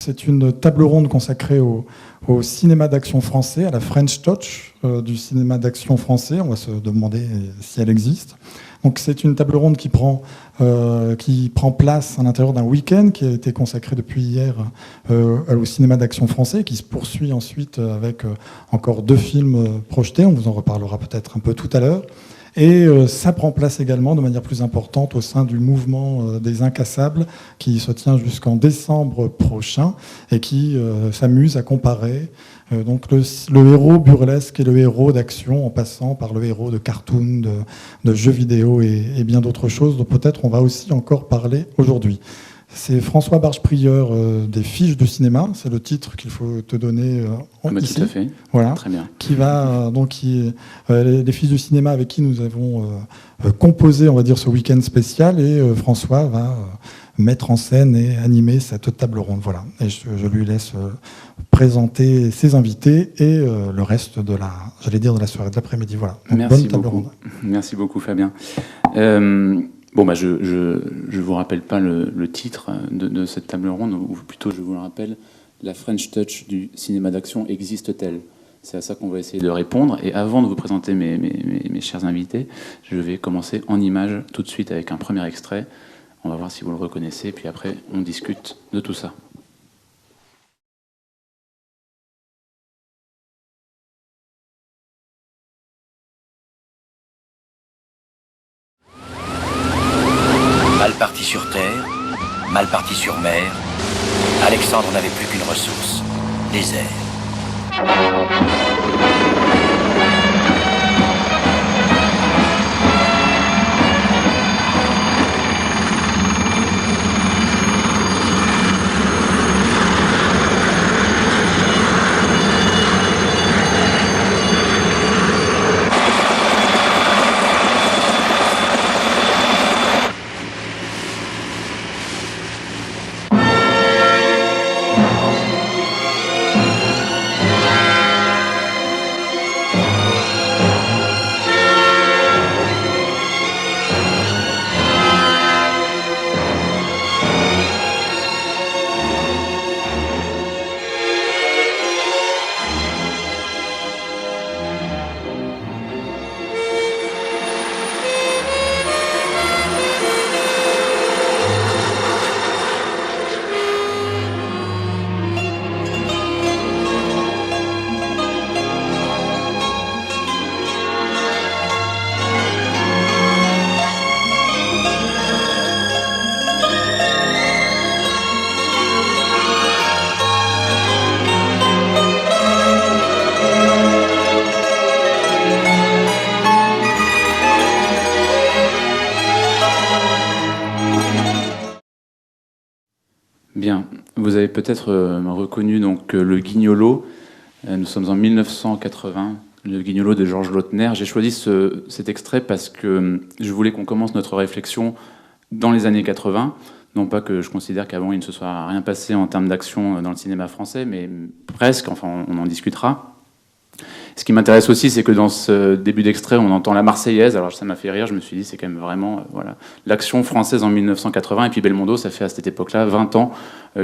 C'est une table ronde consacrée au cinéma d'action français, à la French Touch du cinéma d'action français. On va se demander si elle existe. Donc c'est une table ronde qui prend place à l'intérieur d'un week-end qui a été consacré depuis hier au cinéma d'action français, qui se poursuit ensuite avec encore 2 films projetés. On vous en reparlera peut-être un peu tout à l'heure. Et ça prend place également de manière plus importante au sein du mouvement des Incassables qui se tient jusqu'en décembre prochain et qui s'amuse à comparer donc le héros burlesque et le héros d'action en passant par le héros de cartoon, de jeux vidéo et bien d'autres choses dont peut-être on va aussi encore parler aujourd'hui. C'est François Barge-Prieur des Fiches de cinéma, c'est le titre qu'il faut te donner ici. Tout à fait. Voilà. Très bien. Qui va les Fiches de cinéma avec qui nous avons composé, on va dire, ce week-end spécial, et François va mettre en scène et animer cette table ronde. Voilà. Et je lui laisse présenter ses invités et le reste de la soirée, de l'après-midi. Voilà. Donc, Merci bonne table beaucoup. ronde. Merci beaucoup, Fabien. Je vous rappelle pas le titre de cette table ronde, ou plutôt je vous le rappelle, la French Touch du cinéma d'action existe-t-elle ? C'est à ça qu'on va essayer de répondre. Et avant de vous présenter mes chers invités, je vais commencer en images tout de suite avec un premier extrait. On va voir si vous le reconnaissez, puis après on discute de tout ça. Mal parti sur terre, mal parti sur mer, Alexandre n'avait plus qu'une ressource, les airs. Bien, vous avez peut-être reconnu donc le Guignolo. Nous sommes en 1980, le Guignolo de Georges Lautner. J'ai choisi cet extrait parce que je voulais qu'on commence notre réflexion dans les années 80. Non pas que je considère qu'avant il ne se soit rien passé en termes d'action dans le cinéma français, mais presque, enfin on en discutera. Ce qui m'intéresse aussi, c'est que dans ce début d'extrait, on entend la Marseillaise. Alors ça m'a fait rire, je me suis dit, c'est quand même vraiment l'action française en 1980. Et puis Belmondo, ça fait à cette époque-là 20 ans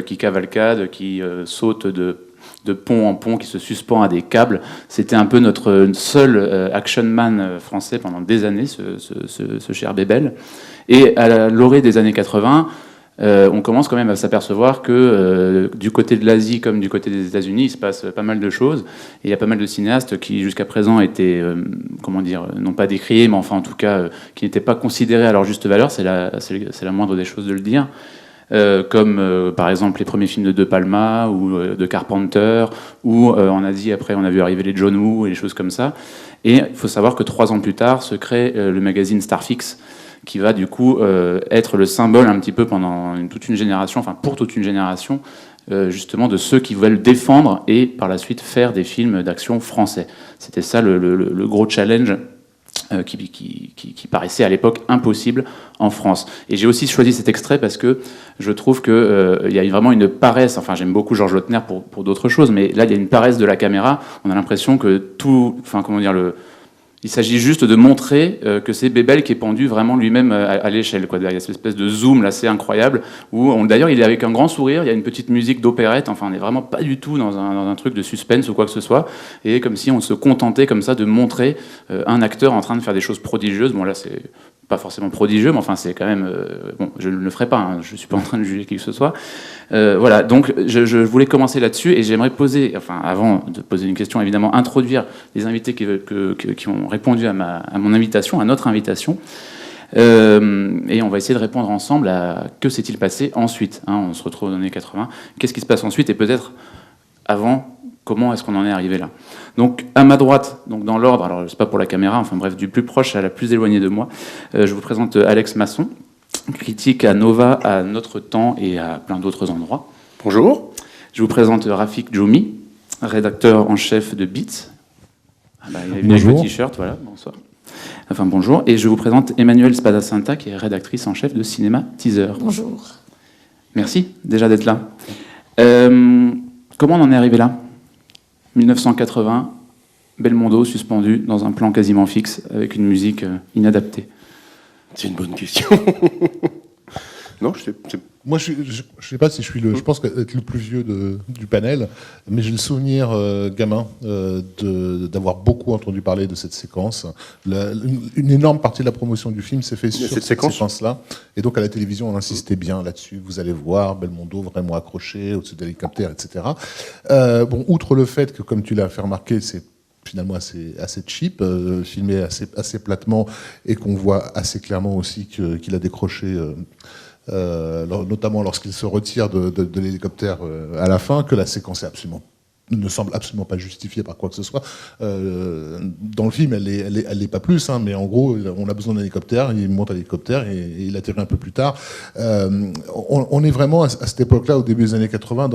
qui cavalcade, qui saute de pont en pont, qui se suspend à des câbles. C'était un peu notre seul action man français pendant des années, ce cher Bébel. Et à l'orée des années 80, on commence quand même à s'apercevoir que du côté de l'Asie comme du côté des États-Unis, il se passe pas mal de choses. Et il y a pas mal de cinéastes qui, jusqu'à présent, étaient, non pas décriés, mais enfin en tout cas, qui n'étaient pas considérés à leur juste valeur. C'est la moindre des choses de le dire. Comme par exemple les premiers films de De Palma ou de Carpenter, ou en Asie, après, on a vu arriver les John Woo et des choses comme ça. Et il faut savoir que 3 ans plus tard se crée le magazine Starfix, qui va du coup être le symbole un petit peu pendant toute une génération, enfin pour toute une génération, justement de ceux qui veulent défendre et par la suite faire des films d'action français. C'était ça le gros challenge qui paraissait à l'époque impossible en France. Et j'ai aussi choisi cet extrait parce que je trouve qu'il y a vraiment une paresse, enfin j'aime beaucoup Georges Lautner pour d'autres choses, mais là il y a une paresse de la caméra, on a l'impression que tout, enfin comment dire, Il s'agit juste de montrer que c'est Bébel qui est pendu vraiment lui-même à l'échelle, quoi. Il y a cette espèce de zoom là, c'est incroyable. D'ailleurs, il est avec un grand sourire. Il y a une petite musique d'opérette. Enfin, on n'est vraiment pas du tout dans un truc de suspense ou quoi que ce soit. Et comme si on se contentait comme ça de montrer un acteur en train de faire des choses prodigieuses. Bon, là, c'est pas forcément prodigieux, mais enfin, c'est quand même. Bon, je ne le ferai pas. Hein, je suis pas en train de juger qui que ce soit. Voilà. Donc, je voulais commencer là-dessus et j'aimerais poser, enfin, avant de poser une question, évidemment, introduire les invités qui ont répondu à mon invitation, à notre invitation. Et on va essayer de répondre ensemble à que s'est-il passé ensuite. Hein, on se retrouve dans les années 80. Qu'est-ce qui se passe ensuite et peut-être avant, comment est-ce qu'on en est arrivé là? Donc à ma droite, donc dans l'ordre, alors c'est pas pour la caméra, enfin bref, du plus proche à la plus éloignée de moi, je vous présente Alex Masson, critique à Nova, à Notre Temps et à plein d'autres endroits. Bonjour. Je vous présente Rafik Djoumi, rédacteur en chef de Beats. Ah bah, il est venu avec le t-shirt, voilà, bonsoir. Enfin bonjour. Et je vous présente Emmanuelle Spadasanta, qui est rédactrice en chef de Cinéma Teaser. Bonjour. Merci déjà d'être là. Comment on en est arrivé là? 1980, Belmondo suspendu dans un plan quasiment fixe avec une musique inadaptée. C'est une bonne question. Non, Moi, je sais pas si je suis je pense être le plus vieux du panel, mais j'ai le souvenir gamin d'avoir beaucoup entendu parler de cette séquence. Une énorme partie de la promotion du film s'est faite sur cette séquence-là, et donc à la télévision, on insistait bien là-dessus. Vous allez voir Belmondo vraiment accroché au-dessus de l'hélicoptère, etc. Bon, outre le fait que, comme tu l'as fait remarquer, c'est finalement assez cheap, filmé assez platement, et qu'on voit assez clairement aussi qu'il a décroché. Notamment lorsqu'il se retire de l'hélicoptère à la fin, que la séquence ne semble absolument pas justifiée par quoi que ce soit. Dans le film, elle est pas plus, hein, mais en gros, on a besoin d'un hélicoptère, il monte à l'hélicoptère et il atterrit un peu plus tard. On est vraiment à cette époque-là, au début des années 80,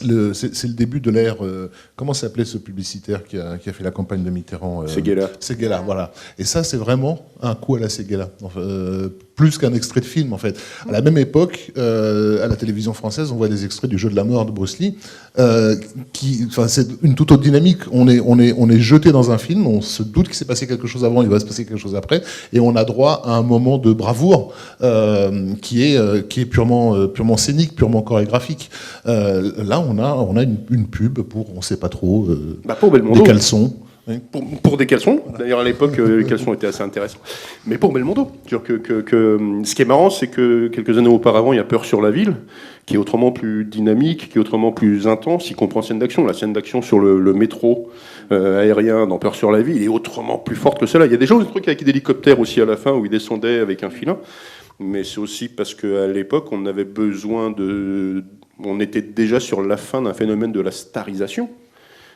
c'est le début de l'ère. Comment s'appelait ce publicitaire qui a fait la campagne de Mitterrand? Séguéla, voilà. Et ça, c'est vraiment un coup à la Séguéla. Plus qu'un extrait de film, en fait. À la même époque, à la télévision française, on voit des extraits du Jeu de la mort de Bruce Lee. C'est une toute autre dynamique. On est jeté dans un film, on se doute qu'il s'est passé quelque chose avant, il va se passer quelque chose après, et on a droit à un moment de bravoure qui est purement scénique, purement chorégraphique. Là, on a une pub pour, on sait pas trop, pour Belmondo, des caleçons. Pour des caleçons. D'ailleurs, à l'époque, les caleçons étaient assez intéressants. Mais pour Belmondo. Ce qui est marrant, c'est que quelques années auparavant, il y a Peur sur la ville, qui est autrement plus dynamique, qui est autrement plus intense. Il comprend scène d'action. La scène d'action sur le métro aérien dans Peur sur la ville est autrement plus forte que celle-là. Il y a des trucs avec des hélicoptères aussi à la fin, où il descendait avec un filin. Mais c'est aussi parce qu'à l'époque, on avait besoin on était déjà sur la fin d'un phénomène de la starisation.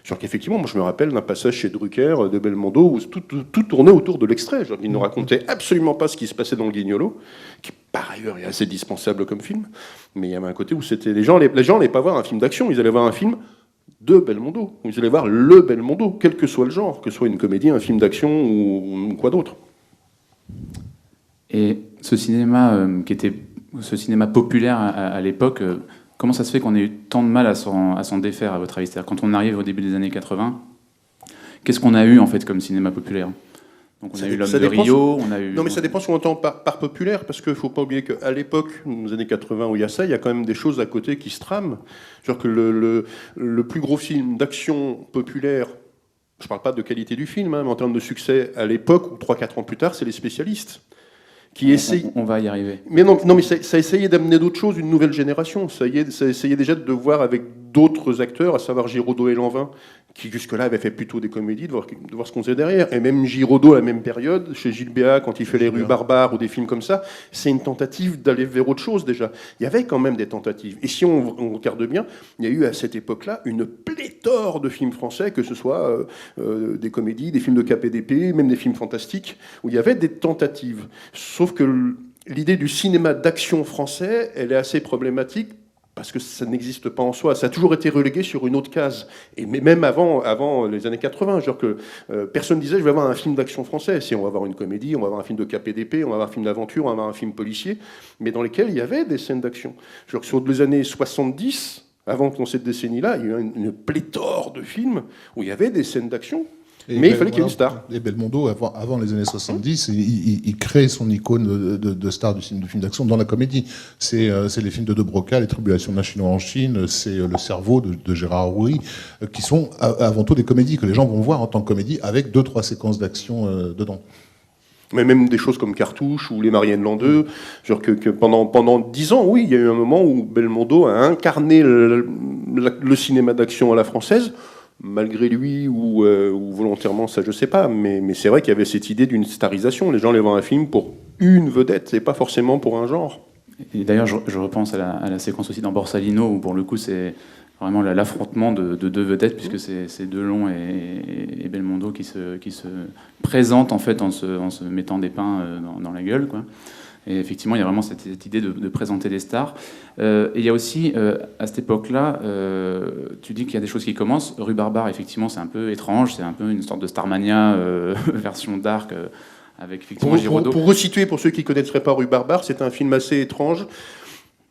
Genre qu'effectivement, moi je me rappelle d'un passage chez Drucker de Belmondo où tout tournait autour de l'extrait. Genre, il ne racontait absolument pas ce qui se passait dans le Guignolo, qui par ailleurs est assez dispensable comme film. Mais il y avait un côté où c'était les gens n'allaient pas voir un film d'action, ils allaient voir un film de Belmondo. Ils allaient voir le Belmondo, quel que soit le genre, que ce soit une comédie, un film d'action ou quoi d'autre. Et ce cinéma ce cinéma populaire à l'époque. Comment ça se fait qu'on ait eu tant de mal à s'en défaire, à votre avis? C'est-à-dire, quand on arrive au début des années 80, qu'est-ce qu'on a eu, en fait, comme cinéma populaire? Donc, on a eu L'Homme de Rio, on a eu... Non, mais ça dépend ce qu'on entend par populaire, parce qu'il ne faut pas oublier qu'à l'époque, dans les années 80, où il y a ça, il y a quand même des choses à côté qui se trament. Genre que le plus gros film d'action populaire, je ne parle pas de qualité du film, hein, mais en termes de succès à l'époque, ou 3-4 ans plus tard, c'est Les Spécialistes. On va y arriver. Mais non, mais ça essayait d'amener d'autres choses, une nouvelle génération. Ça essayait déjà de voir avec d'autres acteurs, à savoir Giraudot et Lanvin, qui jusque-là avaient fait plutôt des comédies, de voir ce qu'on faisait derrière. Et même Giraudot, à la même période, chez Gilles Béat, quand il fait Les Rues Barbares ou des films comme ça, c'est une tentative d'aller vers autre chose déjà. Il y avait quand même des tentatives. Et si on regarde bien, il y a eu à cette époque-là une pléthore de films français, que ce soit des comédies, des films de KPDP, même des films fantastiques, où il y avait des tentatives. Sauf que l'idée du cinéma d'action français, elle est assez problématique, parce que ça n'existe pas en soi. Ça a toujours été relégué sur une autre case. Et même avant les années 80, genre que personne disait je vais avoir un film d'action français. Si on va avoir une comédie, on va avoir un film de KPDP, on va avoir un film d'aventure, on va avoir un film policier, mais dans lesquels il y avait des scènes d'action. Genre que sur les années 70, avant dans cette décennie-là, il y a eu une pléthore de films où il y avait des scènes d'action. Mais il fallait qu'il y ait une star. Et Belmondo, avant les années 70, il crée son icône de star du film d'action dans la comédie. C'est les films de Broca, Les Tribulations d'un Chinois en Chine, c'est Le Cerveau de Gérard Houry, qui sont avant tout des comédies que les gens vont voir en tant que comédie, avec 2-3 séquences d'action dedans. Mais même des choses comme Cartouche ou Les Marianne l'an 2, genre que pendant 10 ans, oui, il y a eu un moment où Belmondo a incarné le cinéma d'action à la française, malgré lui ou volontairement, ça je sais pas, mais c'est vrai qu'il y avait cette idée d'une starisation. Les gens allaient voir un film pour une vedette, et pas forcément pour un genre. Et d'ailleurs, je repense à la séquence aussi dans Borsalino, où pour le coup, c'est vraiment l'affrontement de deux vedettes, puisque c'est Delon et Belmondo qui se présentent en fait en se mettant des pains dans la gueule, quoi. Et effectivement, il y a vraiment cette idée de présenter des stars. Et il y a aussi, à cette époque-là, tu dis qu'il y a des choses qui commencent. Rue Barbare, effectivement, c'est un peu étrange, c'est un peu une sorte de Starmania version dark, avec effectivement Giraudot. Pour resituer, pour ceux qui ne connaîtraient pas Rue Barbare, c'est un film assez étrange,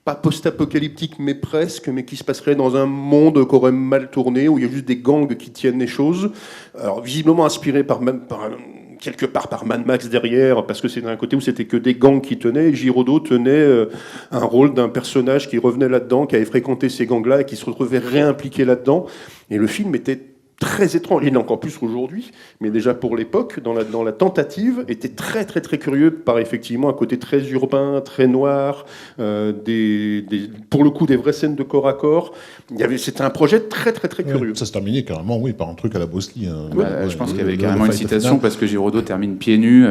pas post-apocalyptique, mais presque, mais qui se passerait dans un monde qui aurait mal tourné, où il y a juste des gangs qui tiennent les choses. Alors, visiblement inspiré quelque part par Mad Max derrière, parce que c'est d'un côté où c'était que des gangs qui tenaient, et Giraudot tenait un rôle d'un personnage qui revenait là-dedans, qui avait fréquenté ces gangs-là, et qui se retrouvait réimpliqué là-dedans. Et le film était très étrange, il est encore plus aujourd'hui, mais déjà pour l'époque, dans la tentative, était très très très curieux par effectivement un côté très urbain, très noir, pour le coup des vraies scènes de corps à corps. C'était un projet très très très curieux. Ça se terminait carrément, oui, par un truc à la Bruce Lee. Je pense qu'il y avait carrément une citation, parce que Giraudot termine pieds nus,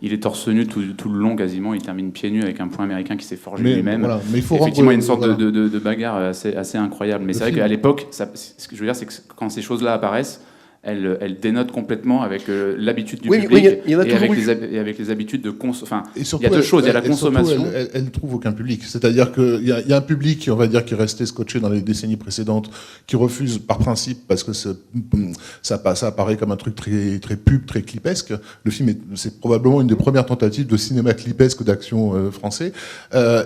il est torse nu tout le long quasiment, il termine pieds nus avec un poing américain qui s'est forgé lui-même. Voilà, mais il faut effectivement, il y a une sorte de bagarre assez incroyable. Mais c'est vrai qu'à l'époque, ce que je veux dire, c'est que quand ces choses-là apparaissent, elles dénotent complètement avec l'habitude du public et avec les habitudes de consommation. Enfin, il y a deux choses, il y a la consommation. Elle ne trouve aucun public. C'est-à-dire qu'il y a un public, on va dire, qui est resté scotché dans les décennies précédentes, qui refuse par principe, parce que ça apparaît comme un truc très, très pub, très clipesque. Le film, c'est probablement une des premières tentatives de cinéma clipesque d'action français.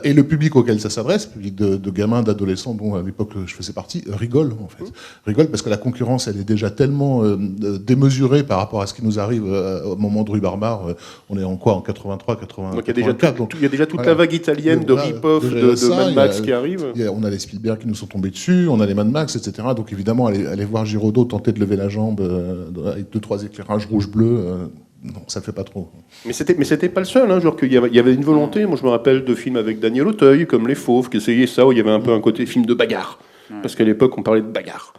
Et le public auquel ça s'adresse, public de gamins, d'adolescents, dont à l'époque je faisais partie, rigole, en fait. Rigole parce que la concurrence, elle est déjà tellement démesuré par rapport à ce qui nous arrive au moment de Rue Barbare. On est en quoi, en 83, 84. Donc il y a déjà toute la vague italienne de rip-off de Mad Max qui arrive. On a les Spielberg qui nous sont tombés dessus, on a les Mad Max, etc. Donc évidemment, aller voir Giraudot tenter de lever la jambe avec 2-3 éclairages rouge-bleu, non, ça fait pas trop. Mais c'était pas le seul, hein, genre qu'il y avait une volonté. Moi, je me rappelle de films avec Daniel Auteuil, comme Les Fauves, qui essayaient ça, où il y avait un peu un côté film de bagarre. Parce qu'à l'époque, on parlait de bagarre.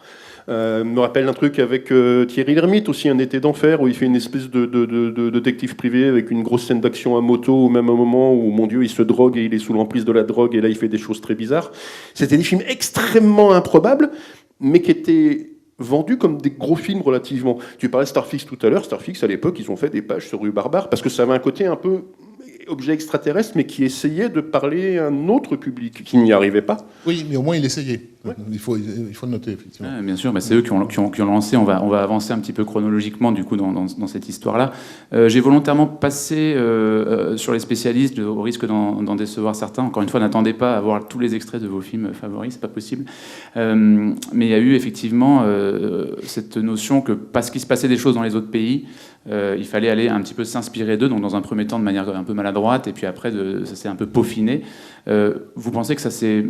Je me rappelle un truc avec Thierry Lhermitte aussi, Un été d'enfer, où il fait une espèce de détective privé avec une grosse scène d'action à moto, au même moment où, mon Dieu, il se drogue et il est sous l'emprise de la drogue, et là, il fait des choses très bizarres. C'était des films extrêmement improbables, mais qui étaient vendus comme des gros films relativement. Tu parlais de Starfix tout à l'heure. Starfix, à l'époque, ils ont fait des pages sur Rue Barbare, parce que ça avait un côté un peu objet extraterrestre, mais qui essayait de parler à un autre public, qui n'y arrivait pas. Oui, mais au moins il essayait. Ouais. Il faut le noter, effectivement. Bien sûr, c'est eux qui ont lancé. On va avancer un petit peu chronologiquement du coup dans cette histoire-là. J'ai volontairement passé sur les spécialistes au risque d'en décevoir certains. Encore une fois, n'attendez pas à voir tous les extraits de vos films favoris, c'est pas possible. Mais il y a eu effectivement cette notion que parce qu'il se passait des choses dans les autres pays, il fallait aller un petit peu s'inspirer d'eux, donc dans un premier temps de manière un peu maladroite, et puis après ça s'est un peu peaufiné. Vous pensez que ça s'est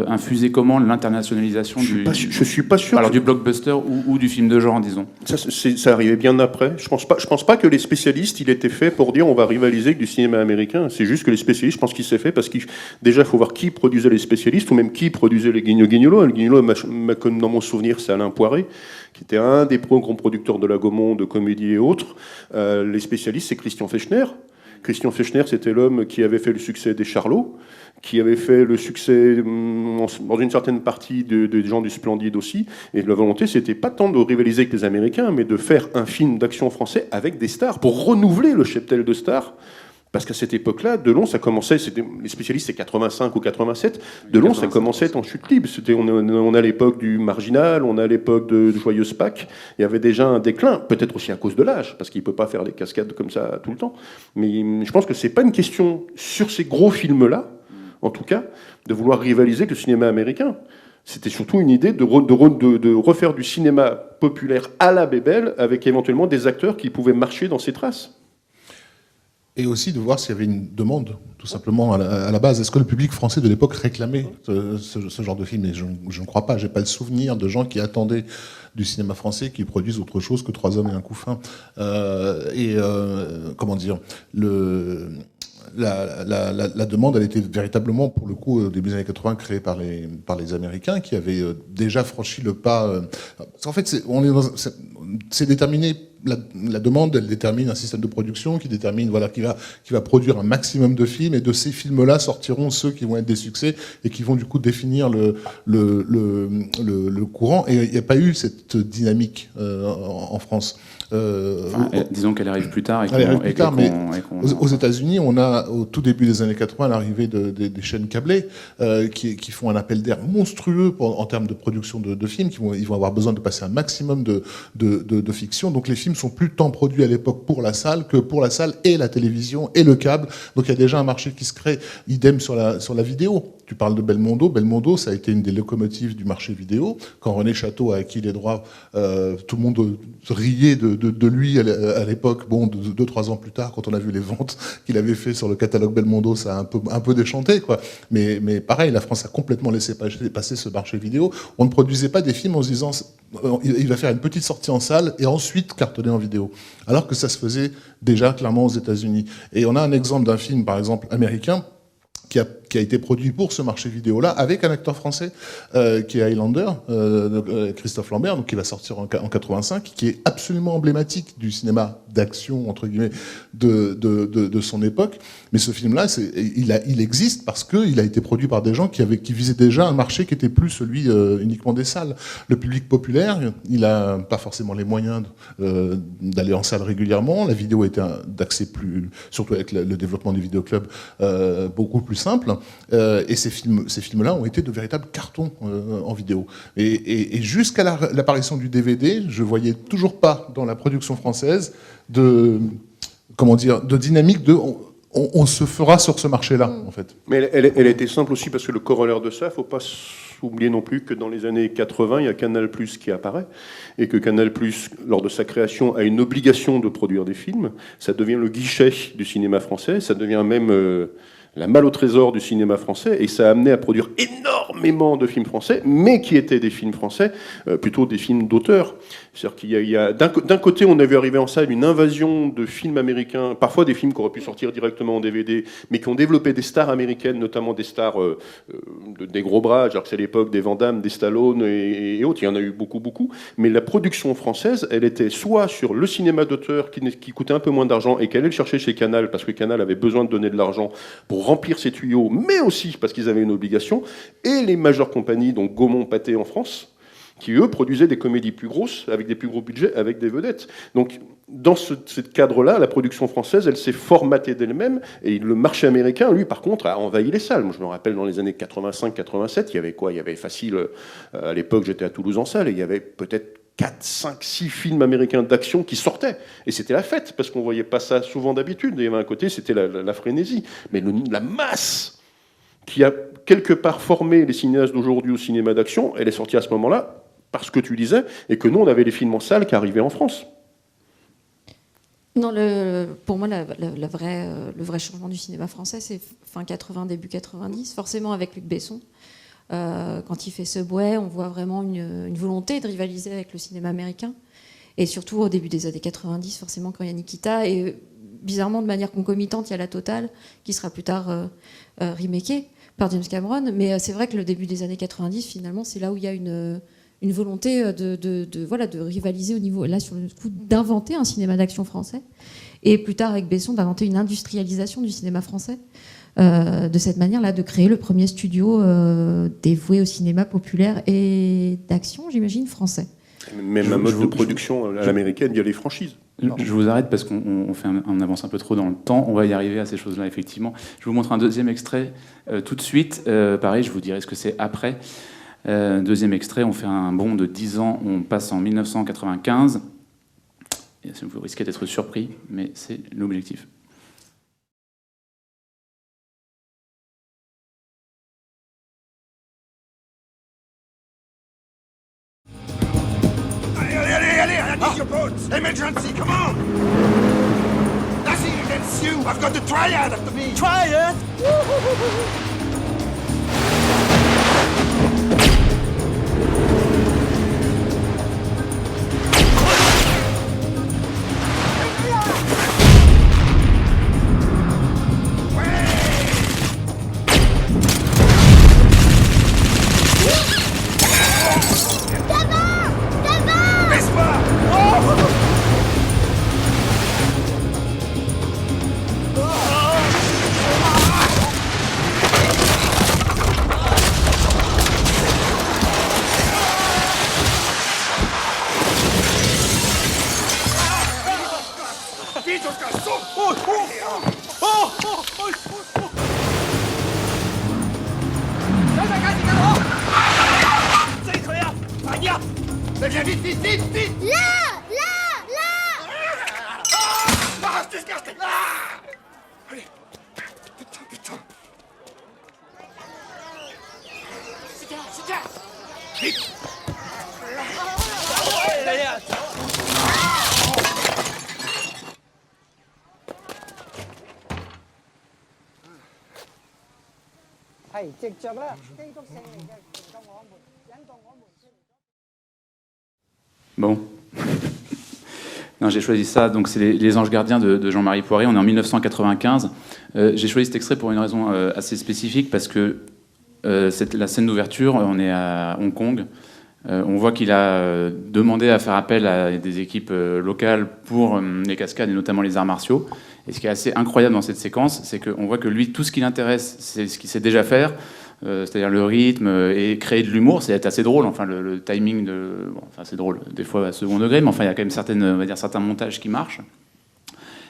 infusé comment l'internationalisation je suis pas sûr. Alors du blockbuster ou du film de genre, disons. Ça arrivait bien après. Je pense pas que les spécialistes, il était fait pour dire on va rivaliser avec du cinéma américain. C'est juste que les spécialistes, je pense qu'il s'est fait parce qu'il déjà il faut voir qui produisait les spécialistes ou même qui produisait les Guignolo. Le Guignolo, dans mon souvenir, c'est Alain Poiré, qui était un des grands producteurs de la Gaumont, de comédie et autres. Les spécialistes, c'est Christian Fechner. Christian Fechner, c'était l'homme qui avait fait le succès des Charlots, qui avait fait le succès dans une certaine partie des gens du Splendide aussi. Et la volonté, c'était pas tant de rivaliser avec les Américains, mais de faire un film d'action français avec des stars, pour renouveler le cheptel de stars. Parce qu'à cette époque-là, Delon, ça commençait, les spécialistes, c'est 85 ou 87, Delon, ça commençait en chute libre. On a l'époque du Marginal, on a l'époque de Joyeuse Pâques, il y avait déjà un déclin, peut-être aussi à cause de l'âge, parce qu'il ne peut pas faire des cascades comme ça tout le temps. Mais je pense que ce n'est pas une question, sur ces gros films-là, en tout cas, de vouloir rivaliser avec le cinéma américain. C'était surtout une idée de refaire du cinéma populaire à la Bébel, avec éventuellement des acteurs qui pouvaient marcher dans ses traces. Et aussi de voir s'il y avait une demande, tout simplement, à la base. Est-ce que le public français de l'époque réclamait ce genre de film? Et je ne crois pas. J'ai pas le souvenir de gens qui attendaient du cinéma français qui produisent autre chose que Trois hommes et un couffin. Comment dire, la demande, elle était véritablement, pour le coup, au début des années 80, créée par les Américains, qui avaient déjà franchi le pas. En fait, c'est déterminé. La demande, elle détermine un système de production qui détermine, voilà, qui va produire un maximum de films, et de ces films-là sortiront ceux qui vont être des succès et qui vont du coup définir le courant. Et il n'y a pas eu cette dynamique en France. Disons qu'elle arrive plus tard. Mais aux États-Unis, on a au tout début des années 80 l'arrivée des chaînes câblées qui font un appel d'air monstrueux en termes de production de films. Ils vont avoir besoin de passer un maximum de fiction. Donc les films sont plus tant produits à l'époque pour la salle que pour la salle et la télévision et le câble. Donc il y a déjà un marché qui se crée. Idem sur la vidéo. Tu parles de Belmondo. Belmondo, ça a été une des locomotives du marché vidéo. Quand René Château a acquis les droits, tout le monde riait de lui à l'époque. Bon, 2-3 ans plus tard, quand on a vu les ventes qu'il avait fait sur le catalogue Belmondo, ça a un peu déchanté, quoi. Mais pareil, la France a complètement laissé passer ce marché vidéo. On ne produisait pas des films en se disant il va faire une petite sortie en salle et ensuite cartonner en vidéo. Alors que ça se faisait déjà clairement aux États-Unis. Et on a un exemple d'un film, par exemple, américain, qui a été produit pour ce marché vidéo-là, avec un acteur français qui est Highlander, Christophe Lambert, donc qui va sortir en 85, qui est absolument emblématique du cinéma d'action, entre guillemets, de son époque. Mais ce film-là, il existe parce qu'il a été produit par des gens qui visaient déjà un marché qui était plus celui uniquement des salles. Le public populaire, il n'a pas forcément les moyens d'aller en salle régulièrement. La vidéo était d'accès plus, surtout avec le développement des vidéoclubs, beaucoup plus simple. Et ces films-là ont été de véritables cartons en vidéo. Et jusqu'à l'apparition du DVD, je voyais toujours pas dans la production française de dynamique on se fera sur ce marché-là, en fait. Mais elle a été simple aussi parce que le corollaire de ça, il ne faut pas oublier non plus que dans les années 80, il y a Canal+ qui apparaît, et que Canal+, lors de sa création, a une obligation de produire des films. Ça devient le guichet du cinéma français, ça devient même la malle au trésor du cinéma français, et ça a amené à produire énormément de films français, mais qui étaient des films français, plutôt des films d'auteur. C'est-à-dire qu'il y a d'un côté, on a vu arriver en salle une invasion de films américains, parfois des films qui auraient pu sortir directement en DVD, mais qui ont développé des stars américaines, notamment des stars des gros bras, genre que c'est l'époque des Van Damme, des Stallone et autres, il y en a eu beaucoup, mais la production française, elle était soit sur le cinéma d'auteur qui coûtait un peu moins d'argent et qu'elle allait le chercher chez Canal, parce que Canal avait besoin de donner de l'argent pour remplir ses tuyaux, mais aussi parce qu'ils avaient une obligation, et les majeures compagnies, donc Gaumont, Pathé en France, qui eux produisaient des comédies plus grosses, avec des plus gros budgets, avec des vedettes. Donc dans ce cadre-là, la production française, elle s'est formatée d'elle-même, et le marché américain, lui, par contre, a envahi les salles. Moi, je me rappelle, dans les années 85-87, il y avait quoi? Il y avait facile, à l'époque, j'étais à Toulouse en salle, et il y avait peut-être 4, 5, 6 films américains d'action qui sortaient. Et c'était la fête, parce qu'on ne voyait pas ça souvent d'habitude. Il y avait un côté, c'était la frénésie. Mais la masse qui a quelque part formé les cinéastes d'aujourd'hui au cinéma d'action, elle est sortie à ce moment-là, parce que tu disais, et que nous, on avait les films en salle qui arrivaient en France. Non, pour moi, le vrai changement du cinéma français, c'est fin 80, début 90, forcément avec Luc Besson. Quand il fait Subway, on voit vraiment une volonté de rivaliser avec le cinéma américain. Et surtout au début des années 90, forcément, quand il y a Nikita. Et bizarrement, de manière concomitante, il y a La Totale, qui sera plus tard remakée par James Cameron. Mais c'est vrai que le début des années 90, finalement, c'est là où il y a une volonté de rivaliser au niveau, là, sur le coup, d'inventer un cinéma d'action français. Et plus tard, avec Besson, d'inventer une industrialisation du cinéma français. De cette manière-là, de créer le premier studio dévoué au cinéma populaire et d'action, j'imagine, français. Même un mode de production à l'américaine via les franchises. Je vous arrête parce qu'on avance un peu trop dans le temps. On va y arriver à ces choses-là, effectivement. Je vous montre un deuxième extrait tout de suite. Pareil, je vous dirai ce que c'est après. Deuxième extrait, on fait un bond de 10 ans. On passe en 1995. Et vous risquez d'être surpris, mais c'est l'objectif. Off your boats! Emergency, come on! Nothing against you! I've got the triad after me! Triad? Viens vite, vite, vite, vite! Là! Ah, je t'escarre, allez! Putain! C'est là! Vite! Bon. Non, j'ai choisi ça, donc c'est les Anges Gardiens de Jean-Marie Poiré, on est en 1995. J'ai choisi cet extrait pour une raison assez spécifique, parce que c'est la scène d'ouverture, on est à Hong Kong. On voit qu'il a demandé à faire appel à des équipes locales pour les cascades et notamment les arts martiaux. Et ce qui est assez incroyable dans cette séquence, c'est qu'on voit que lui, tout ce qui l'intéresse, c'est ce qu'il sait déjà faire, c'est-à-dire le rythme et créer de l'humour. C'est assez drôle, enfin le timing c'est drôle, des fois à second degré, mais enfin il y a quand même certains montages qui marchent.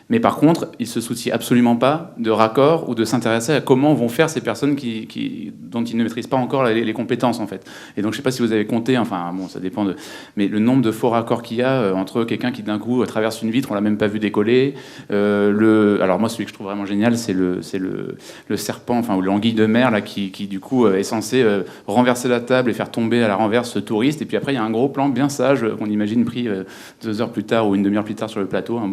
Mais par contre, il se soucie absolument pas de raccords ou de s'intéresser à comment vont faire ces personnes dont ils ne maîtrisent pas encore les compétences, en fait. Et donc, je sais pas si vous avez compté, enfin, bon, ça dépend mais le nombre de faux raccords qu'il y a entre quelqu'un qui, d'un coup, traverse une vitre, on l'a même pas vu décoller. Alors, moi, celui que je trouve vraiment génial, c'est le serpent, enfin, ou l'anguille de mer, là, qui du coup, est censé renverser la table et faire tomber à la renverse ce touriste. Et puis après, il y a un gros plan bien sage qu'on imagine pris 2 heures plus tard ou une demi-heure plus tard sur le plateau, un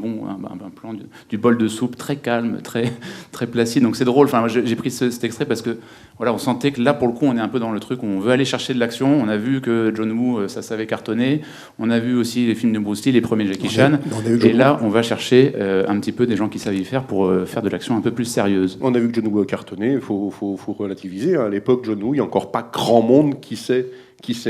plan du bol de soupe très calme, très placide. Donc c'est drôle. Enfin, j'ai pris cet extrait parce que voilà, on sentait que là, pour le coup, on est un peu dans le truc où on veut aller chercher de l'action. On a vu que John Woo, ça savait cartonner. On a vu aussi les films de Bruce Lee, les premiers Jackie Chan. Et là, on va chercher un petit peu des gens qui savent y faire pour faire de l'action un peu plus sérieuse. On a vu que John Woo a cartonné. Il faut relativiser. À l'époque, John Woo, il n'y a encore pas grand monde qui sait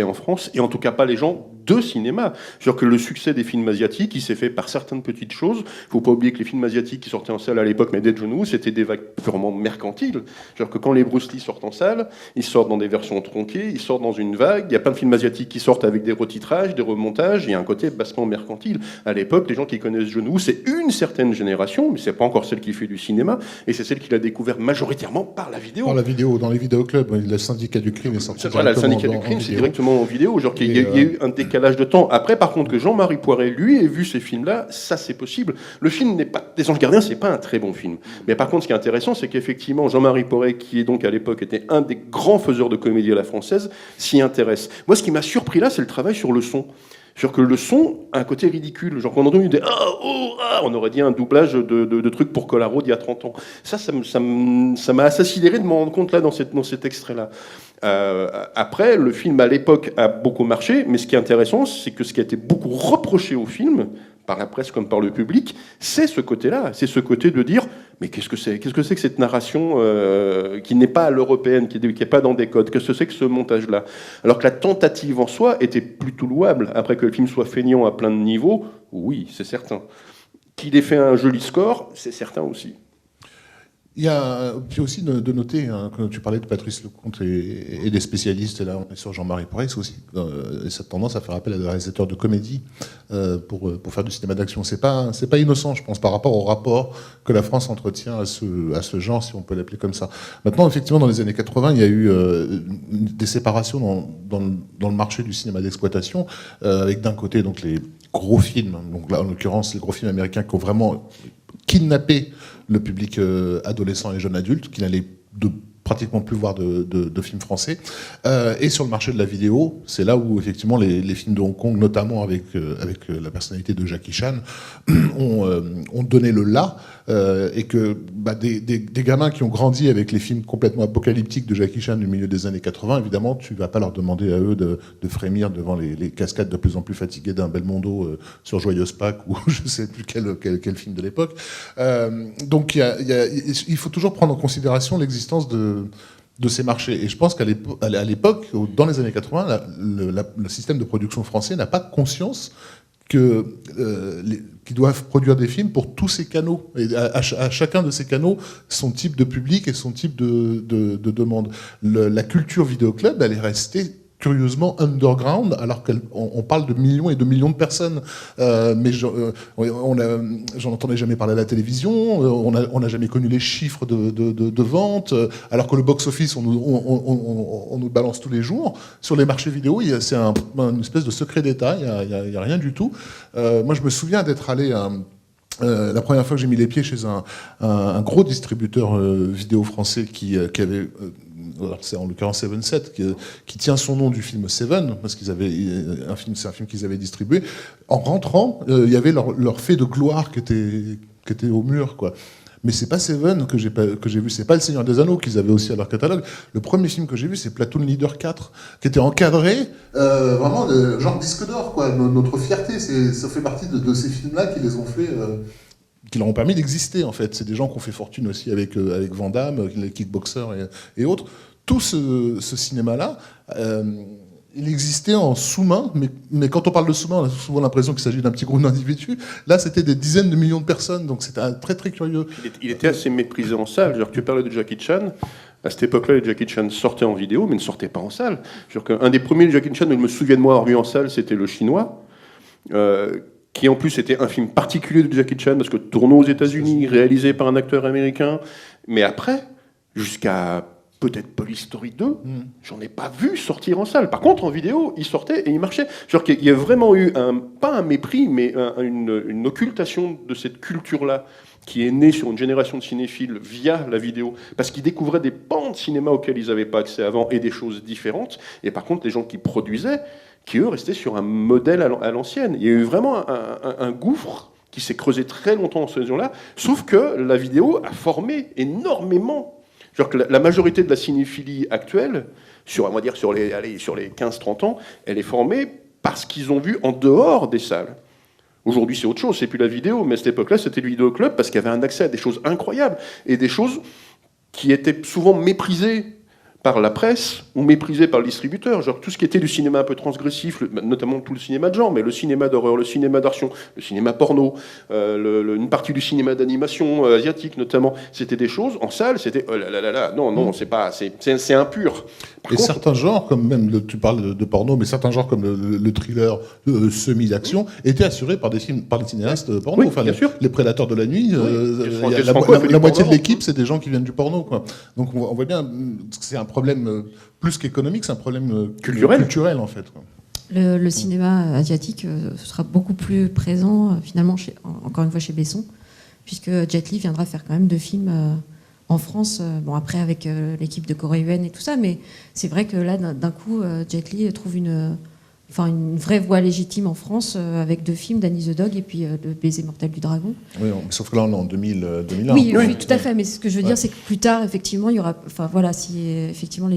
en France, et en tout cas pas les gens de cinéma. C'est-à-dire que le succès des films asiatiques, il s'est fait par certaines petites choses. Il ne faut pas oublier que les films asiatiques qui sortaient en salle à l'époque, mais dès John Woo, c'était des vagues purement mercantiles. C'est-à-dire que quand les Bruce Lee sortent en salle, ils sortent dans des versions tronquées, ils sortent dans une vague. Il y a plein de films asiatiques qui sortent avec des retitrages, des remontages. Il y a un côté bassement mercantile. À l'époque, les gens qui connaissent John Woo, c'est une certaine génération, mais c'est pas encore celle qui fait du cinéma, et c'est celle qui l'a découvert majoritairement par la vidéo. Par la vidéo, dans les vidéoclubs, le syndicat du crime est sorti. Voilà, le syndicat du crime, c'est directement en vidéo. Genre qu'il y a eu un décalage de temps. Après, par contre, que Jean-Marie Poiré, lui, ait vu ces films-là, ça, c'est possible. Le film n'est pas... Les Anges Gardiens, c'est pas un très bon film. Mais par contre, ce qui est intéressant, c'est qu'effectivement, Jean-Marie Poiré, qui est donc à l'époque était un des grands faiseurs de comédie à la française, s'y intéresse. Moi, ce qui m'a surpris là, c'est le travail sur le son. C'est-à-dire que le son a un côté ridicule. Genre qu'on a entendu des on aurait dit un doublage de trucs pour Colaro d'il y a 30 ans. Ça m'a assez sidéré de me rendre compte là dans cet extrait-là. Après, le film à l'époque a beaucoup marché, mais ce qui est intéressant, c'est que ce qui a été beaucoup reproché au film, par la presse comme par le public, c'est ce côté-là. C'est ce côt de dire, mais qu'est-ce que c'est que cette narration qui n'est pas à l'européenne, qui n'est pas dans des codes? Qu'est-ce que c'est que ce montage-là? Alors que la tentative en soi était plutôt louable. Après que le film soit feignant à plein de niveaux, oui, c'est certain. Qu'il ait fait un joli score, c'est certain aussi. Il y a puis aussi de noter, hein, quand tu parlais de Patrice Lecomte et des spécialistes, et là on est sur Jean-Marie Poiré, c'est aussi cette tendance à faire appel à des réalisateurs de comédie pour faire du cinéma d'action. C'est pas innocent, je pense, par rapport au rapport que la France entretient à ce genre, si on peut l'appeler comme ça. Maintenant, effectivement, dans les années 80, il y a eu des séparations dans le marché du cinéma d'exploitation, avec d'un côté donc les gros films, donc là en l'occurrence les gros films américains qui ont vraiment kidnappé le public adolescent et jeune adulte, qui n'allait pratiquement plus voir de films français. Et sur le marché de la vidéo, c'est là où effectivement les films de Hong Kong, notamment avec la personnalité de Jackie Chan, ont donné le là, et que des gamins qui ont grandi avec les films complètement apocalyptiques de Jackie Chan du milieu des années 80, évidemment, tu vas pas leur demander à eux de frémir devant les cascades de plus en plus fatiguées d'un Belmondo sur Joyeuse Pâques ou je sais plus quel film de l'époque. Donc il faut toujours prendre en considération l'existence de ces marchés. Et je pense qu'à l'époque, dans les années 80, le système de production français n'a pas conscience qu'ils doivent produire des films pour tous ces canaux. Et à chacun de ces canaux, son type de public et son type de demande. La culture vidéoclub, elle est restée curieusement underground, alors qu'on parle de millions et de millions de personnes. Mais j'en entendais jamais parler à la télévision, on n'a jamais connu les chiffres de vente, alors que le box-office, on nous balance tous les jours. Sur les marchés vidéo, c'est une espèce de secret d'État, il n'y a rien du tout. Moi, je me souviens d'être allé la première fois que j'ai mis les pieds chez un gros distributeur vidéo français qui avait... c'est en l'occurrence Seven Set qui tient son nom du film Seven, parce c'est un film qu'ils avaient distribué. En rentrant, il y avait leur fait de gloire qui était au mur, quoi. Mais c'est pas Seven que j'ai vu, c'est pas Le Seigneur des Anneaux qu'ils avaient aussi à leur catalogue. Le premier film que j'ai vu, c'est Platoon Leader 4, qui était encadré, vraiment genre disque d'or, quoi. Notre fierté, ça fait partie de ces films-là qui les ont fait. Qui leur ont permis d'exister, en fait. C'est des gens qui ont fait fortune aussi avec Van Damme, les kickboxers et autres. Tout ce cinéma-là, il existait en sous-main, mais quand on parle de sous-main, on a souvent l'impression qu'il s'agit d'un petit groupe d'individus. Là, c'était des dizaines de millions de personnes, donc c'était très très curieux. Il était assez méprisé en salle. Genre, tu parlais de Jackie Chan. À cette époque-là, les Jackie Chan sortaient en vidéo, mais ne sortaient pas en salle. Un des premiers Jackie Chan, je me souviens de moi avoir vu en salle, c'était Le Chinois. Qui en plus était un film particulier de Jackie Chan, parce que tourné aux États-Unis, réalisé par un acteur américain. Mais après, jusqu'à peut-être Police Story 2, j'en ai pas vu sortir en salle. Par contre, en vidéo, il sortait et il marchait. Genre qu'il y a vraiment eu, pas un mépris, mais une occultation de cette culture-là, qui est née sur une génération de cinéphiles via la vidéo, parce qu'ils découvraient des pans de cinéma auxquels ils n'avaient pas accès avant, et des choses différentes. Et par contre, les gens qui produisaient, qui eux restaient sur un modèle à l'ancienne. Il y a eu vraiment un gouffre qui s'est creusé très longtemps dans cette région-là, sauf que la vidéo a formé énormément. Genre que la majorité de la cinéphilie actuelle, on va dire sur les 15-30 ans, elle est formée parce qu'ils ont vu en dehors des salles. Aujourd'hui, c'est autre chose, c'est plus la vidéo, mais à cette époque-là, c'était le vidéoclub parce qu'il y avait un accès à des choses incroyables et des choses qui étaient souvent méprisées par la presse ou méprisé par le distributeur. Genre tout ce qui était du cinéma un peu transgressif, notamment tout le cinéma de genre, mais le cinéma d'horreur, le cinéma d'action, le cinéma porno, une partie du cinéma d'animation asiatique notamment, c'était des choses, en salle, c'était oh là là là là, non, c'est impur. Par contre, certains genres, comme même, tu parles de porno, mais certains genres comme le thriller semi-d'action, étaient assurés par les cinéastes porno. Oui, enfin, bien sûr. Les prédateurs de la nuit, la moitié de l'équipe, c'est des gens qui viennent du porno, quoi. Donc on voit bien que c'est un problème plus qu'économique, c'est un problème culturel en fait, quoi. Le cinéma asiatique sera beaucoup plus présent finalement, encore une fois chez Besson, puisque Jet Li viendra faire quand même 2 films en France, bon après avec l'équipe de Corey Yuen et tout ça, mais c'est vrai que là d'un coup Jet Li trouve une vraie voie légitime en France avec 2 films, Danny the Dog et puis Le baiser mortel du dragon. Oui, sauf que là on est en 2001. Oui, tout à fait, mais ce que je veux dire c'est que plus tard effectivement il y aura, si effectivement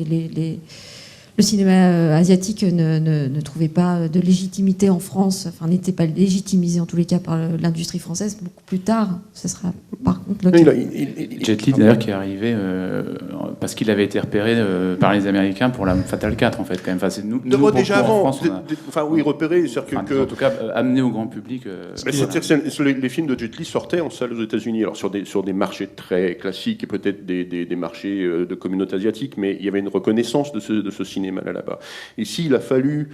le cinéma asiatique ne trouvait pas de légitimité en France, n'était pas légitimisé en tous les cas par l'industrie française, beaucoup plus tard, ce sera par contre le cas. Jet Li d'ailleurs qui est arrivé parce qu'il avait été repéré par les Américains pour la Fatal 4 en fait quand même. Enfin, c'est nous déjà avant, en France, repéré, c'est-à-dire en tout cas amené au grand public. Les films de Jet Li sortaient en salle aux États-Unis, alors sur des marchés très classiques et peut-être des marchés de communauté asiatique, mais il y avait une reconnaissance de ce cinéma là-bas. Ici, il a fallu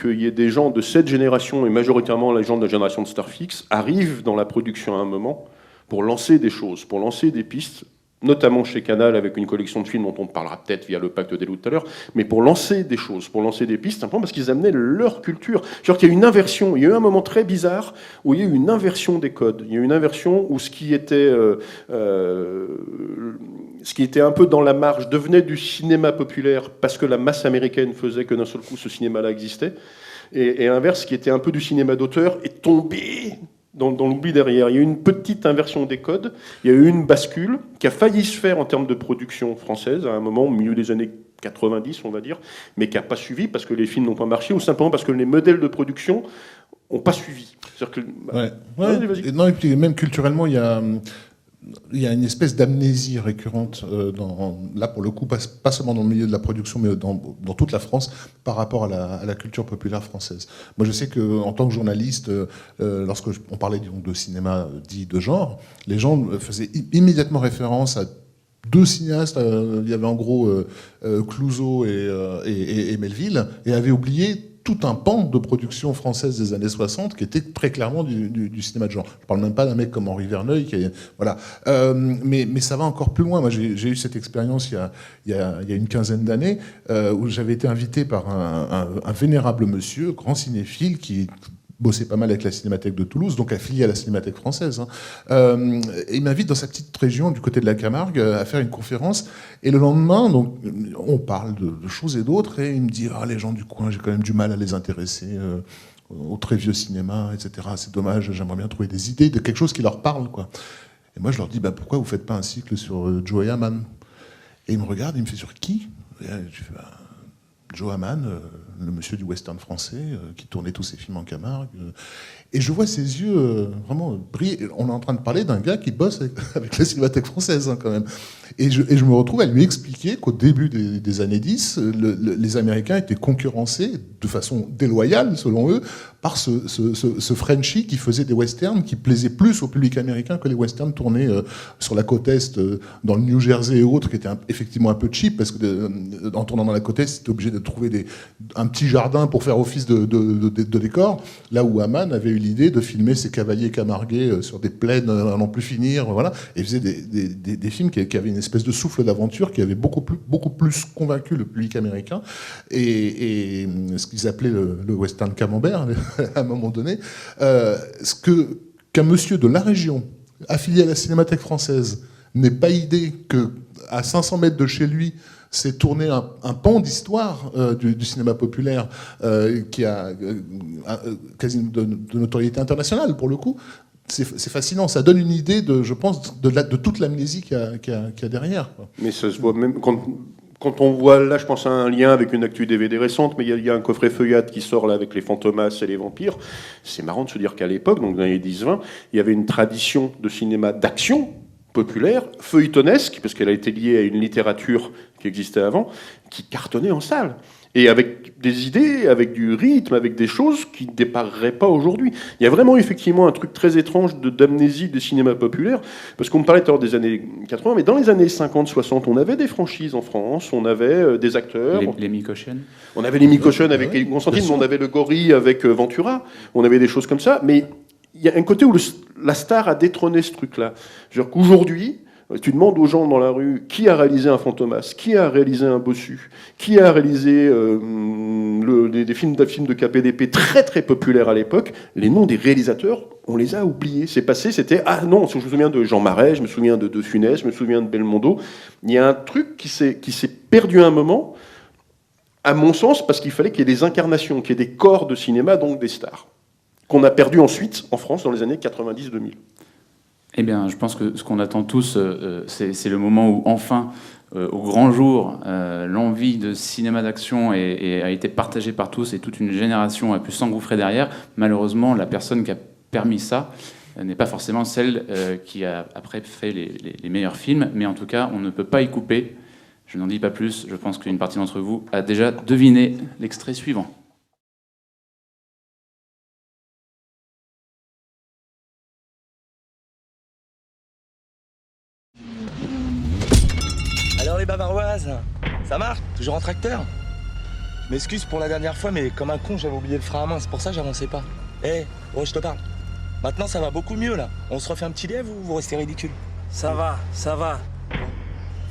qu'il y ait des gens de cette génération, et majoritairement les gens de la génération de Starfix, arrivent dans la production à un moment pour lancer des choses, pour lancer des pistes, notamment chez Canal avec une collection de films dont on parlera peut-être via le Pacte des loups tout à l'heure, mais pour lancer des choses, pour lancer des pistes, simplement parce qu'ils amenaient leur culture. Genre qu'il y a eu une inversion, il y a eu un moment très bizarre où il y a eu une inversion des codes, il y a eu une inversion où ce qui était un peu dans la marge devenait du cinéma populaire parce que la masse américaine faisait que d'un seul coup ce cinéma-là existait, et l'inverse, ce qui était un peu du cinéma d'auteur est tombé dans l'oubli derrière. Il y a eu une petite inversion des codes, il y a eu une bascule qui a failli se faire en termes de production française à un moment au milieu des années 90, on va dire, mais qui n'a pas suivi parce que les films n'ont pas marché ou simplement parce que les modèles de production n'ont pas suivi. C'est-à-dire que... Vas-y. Non, et puis même culturellement, il y a une espèce d'amnésie récurrente, là pour le coup, pas seulement dans le milieu de la production, mais dans toute la France, par rapport à la culture populaire française. Moi, je sais qu'en tant que journaliste, lorsque on parlait de cinéma dit de genre, les gens faisaient immédiatement référence à deux cinéastes. Il y avait en gros Clouzot et Melville, et avaient oublié tout un pan de production française des années 60 qui était très clairement du cinéma de genre. Je parle même pas d'un mec comme Henri Verneuil, voilà. Mais ça va encore plus loin. Moi, j'ai eu cette expérience il y a une quinzaine d'années où j'avais été invité par un vénérable monsieur, grand cinéphile, qui bossait pas mal avec la Cinémathèque de Toulouse, donc affilié à la Cinémathèque française. Il m'invite dans sa petite région du côté de la Camargue à faire une conférence. Et le lendemain, donc, on parle de choses et d'autres, et il me dit les gens du coin, j'ai quand même du mal à les intéresser au très vieux cinéma, etc. C'est dommage, j'aimerais bien trouver des idées de quelque chose qui leur parle, quoi. Et moi, je leur dis pourquoi vous faites pas un cycle sur Joe Hamman? Et il me regarde, il me fait sur qui? Et je fais Joe Hamman, le monsieur du western français, qui tournait tous ses films en Camargue. Et je vois ses yeux vraiment briller. On est en train de parler d'un gars qui bosse avec la Cinémathèque française, quand même. Et je me retrouve à lui expliquer qu'au début des années 10, les Américains étaient concurrencés de façon déloyale, selon eux, par ce Frenchie qui faisait des westerns qui plaisaient plus au public américain que les westerns tournés sur la côte Est, dans le New Jersey et autres, qui étaient effectivement un peu cheap, parce que en tournant dans la côte Est, c'était obligé de trouver un petit jardin pour faire office de décor, là où Hamman avait eu l'idée de filmer ses cavaliers camarguais sur des plaines à n'en plus finir, voilà, et il faisait des films qui avaient une espèce de souffle d'aventure qui avait beaucoup plus convaincu le public américain, et ce qu'ils appelaient le western camembert à un moment donné, qu'un monsieur de la région affilié à la Cinémathèque française n'ait pas idée qu'à 500 mètres de chez lui c'est tourné un pan d'histoire du cinéma populaire qui a quasi de notoriété internationale pour le coup. C'est fascinant, ça donne une idée je pense, de toute l'amnésie qu'il y a derrière, quoi. Mais ça se voit même quand on voit, là je pense à un lien avec une actu DVD récente, mais il y a un coffret feuillade qui sort là avec les Fantomas et les vampires. C'est marrant de se dire qu'à l'époque, donc dans les 10-20, il y avait une tradition de cinéma d'action populaire, feuilletonesque, parce qu'elle a été liée à une littérature qui existait avant, qui cartonnait en salle. Et avec des idées, avec du rythme, avec des choses qui ne dépareraient pas aujourd'hui. Il y a vraiment effectivement un truc très étrange d'amnésie des cinémas populaires, parce qu'on me parlait tout à l'heure des années 80, mais dans les années 50-60, on avait des franchises en France, on avait des acteurs. Les Mikochen. On avait les Mikochen avec Elie Constantine, on avait le Gorille avec Ventura, on avait des choses comme ça, mais il y a un côté où la star a détrôné ce truc-là. C'est-à-dire qu'aujourd'hui, tu demandes aux gens dans la rue qui a réalisé un Fantomas, qui a réalisé un Bossu, qui a réalisé des films de KPDP très très populaires à l'époque, les noms des réalisateurs, on les a oubliés. C'est passé, c'était je me souviens de Jean Marais, je me souviens de Funès, je me souviens de Belmondo. Il y a un truc qui s'est perdu à un moment, à mon sens, parce qu'il fallait qu'il y ait des incarnations, qu'il y ait des corps de cinéma, donc des stars, qu'on a perdu ensuite en France dans les années 90-2000. Eh bien, je pense que ce qu'on attend tous, c'est le moment où, enfin, au grand jour, l'envie de cinéma d'action a été partagée par tous et toute une génération a pu s'engouffrer derrière. Malheureusement, la personne qui a permis ça n'est pas forcément celle qui a après fait les meilleurs films, mais en tout cas, on ne peut pas y couper. Je n'en dis pas plus, je pense qu'une partie d'entre vous a déjà deviné l'extrait suivant. Alors les bavaroises, ça marche? Toujours en tracteur? Je m'excuse pour la dernière fois, mais comme un con, j'avais oublié le frein à main, c'est pour ça que j'avançais pas. Je te parle. Maintenant, ça va beaucoup mieux, là. On se refait un petit lièvre ou vous restez ridicule? Ça va, ça va.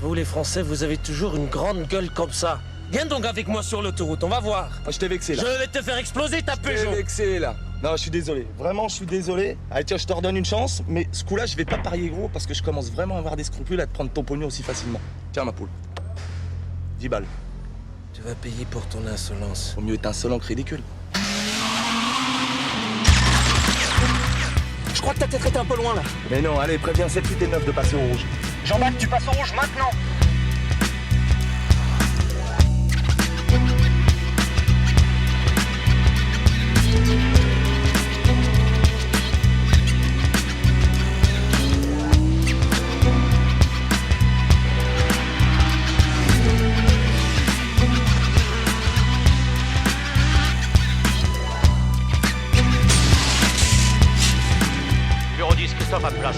Vous les Français, vous avez toujours une grande gueule comme ça. Viens donc avec moi sur l'autoroute, on va voir. Ah, je t'ai vexé, là. Je vais te faire exploser ta Je t'ai Peugeot. vexé, là. Non, je suis désolé. Vraiment, je suis désolé. Allez, tiens, je te redonne une chance, mais ce coup-là, je vais pas parier gros parce que je commence vraiment à avoir des scrupules à te prendre ton pognon aussi facilement. Tiens, ma poule. 10 balles. Tu vas payer pour ton insolence. Vaut mieux être insolent que ridicule. Je crois que t'as peut-être été un peu loin, là. Mais non, allez, préviens 7, 8 et 9 de passer au rouge. Jean-Baptiste, tu passes au rouge maintenant. Numéro 10, Christophe à place.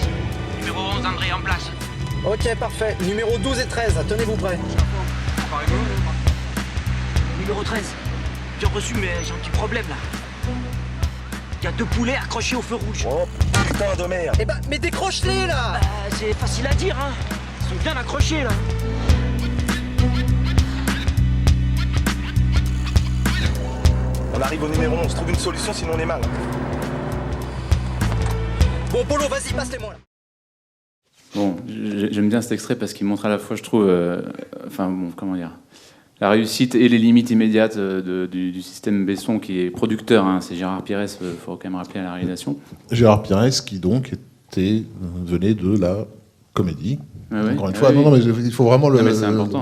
Numéro 11, André en place. Ok, parfait. Numéro 12 et 13, tenez-vous prêts. Numéro 13. Bien reçu, mais j'ai un petit problème là. Il y a 2 poulets accrochés au feu rouge. Oh, putain de merde. Eh ben, mais décroche-les, là. Bah, c'est facile à dire, hein. Ils sont bien accrochés là. On arrive au numéro 11, trouve une solution sinon on est mal. Bon, Polo, vas-y, passe-les-moi, là. Bon, j'aime bien cet extrait parce qu'il montre à la fois, je trouve, enfin bon, comment dire, la réussite et les limites immédiates du système Besson qui est producteur. Hein, c'est Gérard Pires, il faut quand même rappeler à la réalisation. Gérard Pires, qui donc venait de la comédie. Ah ouais, Encore une fois, non, mais il faut vraiment le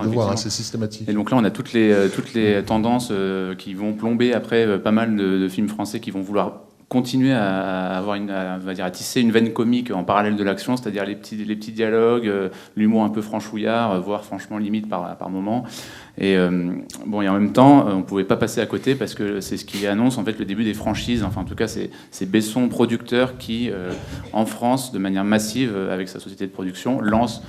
voir, hein, c'est systématique. Et donc là, on a toutes les tendances qui vont plomber après pas mal de films français qui vont vouloir continuer à avoir à tisser une veine comique en parallèle de l'action, c'est-à-dire les petits dialogues, l'humour un peu franchouillard, voire franchement limite par moment. Et bon, et en même temps, on pouvait pas passer à côté parce que c'est ce qui annonce en fait le début des franchises. Enfin, en tout cas, c'est Besson producteur qui, en France, de manière massive, avec sa société de production, lance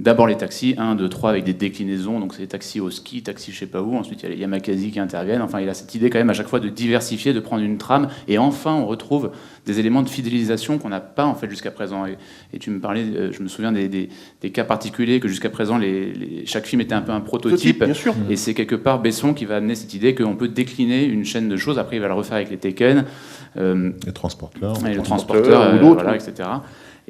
d'abord les taxis, 1, 2, 3, avec des déclinaisons, donc c'est des taxis au ski, taxis je sais pas où, ensuite il y a les Yamakasi qui interviennent, enfin il a cette idée quand même à chaque fois de diversifier, de prendre une trame, et enfin on retrouve des éléments de fidélisation qu'on n'a pas en fait jusqu'à présent. Et tu me parlais, je me souviens des cas particuliers, que jusqu'à présent chaque film était un peu un prototype, bien sûr. Et c'est quelque part Besson qui va amener cette idée qu'on peut décliner une chaîne de choses, après il va le refaire avec les Taken, les transporteurs, le transporteur, ou d'autres, voilà, etc.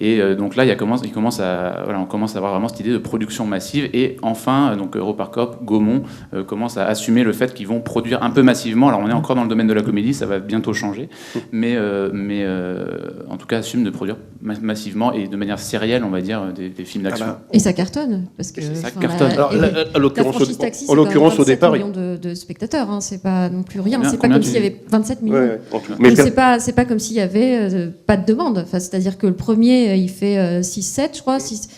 Et donc là, on commence à avoir vraiment cette idée de production massive. Et enfin, donc EuroparCorp, Gaumont commence à assumer le fait qu'ils vont produire un peu massivement. Alors on est encore dans le domaine de la comédie, ça va bientôt changer, mais en tout cas assume de produire massivement et de manière sérielle, on va dire, des films d'action. Ah bah. Et ça cartonne parce que ça cartonne. Alors, la l'occurrence, Taxi, en l'occurrence au départ, millions de spectateurs, hein, c'est pas non plus rien. Combien, c'est pas comme s'il y avait 27 millions. Ouais, mais c'est pas comme s'il y avait pas de demande. Enfin, c'est-à-dire que le premier il fait 6-7, je crois, 6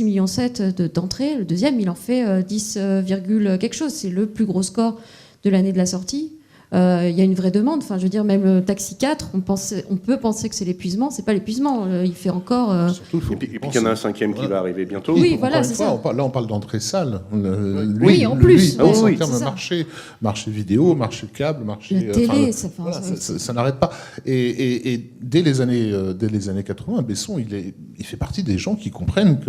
millions 7 d'entrées. Le deuxième, il en fait 10, quelque chose. C'est le plus gros score de l'année de la sortie. Il y a une vraie demande. Enfin, je veux dire, même le Taxi 4, on peut penser que c'est l'épuisement. C'est pas l'épuisement. Il fait encore. Surtout, et puis qu'il y en a un cinquième qui va arriver bientôt. Oui, voilà, c'est ça. Là, on parle d'entrée salle. Oui, en plus. En Oui, termes de marché vidéo, marché câble, marché. La télé, ça n'arrête pas. Et dès les années 80, Besson, il fait partie des gens qui comprennent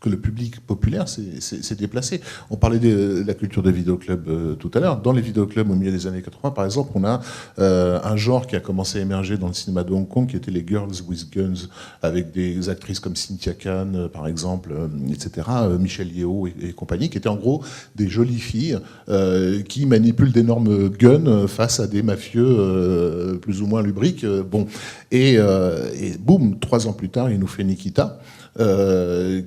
que le public populaire s'est déplacé. On parlait de la culture des vidéoclubs tout à l'heure. Dans les vidéoclubs au milieu des années 80, par exemple, on a un genre qui a commencé à émerger dans le cinéma de Hong Kong, qui était les Girls with Guns, avec des actrices comme Cynthia Khan, par exemple, etc., Michelle Yeoh et compagnie, qui étaient en gros des jolies filles qui manipulent d'énormes guns face à des mafieux plus ou moins lubriques. Et boum, 3 ans plus tard, il nous fait Nikita.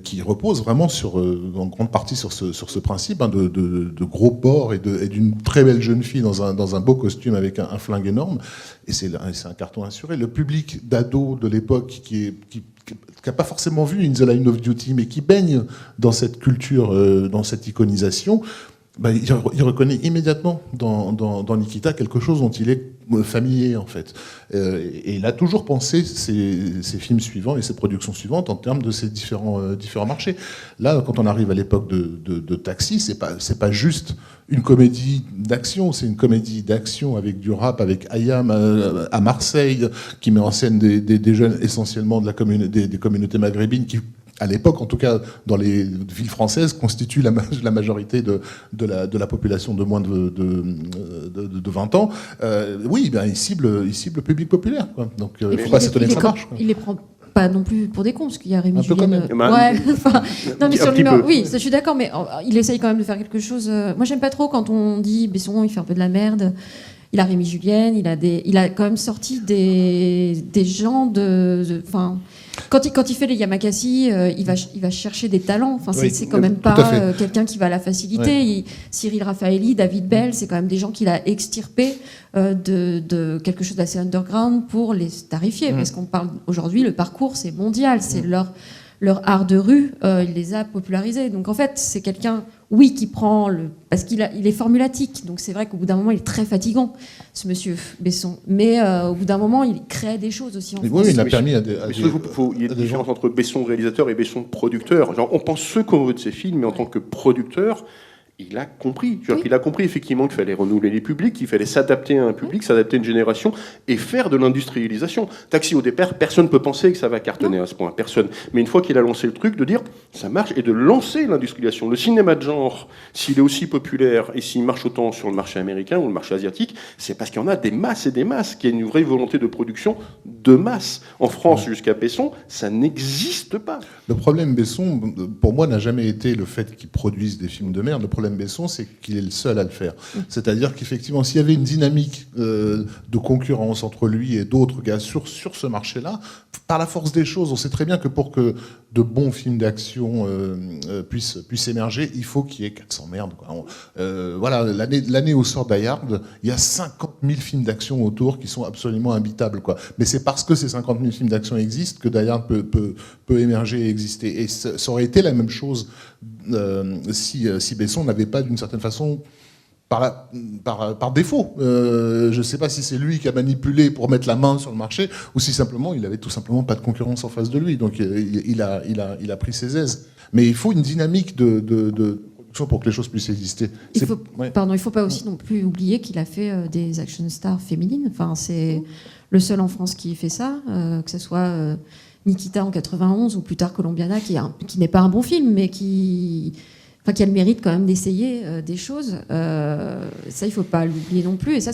Qui repose vraiment en grande partie sur ce principe de gros porcs et d'une très belle jeune fille dans un beau costume avec un flingue énorme. Et c'est un carton assuré. Le public d'ado de l'époque qui n'a pas forcément vu In the Line of Duty, mais qui baigne dans cette culture, dans cette iconisation, il reconnaît immédiatement dans Nikita quelque chose dont il est familier, en fait. Et il a toujours pensé ses films suivants et ses productions suivantes en termes de ces différents marchés. Là, quand on arrive à l'époque de Taxi, c'est pas juste une comédie d'action, c'est une comédie d'action avec du rap, avec Ayam à Marseille, qui met en scène des jeunes essentiellement des communautés maghrébines qui à l'époque, en tout cas dans les villes françaises, constitue la majorité de la population de moins de 20 ans, oui, ben, il cible le public populaire, quoi. Donc il ne faut pas s'étonner que ça marche, quoi. Il les prend pas non plus pour des cons, parce qu'il y a Rémi Julien. Ouais, non, mais sur le oui, ça, je suis d'accord, mais il essaye quand même de faire quelque chose. Moi, j'aime pas trop quand on dit Besson, il fait un peu de la merde. Il a Rémi Julien, il a quand même sorti des gens enfin, quand il fait les Yamakasi, il va chercher des talents. Enfin, c'est quand même pas quelqu'un qui va à la facilité. Ouais. Cyril Raffaelli, David Bell, c'est quand même des gens qu'il a extirpés de quelque chose d'assez underground pour les starifier. Parce qu'on parle aujourd'hui, le parcours, c'est mondial, c'est leur art de rue, il les a popularisés. Donc en fait, c'est quelqu'un, oui, qui prend parce qu'il est formulatique. Donc c'est vrai qu'au bout d'un moment, il est très fatigant, ce monsieur Besson. Mais au bout d'un moment, il crée des choses aussi en France. Oui, il a permis à des il y a une différence entre Besson réalisateur et Besson producteur. Genre, on pense ce qu'on veut de ses films, mais en tant que producteur, il a compris. Il a compris effectivement qu'il fallait renouveler les publics, qu'il fallait s'adapter à un public, s'adapter à une génération et faire de l'industrialisation. Taxi, au départ, personne ne peut penser que ça va cartonner à ce point. Personne. Mais une fois qu'il a lancé le truc, de dire ça marche et de lancer l'industrialisation. Le cinéma de genre, s'il est aussi populaire et s'il marche autant sur le marché américain ou le marché asiatique, c'est parce qu'il y en a des masses et des masses, qu'il y a une vraie volonté de production de masse. En France, jusqu'à Besson, ça n'existe pas. Le problème Besson, pour moi, n'a jamais été le fait qu'il produise des films de merde. Le problème Besson, c'est qu'il est le seul à le faire. C'est-à-dire qu'effectivement, s'il y avait une dynamique de concurrence entre lui et d'autres gars sur ce marché-là, par la force des choses, on sait très bien que pour que de bons films d'action puissent émerger, il faut qu'il y ait 400 merdes, quoi. Voilà, l'année où sort Die Hard, il y a 50 000 films d'action autour qui sont absolument imbitables, quoi. Mais c'est parce que ces 50 000 films d'action existent que Die Hard peut émerger et exister. Et ça aurait été la même chose si Besson n'avait pas, d'une certaine façon, par défaut. Je ne sais pas si c'est lui qui a manipulé pour mettre la main sur le marché ou si simplement il avait tout simplement pas de concurrence en face de lui. Donc il a pris ses aises. Mais il faut une dynamique de production pour que les choses puissent exister. Il faut pas aussi non plus oublier qu'il a fait des action stars féminines. Enfin, c'est le seul en France qui fait ça, que ce soit Nikita en 91 ou plus tard Colombiana, qui n'est pas un bon film, mais qui a le mérite quand même d'essayer des choses. Ça, il faut pas l'oublier non plus. Et ça,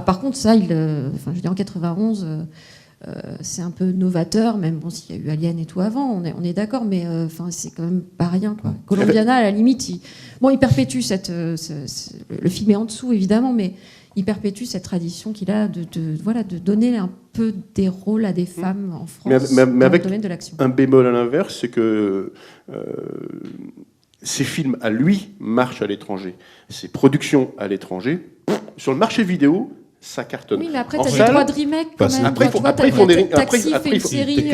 par contre, ça, je veux dire, en 91, c'est un peu novateur, même s'il y a eu Alien et tout avant, on est d'accord, mais c'est quand même pas rien, quoi. Colombiana, à la limite, il perpétue le film est en dessous, évidemment, mais il perpétue cette tradition qu'il a de donner un peu des rôles à des femmes en France mais dans avec le domaine de l'action. Un bémol à l'inverse, c'est que ces films à lui marchent à l'étranger. Ses productions à l'étranger, sur le marché vidéo, ça cartonne. Oui, mais après, tu as des droits de remake quand même. Après, ils font des Taxi fait une série.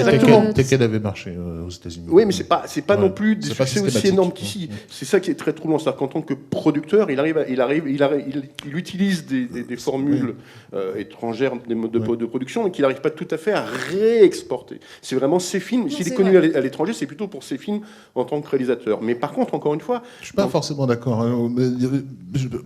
Tekken avait marché aux États-Unis. Oui, mais c'est pas non plus des succès aussi énormes qu'ici. C'est ça qui est très troublant, c'est-à-dire qu'en tant que producteur, il utilise des formules étrangères, des modes de production, mais qu'il n'arrive pas tout à fait à réexporter. C'est vraiment ses films. S'il est connu à l'étranger, c'est plutôt pour ses films en tant que réalisateur. Mais par contre, encore une fois, je suis pas forcément d'accord.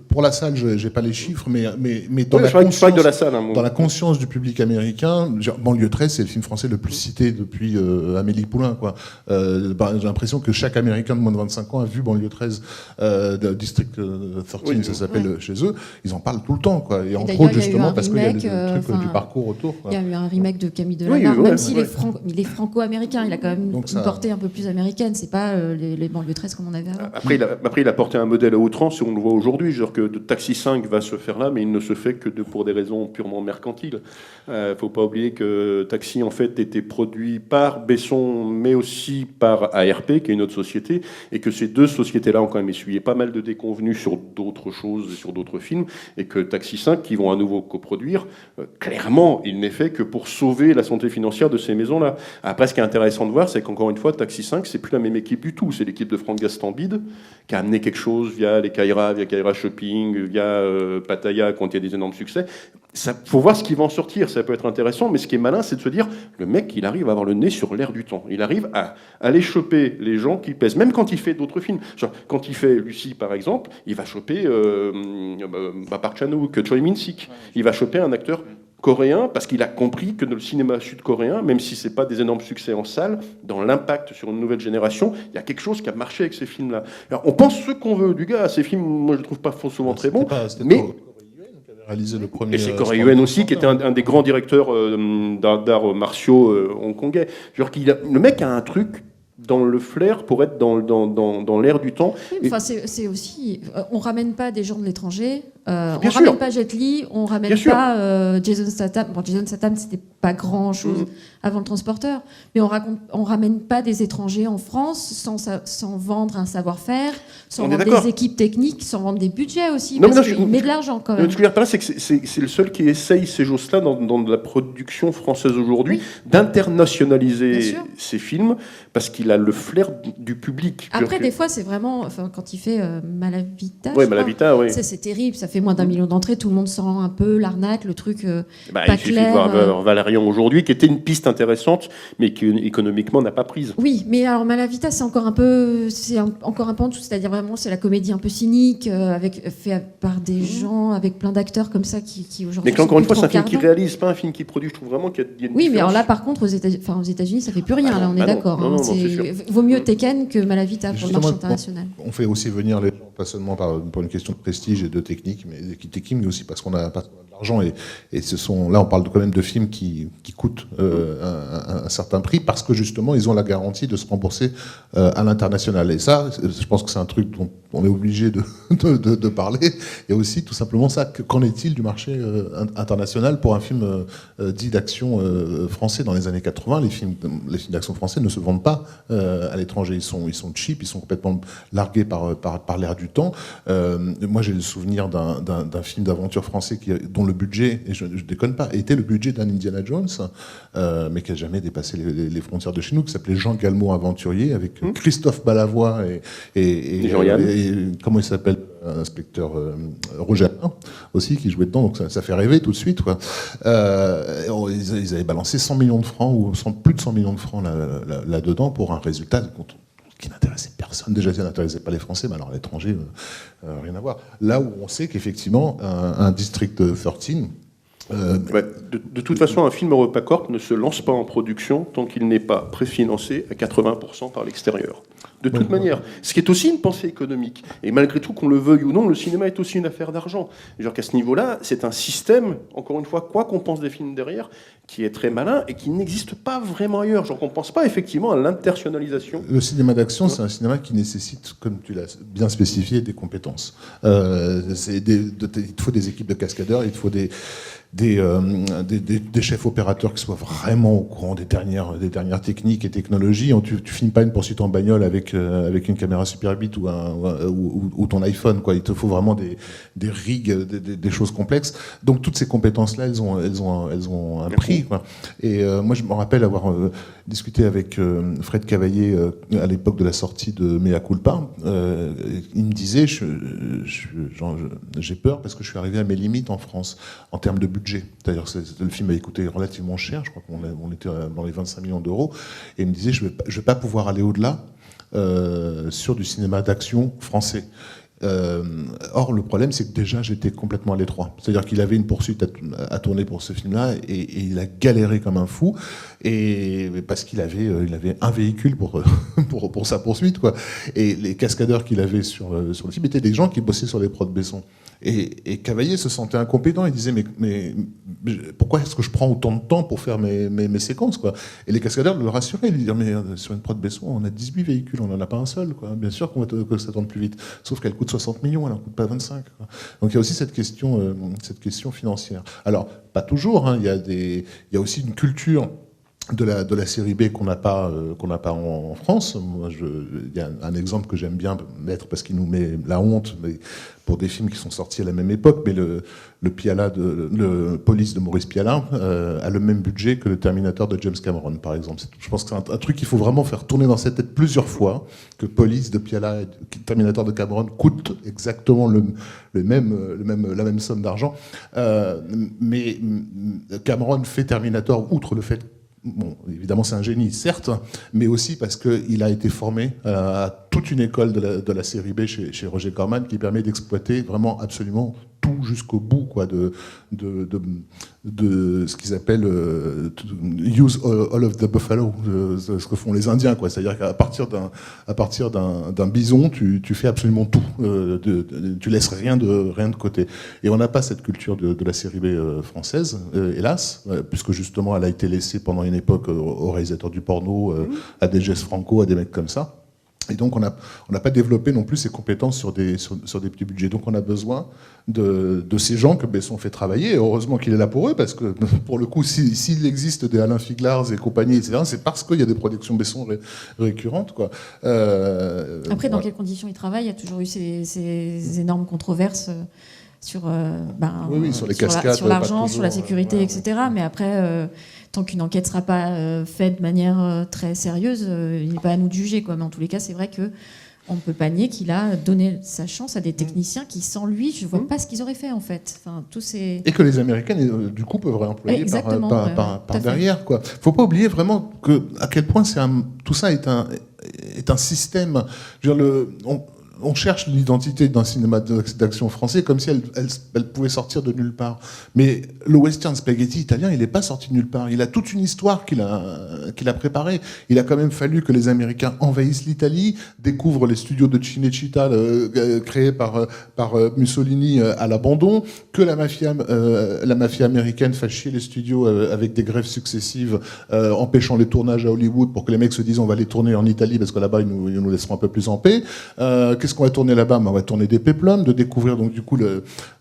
Pour la salle, j'ai pas les chiffres, mais dans dans la conscience du public américain, Banlieue 13, c'est le film français le plus cité depuis Amélie Poulain, quoi. J'ai l'impression que chaque Américain de moins de 25 ans a vu Banlieue 13, District 13, ça s'appelle chez eux. Ils en parlent tout le temps, quoi. Et entre autres, justement, parce qu'il y a le truc du parcours autour, quoi. Il y a eu un remake de Camille Delagarde, même s'il est franco-américain, il a quand même une portée un peu plus américaine. C'est pas les Banlieue 13 comme on avait avant. Après, il a porté un modèle à outrance, si on le voit aujourd'hui, genre que Taxi 5 va se faire là, mais il ne se fait que pour des raisons purement mercantiles. Faut pas oublier que Taxi, en fait, était produit par Besson, mais aussi par ARP, qui est une autre société, et que ces deux sociétés-là ont quand même essuyé pas mal de déconvenues sur d'autres choses, sur d'autres films, et que Taxi 5, qui vont à nouveau coproduire, clairement, il n'est fait que pour sauver la santé financière de ces maisons-là. Après, ce qui est intéressant de voir, c'est qu'encore une fois, Taxi 5, c'est plus la même équipe du tout. C'est l'équipe de Franck Gastambide, qui a amené quelque chose via Kaira Shopping, via Pattaya, quand il y a des énormes succès. Faut voir ce qui va en sortir, ça peut être intéressant, mais ce qui est malin, c'est de se dire, le mec, il arrive à avoir le nez sur l'air du temps. Il arrive à aller choper les gens qui pèsent, même quand il fait d'autres films. Genre, quand il fait Lucie, par exemple, il va choper Park Chan-wook, Choi Min-sik. Il va choper un acteur coréen, parce qu'il a compris que dans le cinéma sud-coréen, même si c'est pas des énormes succès en salle, dans l'impact sur une nouvelle génération, il y a quelque chose qui a marché avec ces films-là. Alors, on pense ce qu'on veut du gars. Ces films, moi, je les trouve pas souvent très bons, mais réalisé le premier. et c'est Corey Yuen aussi, qui était un des grands directeurs d'arts martiaux hongkongais. Genre le mec a un truc dans le flair pour être dans l'air du temps. Oui, enfin, c'est aussi... on ramène pas des gens de l'étranger, on Bien ramène sûr. pas Jet Li, on ramène Bien sûr. pas Jason Statham. Bon, Jason Statham, c'était pas grand-chose avant le transporteur, mais on ramène pas des étrangers en France sans vendre un savoir-faire, sans On est vendre d'accord. des équipes techniques, sans vendre des budgets aussi, Non, mais parce non, qu'il met de l'argent quand Ce même. que je veux dire par là, c'est que c'est le seul qui essaye ces choses-là dans de la production française aujourd'hui, Bien d'internationaliser sûr. ses films, parce qu'il a le flair du public. Après, des fois, c'est vraiment... Enfin, quand il fait Malavita, Oui, je crois, Malavita, oui. c'est terrible, ça fait moins d'1 million d'entrées, tout le monde sent un peu l'arnaque, le truc Bah, pas il suffit clair. de voir Valérian aujourd'hui, qui était une piste intéressante, mais qui économiquement n'a pas prise. Oui, mais alors Malavita, c'est encore un peu en dessous, c'est-à-dire vraiment c'est la comédie un peu cynique, fait par des gens, avec plein d'acteurs comme ça qui aujourd'hui. Mais encore une fois, c'est un film qui qui réalise, pas un film qui produit. Je trouve vraiment qu'il y a une Oui, mais alors différence. là, par contre, aux États-Unis, ça fait plus rien. Ah là, non, on est bah non, d'accord. non, non, c'est sûr. Vaut mieux Tekken que Malavita pour le Justement, marché international. on fait aussi venir les gens, pas seulement pour une question de prestige et de technique, mais mais aussi parce qu'on a pas de l'argent. Et là, on parle quand même de films qui coûtent un certain prix, parce que justement, ils ont la garantie de se rembourser à l'international. Et ça, je pense que c'est un truc dont on est obligé de parler. Et aussi, tout simplement, ça, qu'en est-il du marché international pour un film dit d'action français dans les années 80? Les films d'action français ne se vendent pas à l'étranger. Ils sont cheap, ils sont complètement largués par l'air du temps. Moi, j'ai le souvenir d'un film d'aventure français dont le budget, et je déconne pas, était le budget d'un Indiana Jones, mais qui a jamais dépassé les frontières de chez nous, qui s'appelait Jean Galmot Aventurier, avec Christophe Balavoine et comment il s'appelle, inspecteur Roger Alain, aussi, qui jouait dedans, donc ça fait rêver tout de suite, quoi. Ils avaient balancé 100 millions de francs, ou plus de 100 millions de francs là-dedans, pour un résultat qui n'intéressait personne. Déjà, ça n'intéressait pas les Français, mais alors à l'étranger, rien à voir. Là où on sait qu'effectivement, un District 13... De toute façon, un film EuropaCorp ne se lance pas en production tant qu'il n'est pas préfinancé à 80% par l'extérieur. De toute manière. Ce qui est aussi une pensée économique. Et malgré tout, qu'on le veuille ou non, le cinéma est aussi une affaire d'argent. Genre qu'à ce niveau-là, c'est un système, encore une fois, quoi qu'on pense des films derrière, qui est très malin et qui n'existe pas vraiment ailleurs. Genre qu'on ne pense pas effectivement à l'internationalisation. Le cinéma d'action, c'est un cinéma qui nécessite, comme tu l'as bien spécifié, des compétences. Il te faut des équipes de cascadeurs, il te faut des chefs opérateurs qui soient vraiment au courant des dernières techniques et technologies. Tu filmes pas une poursuite en bagnole avec une caméra Super 8 ou ton iPhone, quoi. Il te faut vraiment des rigs, des choses complexes. Donc toutes ces compétences-là, elles ont un prix, quoi. Et moi, je me rappelle avoir discuté avec Fred Cavaillé à l'époque de la sortie de Mea Culpa. Il me disait, j'ai peur parce que je suis arrivé à mes limites en France en termes de budget. D'ailleurs, le film a coûté relativement cher, je crois qu'on était dans les 25 millions d'euros, et il me disait, je vais pas pouvoir aller au-delà sur du cinéma d'action français. Or, le problème, c'est que déjà, j'étais complètement à l'étroit. C'est-à-dire qu'il avait une poursuite à tourner pour ce film-là, et il a galéré comme un fou, et parce qu'il avait un véhicule pour sa poursuite, quoi. Et les cascadeurs qu'il avait sur le film étaient des gens qui bossaient sur les prods Besson. Et Cavaillé se sentait incompétent. Il disait mais pourquoi est-ce que je prends autant de temps pour faire mes séquences, quoi? Et les cascadeurs le rassuraient. Ils disaient mais sur une prod Besson, on a 18 véhicules, on n'en a pas un seul, quoi. Bien sûr que ça tourne plus vite. Sauf qu'elle coûte 60 millions, elle n'en coûte pas 25, quoi. Donc il y a aussi cette question financière. Alors pas toujours, hein. Il y a aussi une culture de la série B qu'on n'a pas en France. Moi, il y a un exemple que j'aime bien mettre parce qu'il nous met la honte, mais pour des films qui sont sortis à la même époque, mais le Police de Maurice Pialat a le même budget que le Terminator de James Cameron, par exemple. Je pense que c'est un truc qu'il faut vraiment faire tourner dans sa tête plusieurs fois, que Police de Pialat et Terminator de Cameron coûtent exactement la même somme d'argent. Mais Cameron fait Terminator, outre le fait, bon, évidemment c'est un génie, certes, mais aussi parce qu'il a été formé à toute une école de la série B chez Roger Corman qui permet d'exploiter vraiment absolument tout jusqu'au bout, quoi, de ce qu'ils appellent use all of the buffalo, ce que font les Indiens, quoi. C'est-à-dire qu'à partir d'un bison, tu fais absolument tout, tu laisses rien de côté. Et on n'a pas cette culture de la série B française, hélas, puisque justement elle a été laissée pendant une époque aux réalisateurs du porno, à des Jess Franco, à des mecs comme ça. Et donc on n'a pas développé non plus ces compétences sur des petits budgets. Donc on a besoin de ces gens que Besson fait travailler. Et heureusement qu'il est là pour eux, parce que pour le coup, s'il existe des Alain Figlars et compagnie, etc., c'est parce qu'il y a des productions Besson récurrentes, quoi. Après, dans quelles conditions il travaille? Il y a toujours eu ces énormes controverses sur, sur les cascades, sur l'argent, sur la sécurité, etc. Mais après, tant qu'une enquête ne sera pas faite de manière très sérieuse, il n'est pas à nous de juger, quoi. Mais en tous les cas, c'est vrai qu'on ne peut pas nier qu'il a donné sa chance à des techniciens qui, sans lui, je ne vois pas ce qu'ils auraient fait, en fait. Enfin, et que les Américains, du coup, peuvent réemployer par derrière, quoi. Il ne faut pas oublier vraiment à quel point tout ça est un système. Je veux dire, on cherche l'identité d'un cinéma d'action français comme si elle pouvait sortir de nulle part. Mais le western spaghetti italien, il n'est pas sorti de nulle part. Il a toute une histoire qu'il a préparée. Il a quand même fallu que les Américains envahissent l'Italie, découvrent les studios de Cinecittà créés par Mussolini à l'abandon, que la mafia américaine fasse chier les studios avec des grèves successives, empêchant les tournages à Hollywood pour que les mecs se disent on va les tourner en Italie parce que là-bas ils nous laisseront un peu plus en paix. Qu'est-ce qu'on va tourner là-bas? On va tourner des péplums, de découvrir donc du coup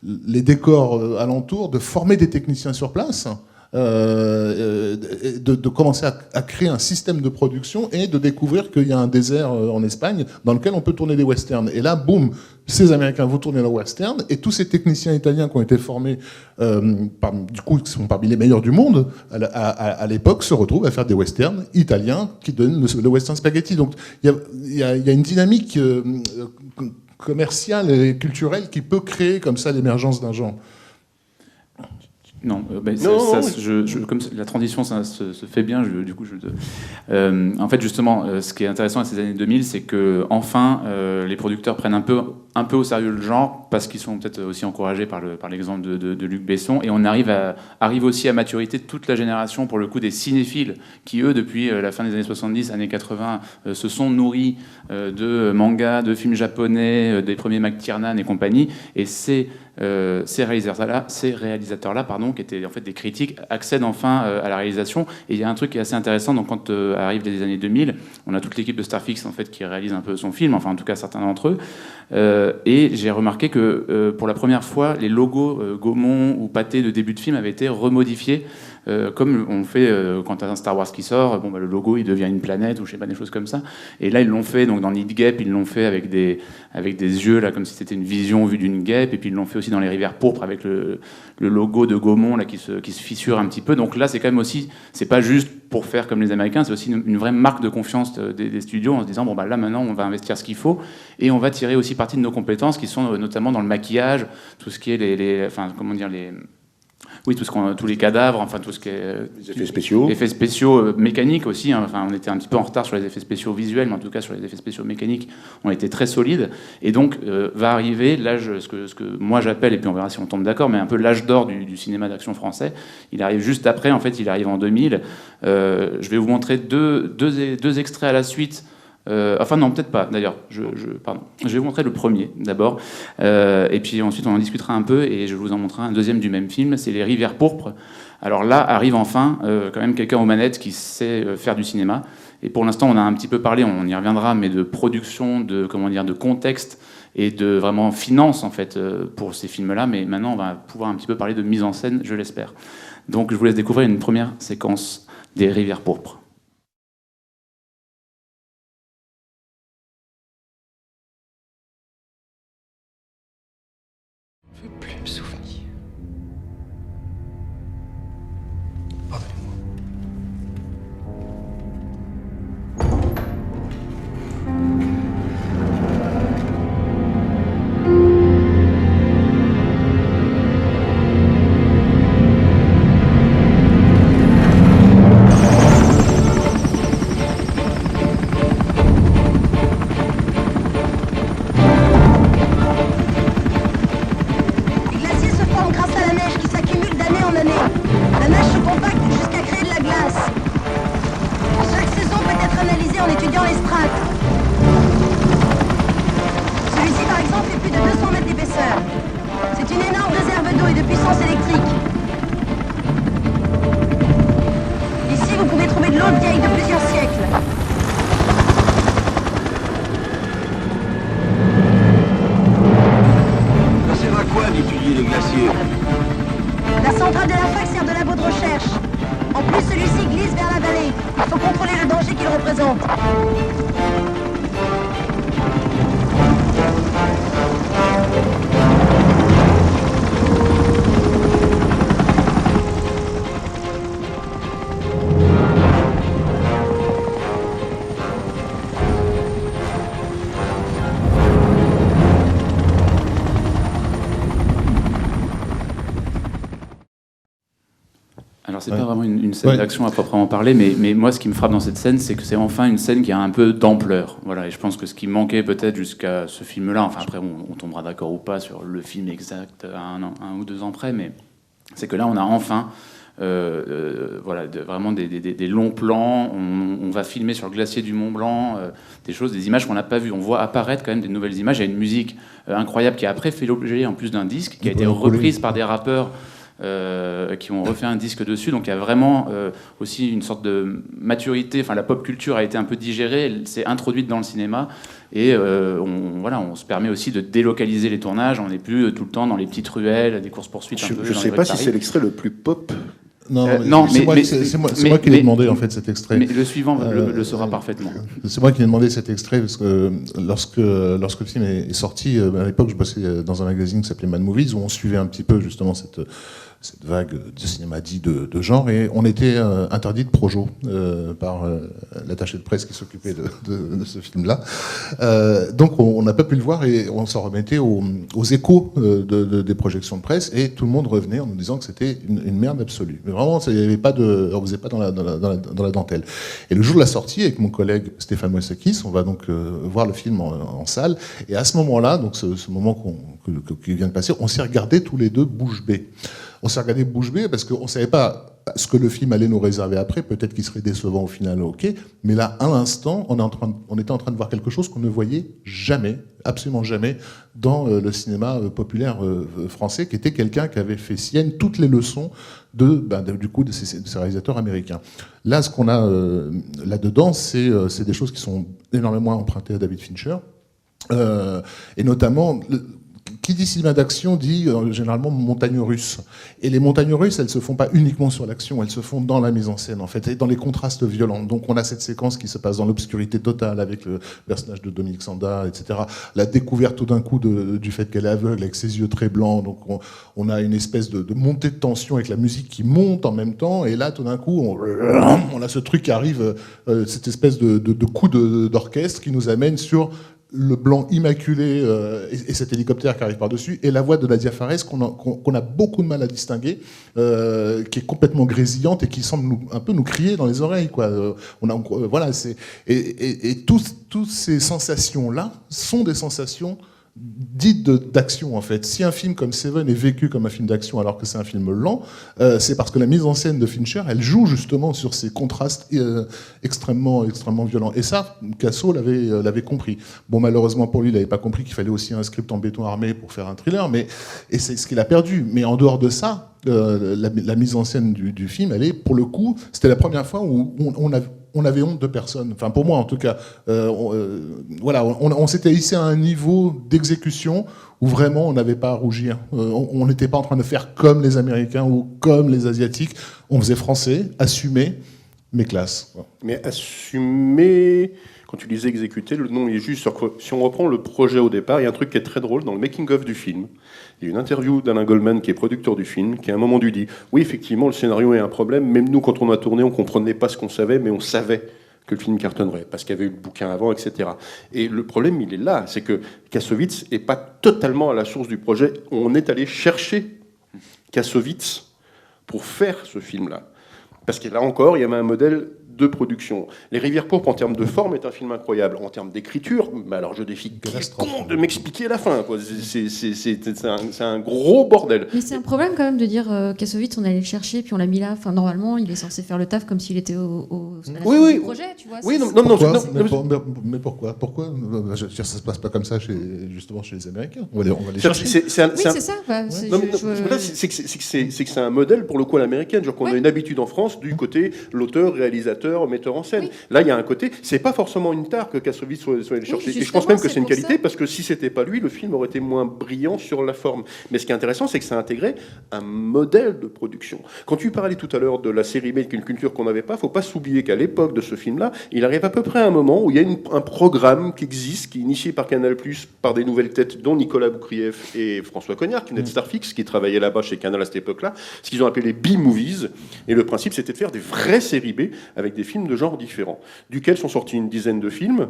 les décors alentours, de former des techniciens sur place, de commencer à créer un système de production et de découvrir qu'il y a un désert en Espagne dans lequel on peut tourner des westerns. Et là, boum, ces Américains vont tourner leur western et tous ces techniciens italiens qui ont été formés, du coup, qui sont parmi les meilleurs du monde à l'époque, se retrouvent à faire des westerns italiens qui donnent le western spaghetti. Donc il y a une dynamique commerciale et culturelle qui peut créer comme ça l'émergence d'un genre. Non, comme la transition ça se fait bien, en fait justement, ce qui est intéressant à ces années 2000, c'est que enfin les producteurs prennent un peu au sérieux le genre, parce qu'ils sont peut-être aussi encouragés par l'exemple de Luc Besson, et on arrive aussi à maturité toute la génération, pour le coup, des cinéphiles qui, eux, depuis la fin des années 70, années 80, se sont nourris de mangas, de films japonais, des premiers McTiernan et compagnie, et ces réalisateurs-là, qui étaient en fait des critiques, accèdent enfin à la réalisation. Et il y a un truc qui est assez intéressant. Donc quand arrivent les années 2000, on a toute l'équipe de Starfix en fait qui réalise un peu son film, enfin en tout cas certains d'entre eux. Et j'ai remarqué que pour la première fois, les logos Gaumont ou Pathé de début de film avaient été remodifiés. Comme on le fait quand tu as un Star Wars qui sort, le logo il devient une planète ou je sais pas, des choses comme ça. Et là ils l'ont fait donc dans Need Gap, ils l'ont fait avec des yeux là, comme si c'était une vision vue d'une guêpe, et puis ils l'ont fait aussi dans Les Rivières Pourpres avec le logo de Gaumont là qui se fissure un petit peu. Donc là c'est quand même aussi, c'est pas juste pour faire comme les Américains, c'est aussi une vraie marque de confiance des studios en se disant là maintenant on va investir ce qu'il faut et on va tirer aussi parti de nos compétences qui sont notamment dans le maquillage, tout ce qui est tous les cadavres, enfin tout ce qui est les effets spéciaux. Effets spéciaux mécaniques aussi. Hein. Enfin, on était un petit peu en retard sur les effets spéciaux visuels, mais en tout cas sur les effets spéciaux mécaniques, on était très solides. Et donc va arriver l'âge, ce que moi j'appelle, et puis on verra si on tombe d'accord, mais un peu l'âge d'or du cinéma d'action français. Il arrive juste après, en fait, il arrive en 2000. Je vais vous montrer deux extraits à la suite. Enfin non, peut-être pas d'ailleurs, pardon. Je vais vous montrer le premier d'abord, et puis ensuite on en discutera un peu et je vous en montrerai un deuxième du même film, c'est Les Rivières Pourpres. Alors là arrive enfin quand même quelqu'un aux manettes qui sait faire du cinéma, et pour l'instant on a un petit peu parlé, on y reviendra, mais de production, de contexte et de vraiment finance en fait pour ces films-là, mais maintenant on va pouvoir un petit peu parler de mise en scène, je l'espère. Donc je vous laisse découvrir une première séquence des Rivières Pourpres. Je veux plus me souvenir. Pardonnez-moi. c'est de l'eau vieille de plusieurs siècles. Ça sert à quoi d'étudier les glaciers? La centrale de la fac sert de labo de recherche. En plus, celui-ci glisse vers la vallée. Il faut contrôler le danger qu'il représente. Alors c'est pas vraiment une scène d'action à proprement parler, mais moi ce qui me frappe dans cette scène, c'est que c'est enfin une scène qui a un peu d'ampleur. Voilà, et je pense que ce qui manquait peut-être jusqu'à ce film-là, enfin après on tombera d'accord ou pas sur le film exact à un ou 2 ans près, mais c'est que là on a enfin voilà, vraiment des longs plans. On va filmer sur le glacier du Mont Blanc des choses, des images qu'on n'a pas vues. On voit apparaître quand même des nouvelles images. Il y a une musique incroyable qui a après fait l'objet en plus d'un disque qui a été reprise par des rappeurs qui ont refait un disque dessus. Donc il y a vraiment aussi une sorte de maturité. Enfin, la pop culture a été un peu digérée, elle s'est introduite dans le cinéma. Et on se permet aussi de délocaliser les tournages. On n'est plus tout le temps dans les petites ruelles, des courses-poursuites. Je ne sais pas si c'est l'extrait le plus pop. Non, c'est moi qui l'ai demandé en fait cet extrait. Mais le suivant le saura parfaitement. C'est moi qui l'ai demandé cet extrait parce que lorsque le film est sorti, à l'époque je bossais dans un magazine qui s'appelait Mad Movies où on suivait un petit peu justement cette vague de cinéma dit de genre, et on était interdit de projo par l'attaché de presse qui s'occupait de ce film-là. Donc on n'a pas pu le voir et on s'en remettait aux échos des projections de presse, et tout le monde revenait en nous disant que c'était une merde absolue. Mais vraiment, il y avait pas on faisait pas dans la dentelle. Et le jour de la sortie, avec mon collègue Stéphane Moïsakis, on va donc voir le film en salle, et à ce moment-là, donc ce moment qui vient de passer, on s'est regardé tous les deux bouche bée. On s'est regardé bouche bée parce qu'on ne savait pas ce que le film allait nous réserver après. Peut-être qu'il serait décevant au final, ok. Mais là, à l'instant, on était en train de voir quelque chose qu'on ne voyait jamais, absolument jamais, dans le cinéma populaire français, qui était quelqu'un qui avait fait sienne toutes les leçons du coup de ces réalisateurs américains. Là, ce qu'on a là-dedans, c'est des choses qui sont énormément empruntées à David Fincher, et notamment... Qui dit cinéma d'action dit généralement montagne russe. Et les montagnes russes, elles se font pas uniquement sur l'action, elles se font dans la mise en scène, en fait, et dans les contrastes violents. Donc on a cette séquence qui se passe dans l'obscurité totale avec le personnage de Dominique Sanda, etc. La découverte tout d'un coup du fait qu'elle est aveugle avec ses yeux très blancs. Donc on a une espèce de montée de tension avec la musique qui monte en même temps. Et là, tout d'un coup, on a ce truc qui arrive, cette espèce de coup d'orchestre qui nous amène sur le blanc immaculé et cet hélicoptère qui arrive par-dessus, et la voix de Nadia Fares qu'on a beaucoup de mal à distinguer, qui est complètement grésillante et qui semble un peu nous crier dans les oreilles, quoi. Voilà, et toutes ces sensations-là sont des sensations dites d'action, en fait. Si un film comme Seven est vécu comme un film d'action alors que c'est un film lent, c'est parce que la mise en scène de Fincher, elle joue justement sur ces contrastes extrêmement violents. Et ça, Casso l'avait compris. Bon, malheureusement pour lui, il n'avait pas compris qu'il fallait aussi un script en béton armé pour faire un thriller, et c'est ce qu'il a perdu. Mais en dehors de ça, la mise en scène du film, elle est, pour le coup, c'était la première fois où on avait honte de personne. Enfin, pour moi, en tout cas. Voilà, on s'était hissé à un niveau d'exécution où vraiment on n'avait pas à rougir. On n'était pas en train de faire comme les Américains ou comme les Asiatiques. On faisait français, assumé, mais classe. Mais assumé... Quand tu disais exécuter, le nom est juste sur quoi. Si on reprend le projet au départ, il y a un truc qui est très drôle dans le making-of du film. Il y a une interview d'Alain Goldman, qui est producteur du film, qui à un moment lui dit « Oui, effectivement, le scénario est un problème. Même nous, quand on a tourné, on ne comprenait pas ce qu'on savait, mais on savait que le film cartonnerait, parce qu'il y avait eu le bouquin avant, etc. » Et le problème, il est là. C'est que Kassovitz n'est pas totalement à la source du projet. On est allé chercher Kassovitz pour faire ce film-là. Parce que là encore, il y avait un modèle de production. Les Rivières pourpres, en termes de forme, est un film incroyable. En termes d'écriture, mais alors je défie quiconque de m'expliquer la fin, quoi. C'est un gros bordel. Mais c'est un problème quand même de dire Kassovitz, on allait le chercher, puis on l'a mis là. Enfin, normalement, il est censé faire le taf comme s'il était au la Oui, suite oui. du projet, tu vois. Oui, c'est- non, Pourquoi non, mais pourquoi je veux dire, ça se passe pas comme ça justement chez les Américains. On va les chercher. Oui, c'est ça. Bah, c'est- Non, mais je- non, voilà, c'est que c'est un modèle pour le coup à l'américaine. Genre qu'on a une habitude en France du côté l'auteur, réalisateur, metteur en scène. Oui. Là, il y a un côté, c'est pas forcément une tare que Kassovitz soit allé chercher. Et je justement, pense même que c'est c'est une pour qualité ça. parce que si c'était pas lui, le film aurait été moins brillant sur la forme. Mais ce qui est intéressant, c'est que ça a intégré un modèle de production. Quand tu parlais tout à l'heure de la série B, qu'une culture qu'on n'avait pas, faut pas s'oublier qu'à l'époque de ce film-là, il arrive à peu près à un moment où il y a un programme qui existe, qui est initié par Canal+, par des nouvelles têtes, dont Nicolas Boukrieff et François Cognard, qui venaient de Starfix, qui travaillaient là-bas chez Canal à cette époque-là, ce qu'ils ont appelé les B-movies. Et le principe, c'était de faire des vraies séries B avec des films de genres différents, duquel sont sortis une dizaine de films.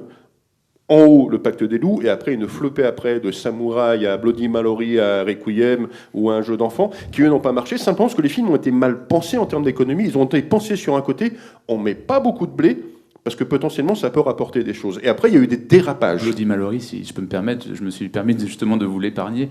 En haut, le Pacte des loups, et après une flopée après de Samouraï à Bloody Mallory à Requiem ou à Un jeu d'enfant, qui eux n'ont pas marché, simplement parce que les films ont été mal pensés en termes d'économie. Ils ont été pensés sur un côté, on met pas beaucoup de blé, parce que potentiellement ça peut rapporter des choses. Et après, il y a eu des dérapages. Bloody Mallory, si je peux me permettre, je me suis permis justement de vous l'épargner,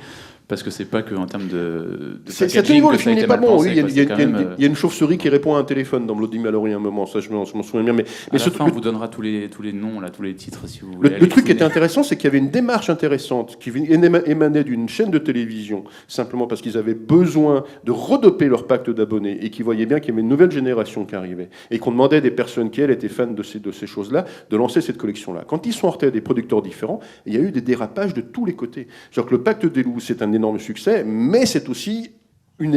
parce que c'est pas que en termes de C'est à ce packaging niveau, le que ça a film été n'est pas mal bon. pensé, Oui, quoi. C'est quand même, il y a une chauve-souris qui répond à un téléphone dans Bloody Mallory à un moment, ça je m'en souviens bien. Mais à la ce fin, on vous donnera tous les noms, là, tous les titres, si vous voulez. le truc qui était intéressant, c'est qu'il y avait une démarche intéressante qui émanait d'une chaîne de télévision, simplement parce qu'ils avaient besoin de redoper leur pacte d'abonnés et qu'ils voyaient bien qu'il y avait une nouvelle génération qui arrivait et qu'on demandait à des personnes qui, elles, étaient fans de ces choses-là, de lancer cette collection-là. Quand ils sont heurtés à des producteurs différents, il y a eu des dérapages de tous les côtés. Genre que le pacte des loups, c'est un énorme succès, mais c'est aussi une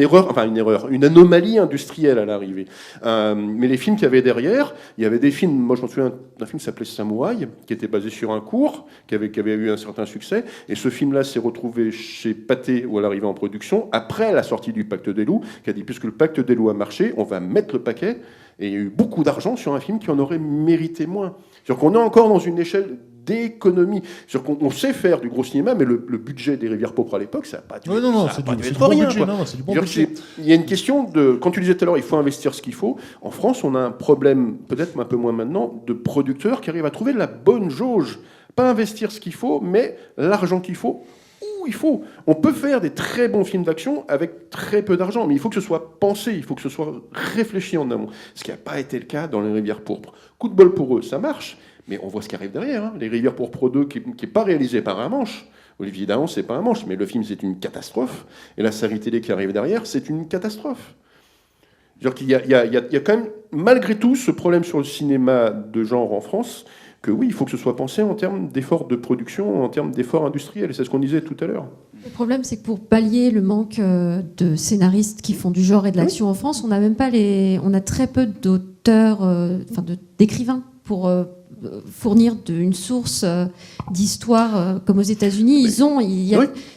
anomalie industrielle à l'arrivée. Mais les films qu'il y avait derrière, il y avait des films, moi je me souviens d'un film qui s'appelait Samouraï, qui était basé sur un cours, qui avait eu un certain succès, et ce film-là s'est retrouvé chez Pathé, où elle arrivait en production, après la sortie du Pacte des loups, qui a dit, puisque le Pacte des loups a marché, on va mettre le paquet, et il y a eu beaucoup d'argent sur un film qui en aurait mérité moins. C'est-à-dire qu'on est encore dans une échelle d'économie. C'est-à-dire qu'on sait faire du gros cinéma, mais le budget des Rivières Pourpres à l'époque, ça n'a pas dû c'est du bon rien. budget. Quoi. Non, c'est du bon budget. Il y a une question de, quand tu disais tout à l'heure, il faut investir ce qu'il faut. En France, on a un problème, peut-être un peu moins maintenant, de producteurs qui arrivent à trouver la bonne jauge. Pas investir ce qu'il faut, mais l'argent qu'il faut. Où il faut. On peut faire des très bons films d'action avec très peu d'argent, mais il faut que ce soit pensé, il faut que ce soit réfléchi en amont. Ce qui n'a pas été le cas dans les Rivières Pourpres. Coup de bol pour eux, ça marche. Mais on voit ce qui arrive derrière. Hein. Les Rivières Pourpres 2, qui n'est pas réalisé par un Manche. Olivier Dahan, c'est pas un Manche, mais le film, c'est une catastrophe. Et la série télé qui arrive derrière, c'est une catastrophe. C'est-à-dire qu'il y a quand même, malgré tout, ce problème sur le cinéma de genre en France, que oui, il faut que ce soit pensé en termes d'efforts de production, en termes d'efforts industriels. Et c'est ce qu'on disait tout à l'heure. Le problème, c'est que pour pallier le manque de scénaristes qui font du genre et de l'action en France, on a très peu d'auteurs, d'écrivains pour fournir une source d'histoire comme aux États-Unis.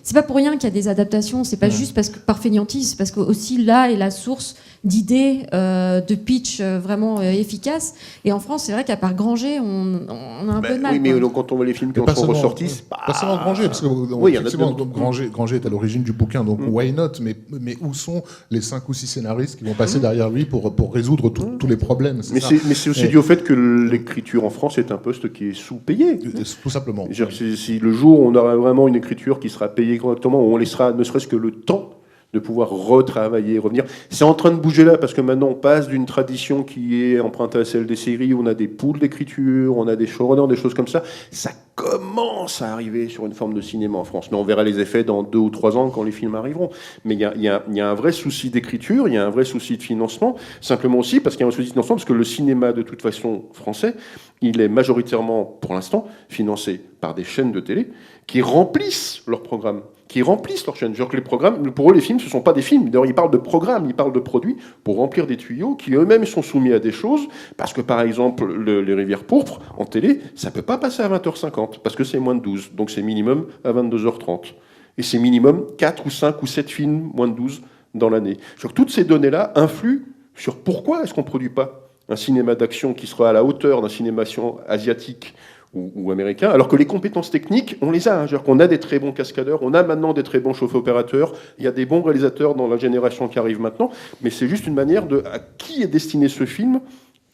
C'est pas pour rien qu'il y a des adaptations. C'est pas juste parce que par fainéantise, c'est parce que aussi là est la source d'idées, de pitch vraiment efficaces. Et en France, c'est vrai qu'à part Granger, on a un peu de mal. Oui, mais donc, quand on voit les films qui en sont ressortis, c'est pas seulement Granger, parce que Granger est à l'origine du bouquin, donc why not, mais où sont les 5 ou 6 scénaristes qui vont passer derrière lui pour résoudre tous les problèmes? Mais c'est aussi dû au fait que l'écriture en France est un poste qui est sous-payé. Tout simplement. Si le jour où on aura vraiment une écriture qui sera payée correctement, où on laissera ne serait-ce que le temps de pouvoir retravailler, revenir. C'est en train de bouger là, parce que maintenant on passe d'une tradition qui est empruntée à celle des séries, où on a des pools d'écriture, on a des showrunners, des choses comme ça. Ça commence à arriver sur une forme de cinéma en France. Mais on verra les effets dans 2 ou 3 ans quand les films arriveront. Mais il y a un vrai souci d'écriture, il y a un vrai souci de financement, simplement aussi parce qu'il y a un souci de financement, parce que le cinéma, de toute façon, français, il est majoritairement, pour l'instant, financé par des chaînes de télé qui remplissent leurs programmes, qui remplissent leurs chaînes. Genre que les programmes, pour eux, les films, ce ne sont pas des films. D'ailleurs, ils parlent de programmes, ils parlent de produits pour remplir des tuyaux qui eux-mêmes sont soumis à des choses. Parce que, par exemple, les Rivières Pourpres, en télé, ça ne peut pas passer à 20h50, parce que c'est moins de 12. Donc c'est minimum à 22h30. Et c'est minimum 4 ou 5 ou 7 films, moins de 12, dans l'année. Genre, toutes ces données-là influent sur pourquoi est-ce qu'on ne produit pas un cinéma d'action qui sera à la hauteur d'un cinéma asiatique ou américain, alors que les compétences techniques, on les a. Hein. On a des très bons cascadeurs, on a maintenant des très bons chauffeurs-opérateurs, il y a des bons réalisateurs dans la génération qui arrive maintenant, mais c'est juste une manière à qui est destiné ce film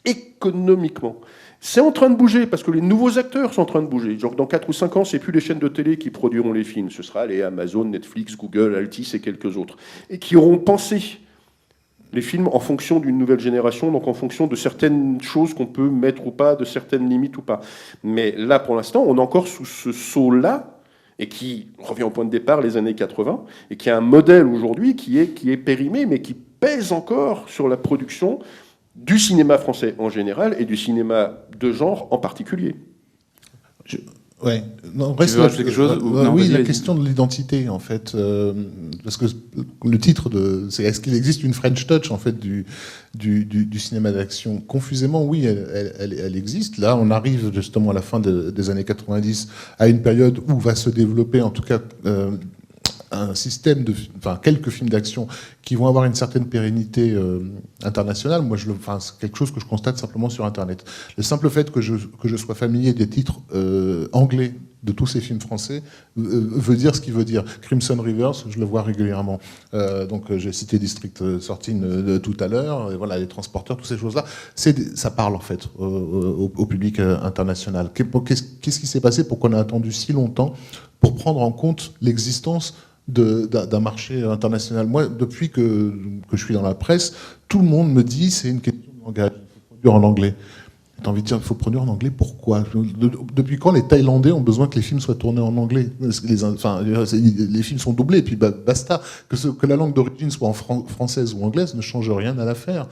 économiquement. C'est en train de bouger, parce que les nouveaux acteurs sont en train de bouger. Genre dans 4 ou 5 ans, c'est plus les chaînes de télé qui produiront les films, ce sera les Amazon, Netflix, Google, Altis et quelques autres, et qui auront pensé les films en fonction d'une nouvelle génération, donc en fonction de certaines choses qu'on peut mettre ou pas, de certaines limites ou pas. Mais là, pour l'instant, on est encore sous ce sceau-là, et qui revient au point de départ, les années 80, et qui a un modèle aujourd'hui qui est périmé, mais qui pèse encore sur la production du cinéma français en général et du cinéma de genre en particulier. Ouais. Non, tu veux rajouter quelque chose non, oui, la question de l'identité, en fait, parce que le titre c'est est-ce qu'il existe une French Touch, en fait, du cinéma d'action. Confusément, oui, elle existe. Là, on arrive justement à la fin des années 90 à une période où va se développer, en tout cas, un système quelques films d'action qui vont avoir une certaine pérennité internationale. Moi, c'est quelque chose que je constate simplement sur Internet. Le simple fait que je sois familier des titres anglais de tous ces films français veut dire ce qu'il veut dire. Crimson Rivers, je le vois régulièrement. Donc, j'ai cité District 13 tout à l'heure. Voilà, les transporteurs, toutes ces choses-là, ça parle en fait au public international. Qu'est-ce qui s'est passé pour qu'on ait attendu si longtemps pour prendre en compte l'existence d'un marché international? Moi, depuis que je suis dans la presse, tout le monde me dit c'est une question de langage, il faut produire en anglais. J'ai envie de dire, il faut produire en anglais, pourquoi? Depuis quand les Thaïlandais ont besoin que les films soient tournés en anglais? Les films sont doublés, et puis basta. Que la langue d'origine soit française ou anglaise ne change rien à l'affaire.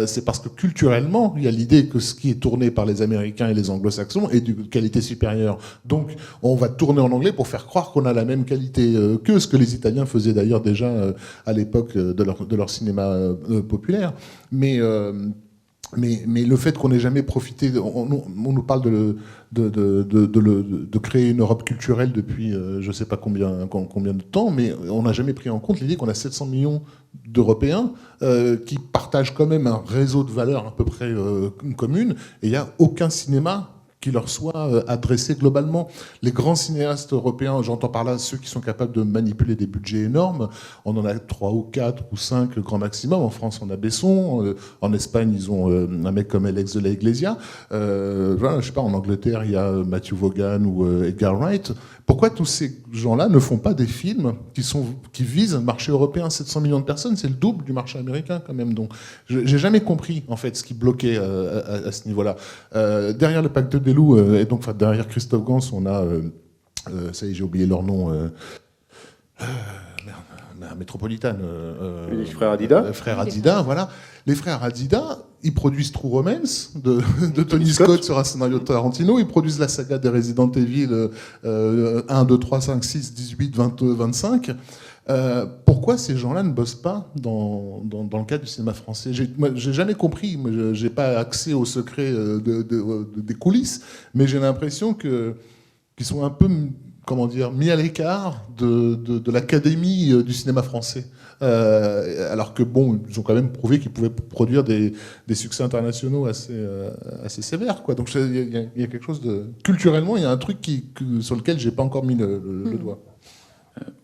C'est parce que culturellement, il y a l'idée que ce qui est tourné par les Américains et les Anglo-Saxons est de qualité supérieure. Donc, on va tourner en anglais pour faire croire qu'on a la même qualité que ce que les Italiens faisaient d'ailleurs déjà à l'époque de leur cinéma populaire. Mais le fait qu'on n'ait jamais profité, on nous parle de créer une Europe culturelle depuis je ne sais pas combien de temps, mais on n'a jamais pris en compte l'idée qu'on a 700 millions d'Européens qui partagent quand même un réseau de valeurs à peu près communes, et il n'y a aucun cinéma qui leur soit adressé globalement. Les grands cinéastes européens, j'entends par là ceux qui sont capables de manipuler des budgets énormes, on en a 3 ou 4 ou 5 grand maximum. En France, on a Besson. En Espagne, ils ont un mec comme Alex de la Iglesia. Voilà, je sais pas, en Angleterre, il y a Matthew Vaughan ou Edgar Wright. Pourquoi tous ces gens-là ne font pas des films qui visent un marché européen? 700 millions de personnes, c'est le double du marché américain quand même. Donc, j'ai jamais compris en fait ce qui bloquait à ce niveau-là. Derrière le Pacte des loups, et donc derrière Christophe Gans, on a, ça y est, j'ai oublié leur nom. Métropolitane. Les frères Hadida. Frères Hadida, voilà. Les frères Hadida, ils produisent True Romance de Tony Scott sur un scénario de Tarantino. Ils produisent la saga des Resident Evil 1, 2, 3, 5, 6, 18, 22, 25. Pourquoi ces gens-là ne bossent pas dans le cadre du cinéma français? J'ai jamais compris. J'ai pas accès aux secrets des coulisses, mais j'ai l'impression qu'ils sont un peu, comment dire, mis à l'écart de l'académie du cinéma français. Alors que bon, ils ont quand même prouvé qu'ils pouvaient produire des succès internationaux assez sévères, quoi. Donc il y a quelque chose de culturellement, il y a un truc sur lequel j'ai pas encore mis le doigt.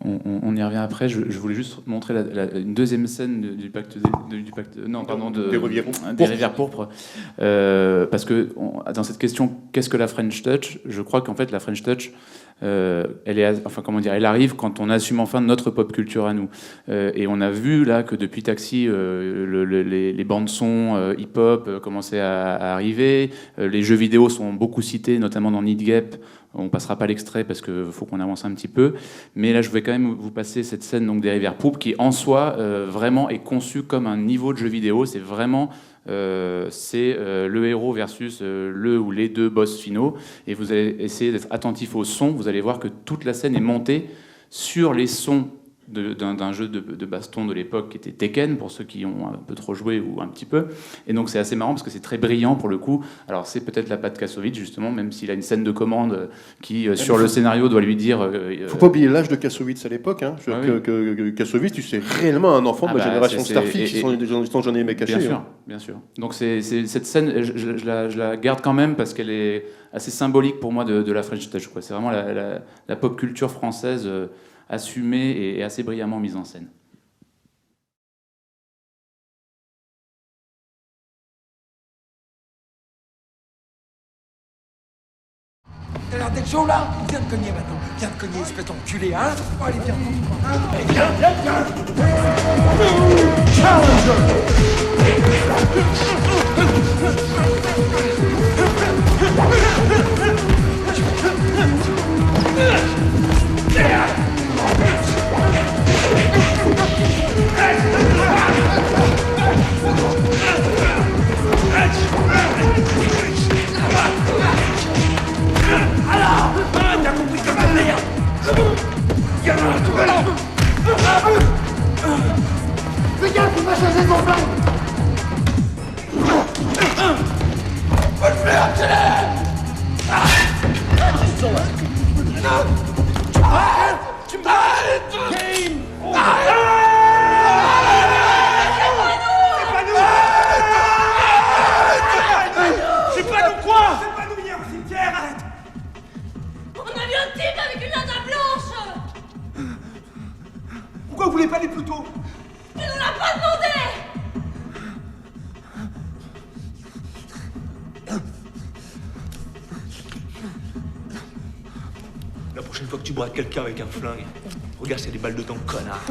On y revient après. Je voulais juste montrer une deuxième scène du pacte des rivières pourpres, parce que dans cette question, qu'est-ce que la French Touch? Je crois qu'en fait la French Touch, elle arrive quand on assume enfin notre pop culture à nous. Et on a vu là que depuis Taxi, les bandes son hip-hop commençaient à arriver. Les jeux vidéo sont beaucoup cités, notamment dans Need Gap. On passera pas l'extrait parce qu'il faut qu'on avance un petit peu. Mais là, je vais quand même vous passer cette scène donc, des rivières pourpres qui, en soi, vraiment est conçue comme un niveau de jeu vidéo. C'est vraiment le héros versus le ou les deux boss finaux. Et vous allez essayer d'être attentif au son. Vous allez voir que toute la scène est montée sur les sons d'un jeu de baston de l'époque qui était Tekken, pour ceux qui ont un peu trop joué ou un petit peu. Et donc c'est assez marrant parce que c'est très brillant pour le coup. Alors c'est peut-être la patte Kassovitz justement, même s'il a une scène de commande qui sur le scénario doit lui dire... faut pas oublier l'âge de Kassovitz à l'époque. Hein. Que Kassovitz, c'est réellement un enfant de la génération Starfix qui sont jamais aimés cachés. Bien sûr, bien sûr. Donc cette scène, je la garde quand même parce qu'elle est assez symbolique pour moi de la French Touch. C'est vraiment la pop culture française assumée et assez brillamment mise en scène. T'as l'air d'être chaud là? Viens te cogner maintenant. Viens te cogner, espèce d'enculé, hein? Oh, allez, viens, hein? Allez, viens. T'as compris comme ta merde. Fais gaffe, il va changer son flingue. Faut le faire, accélère. Tu m'arrêtes. C'est pas nous quoi? C'est pas nous hier au cimetière, arrête. On a vu un type avec une nana blanche. Pourquoi vous voulez pas aller plus tôt? Il nous l'a pas demandé. La prochaine fois que tu braques quelqu'un avec un flingue, regarde s'il y a des balles dedans, connard.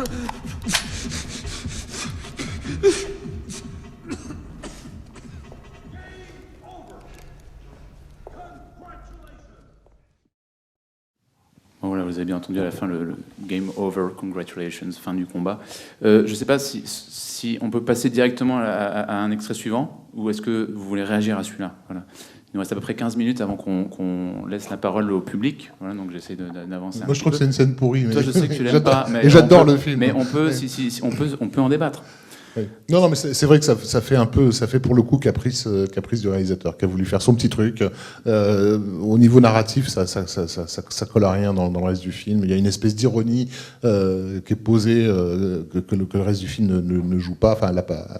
Bon, voilà, vous avez bien entendu à la fin le game over, congratulations, fin du combat. Je ne sais pas si on peut passer directement à un extrait suivant, ou est-ce que vous voulez réagir à celui-là? Voilà. Il nous reste à peu près 15 minutes avant qu'on laisse la parole au public. Voilà, donc j'essaie d'avancer. Moi, je trouve que c'est une scène pourrie. Mais toi, je sais que tu l'aimes pas. Mais et j'adore le film. Mais on peut, on peut en débattre. Oui. Non, mais c'est vrai que ça fait pour le coup caprice du réalisateur qui a voulu faire son petit truc. Au niveau narratif, ça colle à rien dans le reste du film. Il y a une espèce d'ironie qui est posée que le reste du film ne joue pas. Enfin,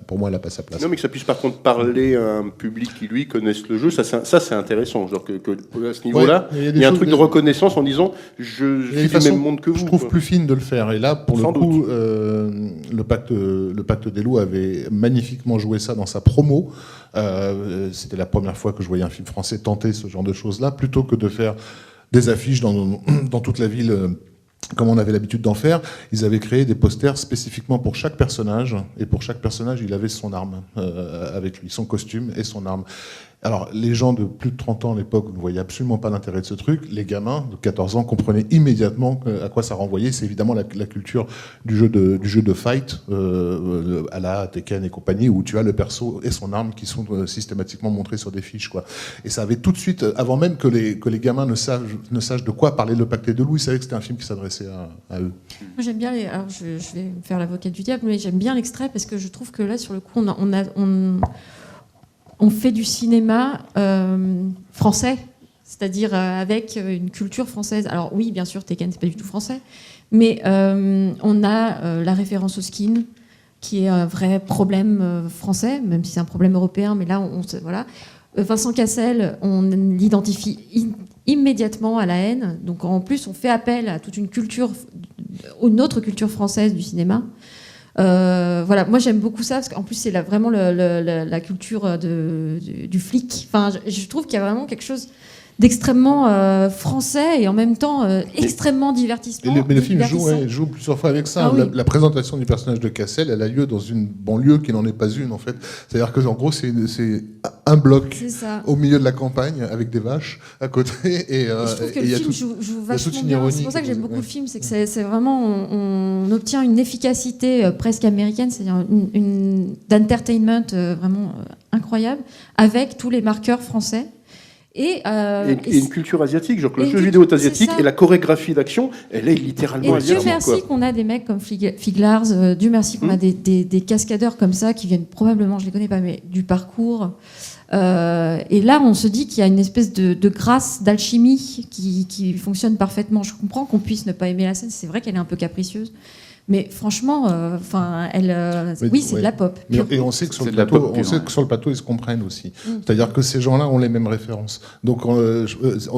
pour moi, elle n'a pas sa place. Non, mais que ça puisse par contre parler à un public qui lui connaisse le jeu, ça c'est intéressant. Genre que à ce niveau-là, ouais, il y a un truc de reconnaissance en disant je suis du même monde que vous. Je trouve plus fine de le faire. Et là, pour le coup, le pacte des loups avait magnifiquement joué ça dans sa promo. C'était la première fois que je voyais un film français tenter ce genre de choses-là, plutôt que de faire des affiches dans toute la ville comme on avait l'habitude d'en faire. Ils avaient créé des posters spécifiquement pour chaque personnage, et pour chaque personnage, il avait son arme avec lui, son costume et son arme. Alors, les gens de plus de 30 ans à l'époque ne voyaient absolument pas l'intérêt de ce truc. Les gamins de 14 ans comprenaient immédiatement à quoi ça renvoyait. C'est évidemment la culture du jeu de fight à la Tekken et compagnie, où tu as le perso et son arme qui sont systématiquement montrés sur des fiches, quoi. Et ça avait tout de suite, avant même que les gamins ne sachent de quoi parlait le pacte des loups, ils savaient que c'était un film qui s'adressait à eux. Moi, j'aime bien alors je vais me faire l'avocat du diable, mais j'aime bien l'extrait parce que je trouve que là, sur le coup, on fait du cinéma français, c'est-à-dire avec une culture française. Alors oui, bien sûr, Tekken, c'est pas du tout français, mais on a la référence au skin, qui est un vrai problème français, même si c'est un problème européen, mais là, voilà. Vincent Cassel, on l'identifie immédiatement à la haine. Donc en plus, on fait appel à toute une autre culture française du cinéma. Voilà, moi j'aime beaucoup ça parce qu'en plus c'est vraiment la culture du flic. Enfin, je trouve qu'il y a vraiment quelque chose d'extrêmement français et en même temps extrêmement divertissant. Mais le film joue plusieurs fois avec ça. Ah, oui. La présentation du personnage de Cassel, elle a lieu dans une banlieue qui n'en est pas une, en fait. C'est-à-dire que en gros, c'est un bloc au milieu de la campagne avec des vaches à côté. Et je trouve que le film joue vachement bien. C'est pour ça que j'aime beaucoup le film, c'est que c'est vraiment on obtient une efficacité presque américaine, c'est-à-dire d'entertainment vraiment incroyable avec tous les marqueurs français. Et une culture asiatique, genre que le jeu vidéo est asiatique et la chorégraphie d'action, elle est littéralement asiatique. Dieu merci qu'on a des mecs comme Figlars, Dieu merci qu'on a des cascadeurs comme ça qui viennent probablement, je les connais pas, mais du parcours. Et là, on se dit qu'il y a une espèce de grâce, d'alchimie qui fonctionne parfaitement. Je comprends qu'on puisse ne pas aimer la scène, c'est vrai qu'elle est un peu capricieuse. Mais franchement, oui, c'est de la pop. Et on sait que sur le plateau, ils se comprennent aussi. C'est-à-dire que ces gens-là ont les mêmes références. Donc,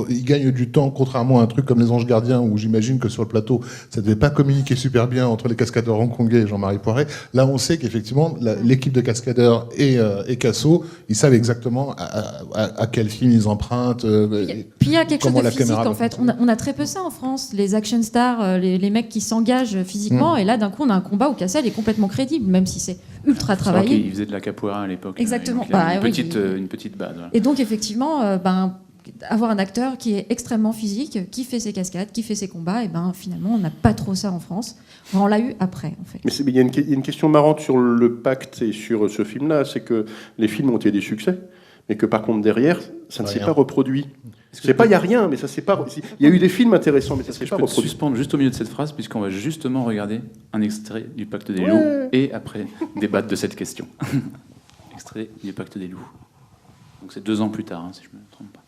ils gagnent du temps, contrairement à un truc comme Les Anges Gardiens, où j'imagine que sur le plateau, ça ne devait pas communiquer super bien entre les cascadeurs hongkongais et Jean-Marie Poiret. Là, on sait qu'effectivement, l'équipe de cascadeurs et Casso, ils savent exactement à quel film ils empruntent. Puis il y a quelque chose de physique, en fait. On a très peu ça en France. Les action stars, les mecs qui s'engagent physiquement, et là, d'un coup, on a un combat où Cassel est complètement crédible, même si c'est ultra travaillé. Il faisait de la capoeira à l'époque. Exactement. Une petite base. Voilà. Et donc, effectivement, avoir un acteur qui est extrêmement physique, qui fait ses cascades, qui fait ses combats, et finalement, on n'a pas trop ça en France. Enfin, on l'a eu après, en fait. Mais il y a une question marrante sur le pacte et sur ce film-là, c'est que les films ont été des succès, mais que par contre, derrière, ça ne s'est pas reproduit. C'est pas, il n'y a rien, mais ça s'est pas. Il y a eu des films intéressants, mais ça s'est pas reproduit. Je peux suspendre juste au milieu de cette phrase, puisqu'on va justement regarder un extrait du Pacte des loups, et après débattre de cette question. Extrait du Pacte des loups. Donc c'est 2 ans plus tard, si je ne me trompe pas.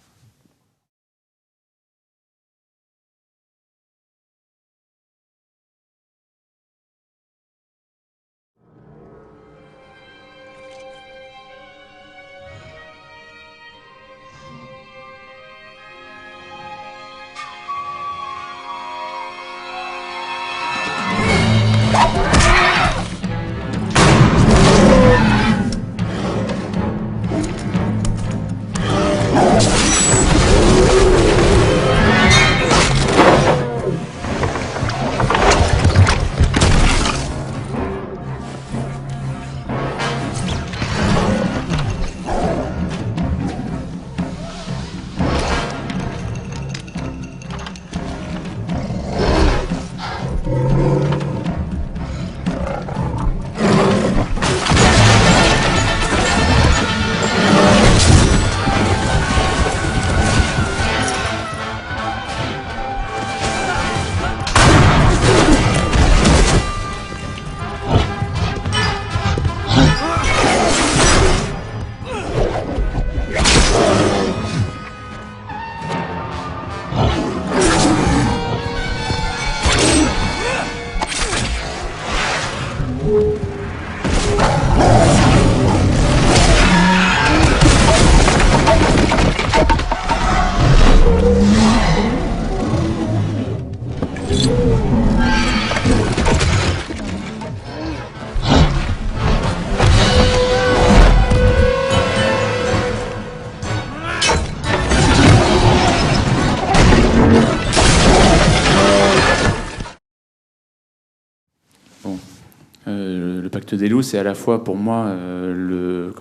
Le Pacte des loups, c'est à la fois pour moi le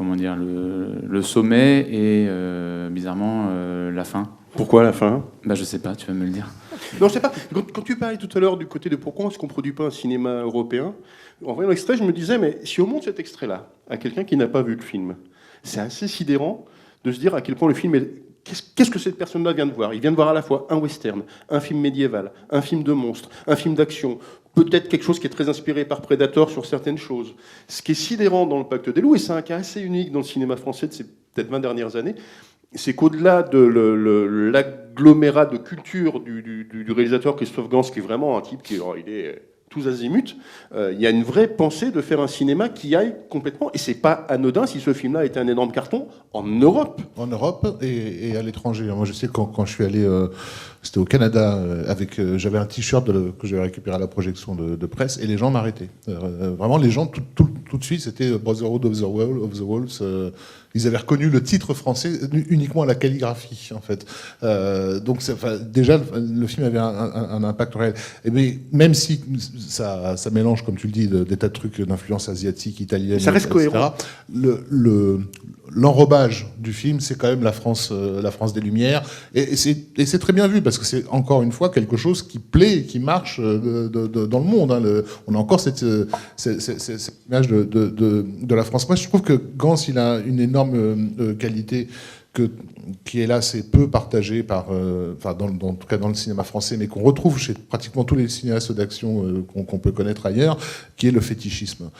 sommet et bizarrement la fin. Pourquoi la fin ? Je sais pas, tu vas me le dire. Non, je sais pas. Quand tu parlais tout à l'heure du côté de pourquoi est-ce qu'on produit pas un cinéma européen, en voyant l'extrait, je me disais, mais si on montre cet extrait-là à quelqu'un qui n'a pas vu le film, c'est assez sidérant de se dire à quel point le film est... Qu'est-ce que cette personne-là vient de voir ? Il vient de voir à la fois un western, un film médiéval, un film de monstres, un film d'action, peut-être quelque chose qui est très inspiré par Predator sur certaines choses. Ce qui est sidérant dans le Pacte des loups, et c'est un cas assez unique dans le cinéma français de ces peut-être 20 dernières années, c'est qu'au-delà de l'agglomérat de culture du réalisateur Christophe Gans, qui est vraiment un type qui il est tous azimuts, il y a une vraie pensée de faire un cinéma qui aille complètement, et c'est pas anodin si ce film-là était un énorme carton en Europe. En Europe et à l'étranger. Moi, je sais que quand je suis allé, c'était au Canada, j'avais un t-shirt que j'avais récupéré à la projection de presse, et les gens m'arrêtaient. Vraiment, les gens, tout de suite, c'était Brotherhood of the Wolves. Ils avaient reconnu le titre français uniquement à la calligraphie, en fait. Donc, déjà, le film avait un impact réel. Mais même si ça mélange, comme tu le dis, des tas de trucs d'influence asiatique, italienne, ça reste etc. cohérent. L'enrobage du film, c'est quand même la France des Lumières, et c'est très bien vu parce que c'est encore une fois quelque chose qui plaît, qui marche dans le monde. On a encore cette image de la France. Moi, je trouve que Gans, il a une énorme qualité qui est là, c'est peu partagé par, en tout cas dans le cinéma français, mais qu'on retrouve chez pratiquement tous les cinéastes d'action qu'on peut connaître ailleurs, qui est le fétichisme.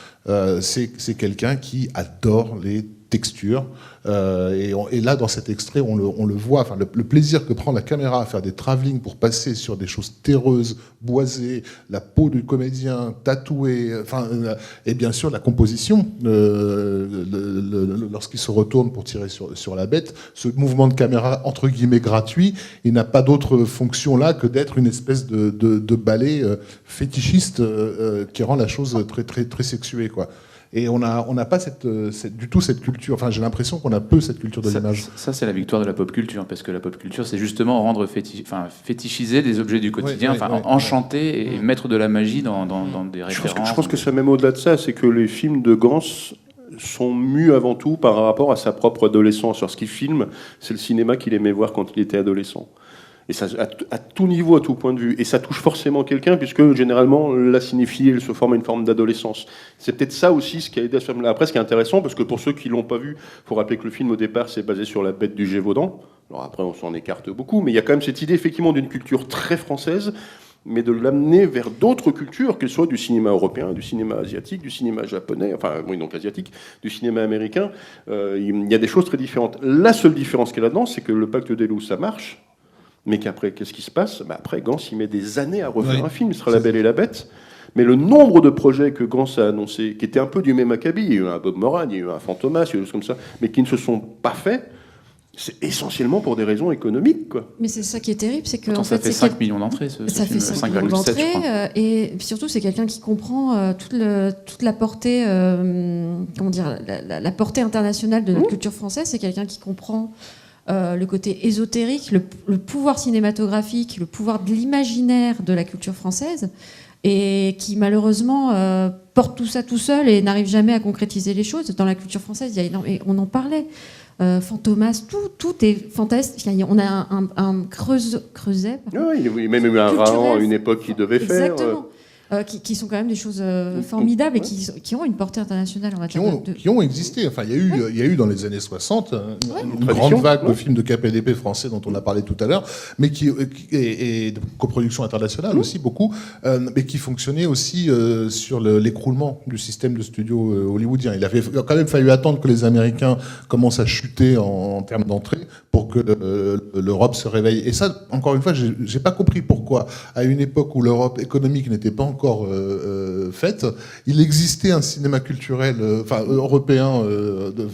C'est quelqu'un qui adore les texture. Et là, dans cet extrait, on le voit, enfin, le plaisir que prend la caméra à faire des travelling pour passer sur des choses terreuses, boisées, la peau du comédien tatouée, et bien sûr la composition, lorsqu'il se retourne pour tirer sur la bête, ce mouvement de caméra entre guillemets gratuit, il n'a pas d'autre fonction là que d'être une espèce de ballet fétichiste qui rend la chose très, très, très sexuée, quoi. Et on n'a pas du tout cette culture. Enfin, j'ai l'impression qu'on a peu cette culture de l'image. Ça, c'est la victoire de la pop culture, parce que la pop culture, c'est justement rendre fétichiser des objets du quotidien, enchanter et mettre de la magie dans des références. Je pense que c'est même au-delà de ça, c'est que les films de Gans sont mus avant tout par rapport à sa propre adolescence. Sur ce qu'il filme, c'est le cinéma qu'il aimait voir quand il était adolescent. Et ça, à tout niveau, à tout point de vue. Et ça touche forcément quelqu'un, puisque généralement, la cinéphilie, elle se forme à une forme d'adolescence. C'est peut-être ça aussi ce qui a aidé à ce film-là. Après, ce qui est intéressant, parce que pour ceux qui l'ont pas vu, il faut rappeler que le film, au départ, c'est basé sur la bête du Gévaudan. Alors après, on s'en écarte beaucoup, mais il y a quand même cette idée, effectivement, d'une culture très française, mais de l'amener vers d'autres cultures, qu'elles soient du cinéma européen, du cinéma asiatique, du cinéma japonais, donc asiatique, du cinéma américain. Il y a des choses très différentes. La seule différence qu'il y a là-dedans, c'est que le Pacte des loups, ça marche. Mais qu'après, qu'est-ce qui se passe ? Après, Gans, il met des années à refaire un film. Ce sera La Belle et la Bête. Mais le nombre de projets que Gans a annoncés, qui étaient un peu du même acabit, il y a eu un Bob Moran, il y a eu un Fantomas, il y a eu des choses comme ça, mais qui ne se sont pas faits, c'est essentiellement pour des raisons économiques, quoi. Mais c'est ça qui est terrible, c'est que en fait, ça fait 5 millions d'entrées, ce ça film, fait 5 millions d'entrées, et surtout, c'est quelqu'un qui comprend toute la portée, la portée internationale de notre culture française. C'est quelqu'un qui comprend le côté ésotérique, le pouvoir cinématographique, le pouvoir de l'imaginaire de la culture française, et qui malheureusement porte tout ça tout seul et n'arrive jamais à concrétiser les choses. Dans la culture française, et on en parlait, Fantomas, tout est fantastique. On a un creuset. Oui, il y a même eu un Rahan à une époque qui devait faire. Exactement. Qui sont quand même des choses formidables et qui ont une portée internationale, on va dire. Qui ont existé. Enfin, il y a eu dans les années 60 une grande vague de films de KPDP français dont on a parlé tout à l'heure, mais et de coproduction internationale aussi beaucoup, mais qui fonctionnaient aussi sur l'écroulement du système de studio hollywoodien. Il avait quand même fallu attendre que les Américains commencent à chuter en termes d'entrée pour que l'Europe se réveille. Et ça, encore une fois, j'ai pas compris pourquoi, à une époque où l'Europe économique n'était pas encore faite, il existait un cinéma culturel, européen,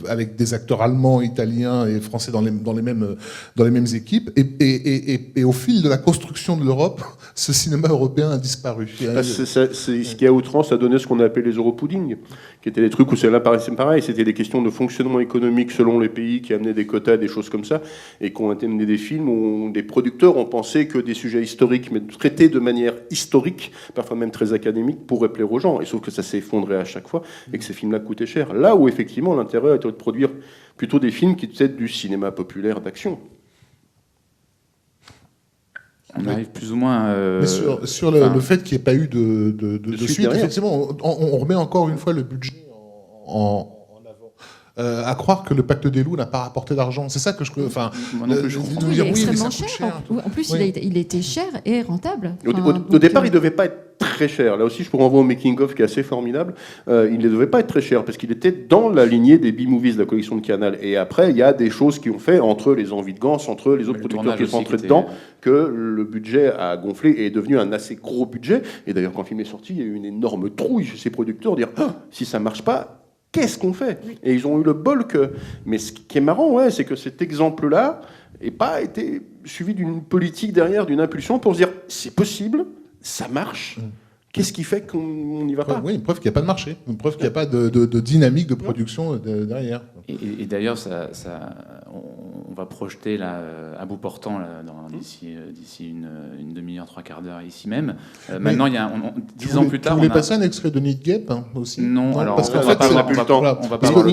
avec des acteurs allemands, italiens et français dans les mêmes équipes. Et au fil de la construction de l'Europe, ce cinéma européen a disparu. C'est ce qui, à outrance, a donné ce qu'on a appelé les europuddings, qui étaient des trucs où c'est là pareil, c'était des questions de fonctionnement économique selon les pays qui amenaient des quotas, des choses comme ça, et qui ont amené des films où des producteurs ont pensé que des sujets historiques, mais traités de manière historique, parfois même très académique, pourraient plaire aux gens. Et sauf que ça s'est effondré à chaque fois et que ces films-là coûtaient cher. Là où effectivement l'intérêt était de produire plutôt des films qui étaient du cinéma populaire d'action. On arrive plus ou moins. Mais sur le fait qu'il n'y ait pas eu de suite, effectivement, on remet encore une fois le budget en avant. À croire que le Pacte des loups n'a pas rapporté d'argent. C'est ça que je. Enfin, il est extrêmement cher. En plus, il était cher et rentable. Au départ, il ne devait pas être très cher. Là aussi, je vous renvoie au making-of qui est assez formidable. Il ne devait pas être très cher parce qu'il était dans la lignée des B-movies de la collection de Canal. Et après, il y a des choses qui ont fait entre les envies de Gans, entre les autres producteurs qui sont entrés dedans, que le budget a gonflé et est devenu un assez gros budget. Et d'ailleurs, quand le film est sorti, il y a eu une énorme trouille chez ces producteurs, dire si ça marche pas, qu'est-ce qu'on fait ? Et ils ont eu le bol que... Mais ce qui est marrant, c'est que cet exemple-là n'ait pas été suivi d'une politique derrière, d'une impulsion pour se dire c'est possible, ça marche. Qu'est-ce qui fait qu'on n'y va pas ? Oui, une preuve qu'il n'y a pas de marché, une preuve qu'il n'y a pas de dynamique de production derrière. Et d'ailleurs, on va projeter là, à bout portant d'ici une demi-heure, trois quarts d'heure ici même. Maintenant, il y a 10 ans plus tard. Vous voulez passer un extrait de Need Gap aussi ? Non, alors parce qu'en fait, on n'a plus le temps.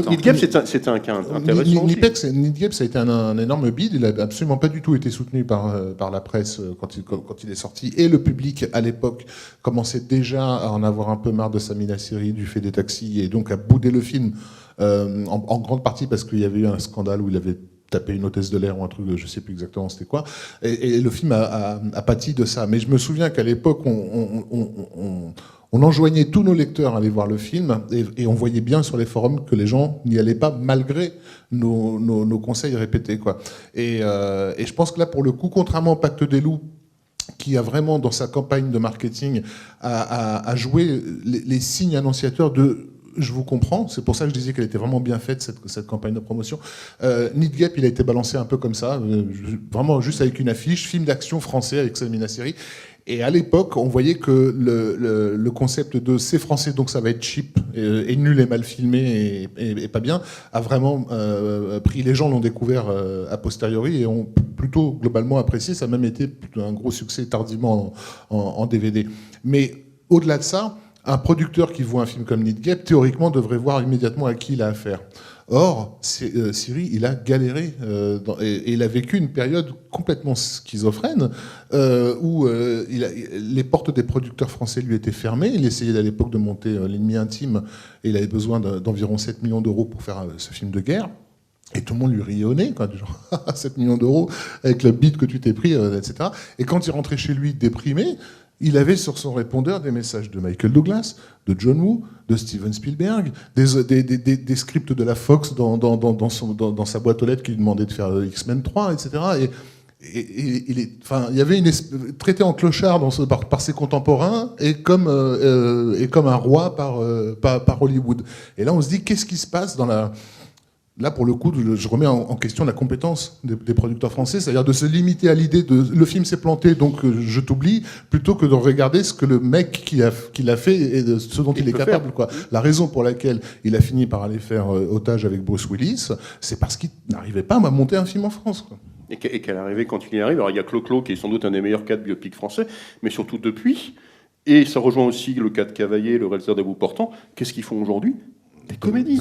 Need Gap, c'était un cas intéressant. Need Gap, ça a été un énorme bide. Il n'a absolument pas du tout été soutenu par la presse quand il est sorti. Et le public, à l'époque, commençait déjà à en avoir un peu marre de Sami Nasseri, du fait des taxis, et donc à bouder le film, en grande partie parce qu'il y avait eu un scandale où il avait tapé une hôtesse de l'air ou un truc, je sais plus exactement c'était quoi, et le film a pâti de ça. Mais je me souviens qu'à l'époque, On enjoignait tous nos lecteurs à aller voir le film et on voyait bien sur les forums que les gens n'y allaient pas malgré nos conseils répétés, quoi. Et je pense que là, pour le coup, contrairement au Pacte des loups, qui a vraiment, dans sa campagne de marketing, a joué les signes annonciateurs de « je vous comprends », c'est pour ça que je disais qu'elle était vraiment bien faite, cette campagne de promotion. Need Gap, il a été balancé un peu comme ça, vraiment juste avec une affiche, film d'action français avec Samina Seri. Et à l'époque, on voyait que le concept de c'est français, donc ça va être cheap, et nul et mal filmé et pas bien, a vraiment pris. Les gens l'ont découvert a posteriori et ont plutôt globalement apprécié. Ça a même été un gros succès tardivement en DVD. Mais au-delà de ça, un producteur qui voit un film comme Need Gap, théoriquement, devrait voir immédiatement à qui il a affaire. Or, Siri, il a galéré et il a vécu une période complètement schizophrène où les portes des producteurs français lui étaient fermées. Il essayait à l'époque de monter L'ennemi intime et il avait besoin d'environ 7 millions d'euros pour faire ce film de guerre. Et tout le monde lui riait au nez, quoi, du genre 7 millions d'euros avec le beat que tu t'es pris, etc. Et quand il rentrait chez lui déprimé, il avait sur son répondeur des messages de Michael Douglas, de John Woo, de Steven Spielberg, des scripts de la Fox dans sa boîte aux lettres qui lui demandait de faire X-Men 3, etc. Et il y avait traité en clochard par ses contemporains et comme un roi par Hollywood. Et là, on se dit, qu'est-ce qui se passe dans la... Là, pour le coup, je remets en question la compétence des producteurs français, c'est-à-dire de se limiter à l'idée de le film s'est planté, donc je t'oublie, plutôt que de regarder ce que le mec qui l'a fait et de ce dont il est capable, quoi. La raison pour laquelle il a fini par aller faire Otage avec Bruce Willis, c'est parce qu'il n'arrivait pas à monter un film en France, quoi. Et qu'elle arrivait quand il y arrive. Alors il y a Clo-Clo qui est sans doute un des meilleurs cas de biopic français, mais surtout depuis. Et ça rejoint aussi le cas de Cavaillé, le réalisateur d'À bout portant. Qu'est-ce qu'ils font aujourd'hui ? Des comédies.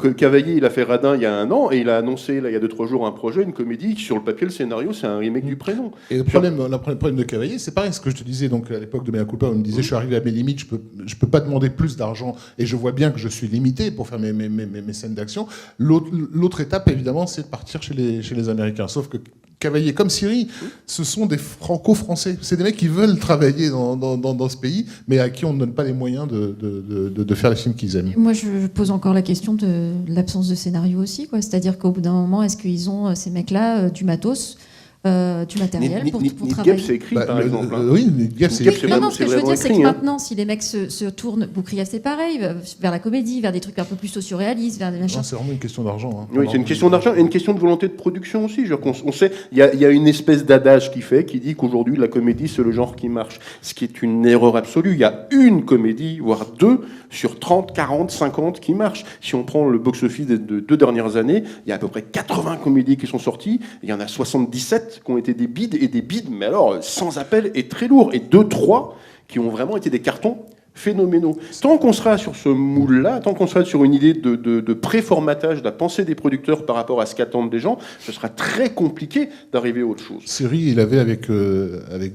Oui. Cavaillé, il a fait Radin il y a 1 an et il a annoncé là, il y a 2-3 jours un projet, une comédie. Sur le papier, le scénario, c'est un remake du Prénom. Et le problème de Cavaillé, c'est pareil, ce que je te disais donc à l'époque de Mea Culpa, on me disait je suis arrivé à mes limites, je peux pas demander plus d'argent et je vois bien que je suis limité pour faire mes scènes d'action. L'autre étape, évidemment, c'est de partir chez les Américains. Sauf que Cavaillé comme Siri, ce sont des franco-français. C'est des mecs qui veulent travailler dans ce pays, mais à qui on ne donne pas les moyens de faire les films qu'ils aiment. Moi, je pose encore la question de l'absence de scénario aussi, quoi. C'est-à-dire qu'au bout d'un moment, est-ce qu'ils ont, ces mecs-là, du matos, du matériel pour travailler. Need Gap, c'est écrit, par exemple. Oui, Need Gap, c'est écrit. Non, ce que je veux dire, c'est que maintenant, si les mecs se tournent, Boukrieff, c'est pareil, vers la comédie, vers des trucs un peu plus socio-réalistes, vers des machins. C'est vraiment une question d'argent. Oui, c'est une question d'argent et une question de volonté de production aussi. On sait, il y a une espèce d'adage qui dit qu'aujourd'hui, la comédie, c'est le genre qui marche. Ce qui est une erreur absolue. Il y a une comédie, voire 2, sur 30, 40, 50 qui marchent. Si on prend le box-office des 2 dernières années, il y a à peu près 80 comédies qui sont sorties. Il y en a 77 qui ont été des bides, mais alors sans appel et très lourds. Et 2-3 qui ont vraiment été des cartons phénoménaux. Tant qu'on sera sur ce moule-là, tant qu'on sera sur une idée de préformatage de la pensée des producteurs par rapport à ce qu'attendent les gens, ce sera très compliqué d'arriver à autre chose. Siri, il avait avec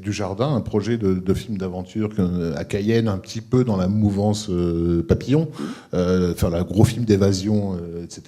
Dujardin un projet de film d'aventure à Cayenne, un petit peu dans la mouvance Papillon, faire un gros film d'évasion, etc.,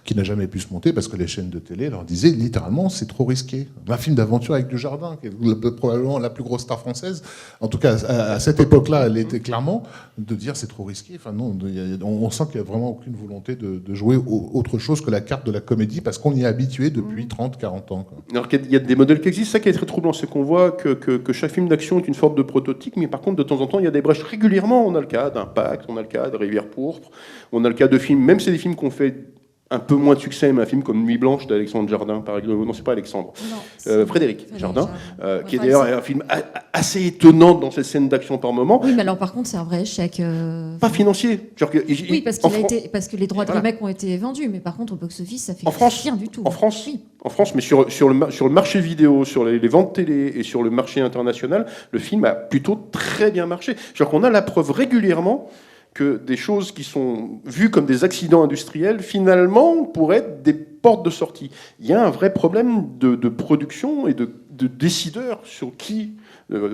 qui n'a jamais pu se monter parce que les chaînes de télé leur disaient littéralement c'est trop risqué. Un film d'aventure avec Dujardin, qui est probablement la plus grosse star française, en tout cas à cette époque-là, elle était clairement de dire c'est trop risqué. Enfin non, on sent qu'il n'y a vraiment aucune volonté de jouer autre chose que la carte de la comédie parce qu'on y est habitué depuis 30, 40 ans. Quoi. Alors qu'il y a des modèles qui existent, ça qui est très troublant, c'est qu'on voit que chaque film d'action est une sorte de prototype, mais par contre de temps en temps il y a des brèches régulièrement. On a le cas d'Impact, on a le cas de Rivière Pourpre, on a le cas de films, même c'est des films qu'on fait un peu moins de succès, mais un film comme Nuit Blanche d'Alexandre Jardin, par exemple. Non, c'est pas Alexandre. Frédéric Jardin, qui est d'ailleurs un film assez étonnant dans cette scène d'action par moment. Oui, mais alors par contre, c'est un vrai échec. Pas financier. Oui, parce que les droits de remake ont été vendus, mais par contre, au box-office, ça fait rien du tout. En France, mais sur le marché vidéo, sur les ventes télé et sur le marché international, le film a plutôt très bien marché. C'est-à-dire qu'on a la preuve régulièrement que des choses qui sont vues comme des accidents industriels, finalement, pourraient être des portes de sortie. Il y a un vrai problème de production et de décideurs sur qui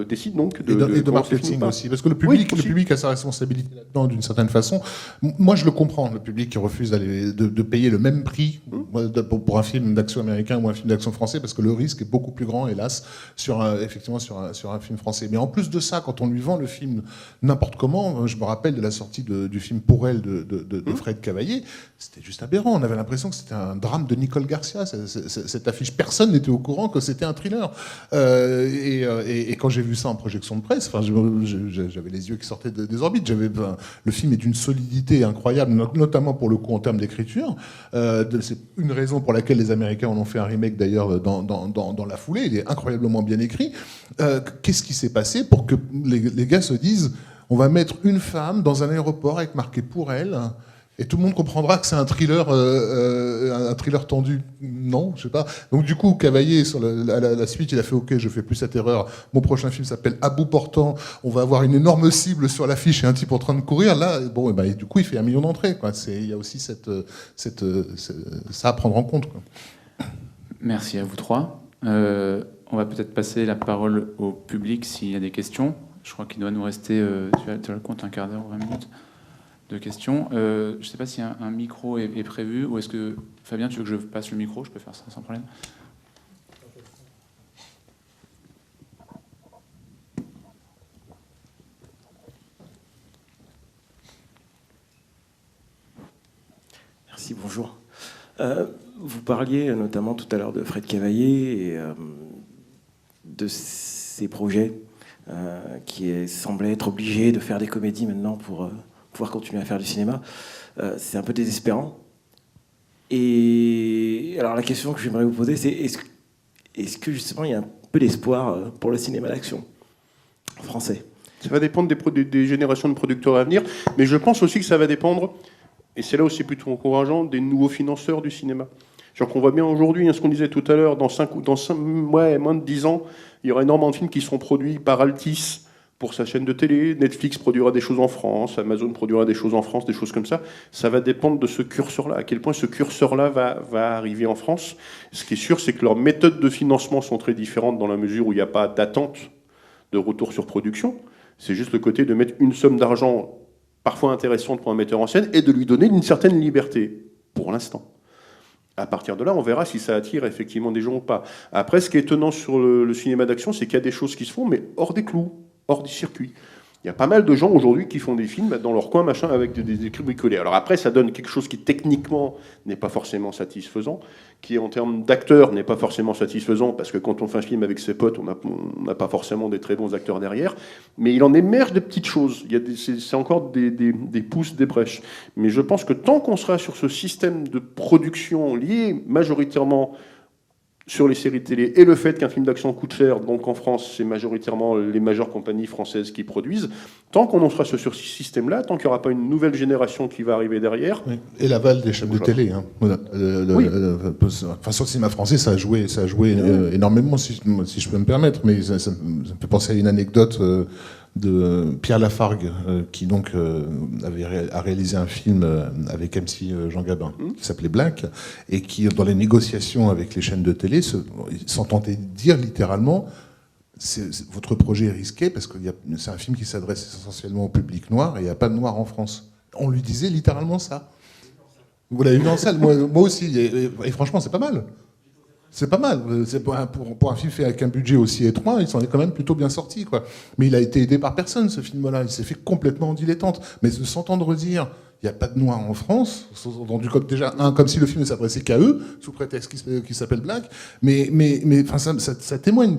décide donc et de comment ces films marketing passent. aussi, parce que le public a sa responsabilité là-dedans d'une certaine façon. Moi, je le comprends, le public qui refuse de payer le même prix pour un film d'action américain ou un film d'action français, parce que le risque est beaucoup plus grand, hélas, effectivement sur un film français. Mais en plus de ça, quand on lui vend le film n'importe comment, je me rappelle de la sortie du film Pour elle de Fred Cavaillé, c'était juste aberrant. On avait l'impression que c'était un drame de Nicole Garcia, cette affiche. Personne n'était au courant que c'était un thriller. Et quand j'ai vu ça en projection de presse, j'avais les yeux qui sortaient des orbites. Le film est d'une solidité incroyable, notamment pour le coup en termes d'écriture. C'est une raison pour laquelle les Américains en ont fait un remake d'ailleurs dans la foulée. Il est incroyablement bien écrit. Qu'est-ce qui s'est passé pour que les gars se disent on va mettre une femme dans un aéroport avec marqué Pour elle, et tout le monde comprendra que c'est un thriller tendu. Non, je sais pas. Donc du coup, Cavaillé, sur la suite, il a fait OK, je fais plus cette erreur. Mon prochain film s'appelle À bout portant. On va avoir une énorme cible sur l'affiche et un type en train de courir. Là, bon, et du coup, il fait 1 million d'entrées. Il y a aussi ça à prendre en compte. Quoi. Merci à vous trois. On va peut-être passer la parole au public s'il y a des questions. Je crois qu'il doit nous rester, tu as le compte, un quart d'heure ou 20 minutes de questions. Je ne sais pas si un micro est prévu, ou est-ce que, Fabien, tu veux que je passe le micro? Je peux faire ça sans problème. Merci, bonjour. Vous parliez notamment tout à l'heure de Fred Cavaillé et de ses projets qui semblaient être obligés de faire des comédies maintenant pour pouvoir continuer à faire du cinéma. C'est un peu désespérant. Et alors la question que j'aimerais vous poser, c'est est-ce que justement il y a un peu d'espoir pour le cinéma d'action français? Ça va dépendre des générations de producteurs à venir, mais je pense aussi que ça va dépendre, et c'est là où c'est plutôt encourageant, des nouveaux financeurs du cinéma. Genre qu'on voit bien aujourd'hui, ce qu'on disait tout à l'heure, dans moins de 10 ans, il y aura énormément de films qui seront produits par Altis pour sa chaîne de télé, Netflix produira des choses en France, Amazon produira des choses en France, des choses comme ça. Ça va dépendre de ce curseur-là, à quel point ce curseur-là va arriver en France. Ce qui est sûr, c'est que leurs méthodes de financement sont très différentes dans la mesure où il n'y a pas d'attente de retour sur production. C'est juste le côté de mettre une somme d'argent parfois intéressante pour un metteur en scène et de lui donner une certaine liberté, pour l'instant. À partir de là, on verra si ça attire effectivement des gens ou pas. Après, ce qui est étonnant sur le cinéma d'action, c'est qu'il y a des choses qui se font, mais hors des clous, hors du circuit. Il y a pas mal de gens aujourd'hui qui font des films dans leur coin, machin, avec des écrits bricolés. Alors après, ça donne quelque chose qui techniquement n'est pas forcément satisfaisant, qui en termes d'acteurs n'est pas forcément satisfaisant, parce que quand on fait un film avec ses potes, on n'a pas forcément des très bons acteurs derrière, mais il en émerge des petites choses. C'est encore des pousses, des brèches. Mais je pense que tant qu'on sera sur ce système de production lié majoritairement sur les séries télé et le fait qu'un film d'action coûte cher, donc en France, c'est majoritairement les majeures compagnies françaises qui produisent, tant qu'on en sera sur ce système-là, tant qu'il n'y aura pas une nouvelle génération qui va arriver derrière... Oui. Et l'aval des chaînes de télé. Hein. Oui. Sur le cinéma français, ça a joué énormément, si je peux me permettre, mais ça me fait penser à une anecdote de Pierre Lafargue, qui donc a réalisé un film avec MC Jean Gabin, qui s'appelait Black, et qui, dans les négociations avec les chaînes de télé, s'entendait dire littéralement votre projet est risqué parce que c'est un film qui s'adresse essentiellement au public noir et il n'y a pas de noirs en France. On lui disait littéralement ça. Vous l'avez vu en salle, moi aussi, et franchement, c'est pas mal. C'est pas mal. Pour un film fait avec un budget aussi étroit, il s'en est quand même plutôt bien sorti, quoi. Mais il a été aidé par personne, ce film-là. Il s'est fait complètement en dilettante. Mais de s'entendre dire il n'y a pas de noirs en France, entendu comme si le film ne s'adressait qu'à eux, sous prétexte qu'il s'appelle Black. Mais ça témoigne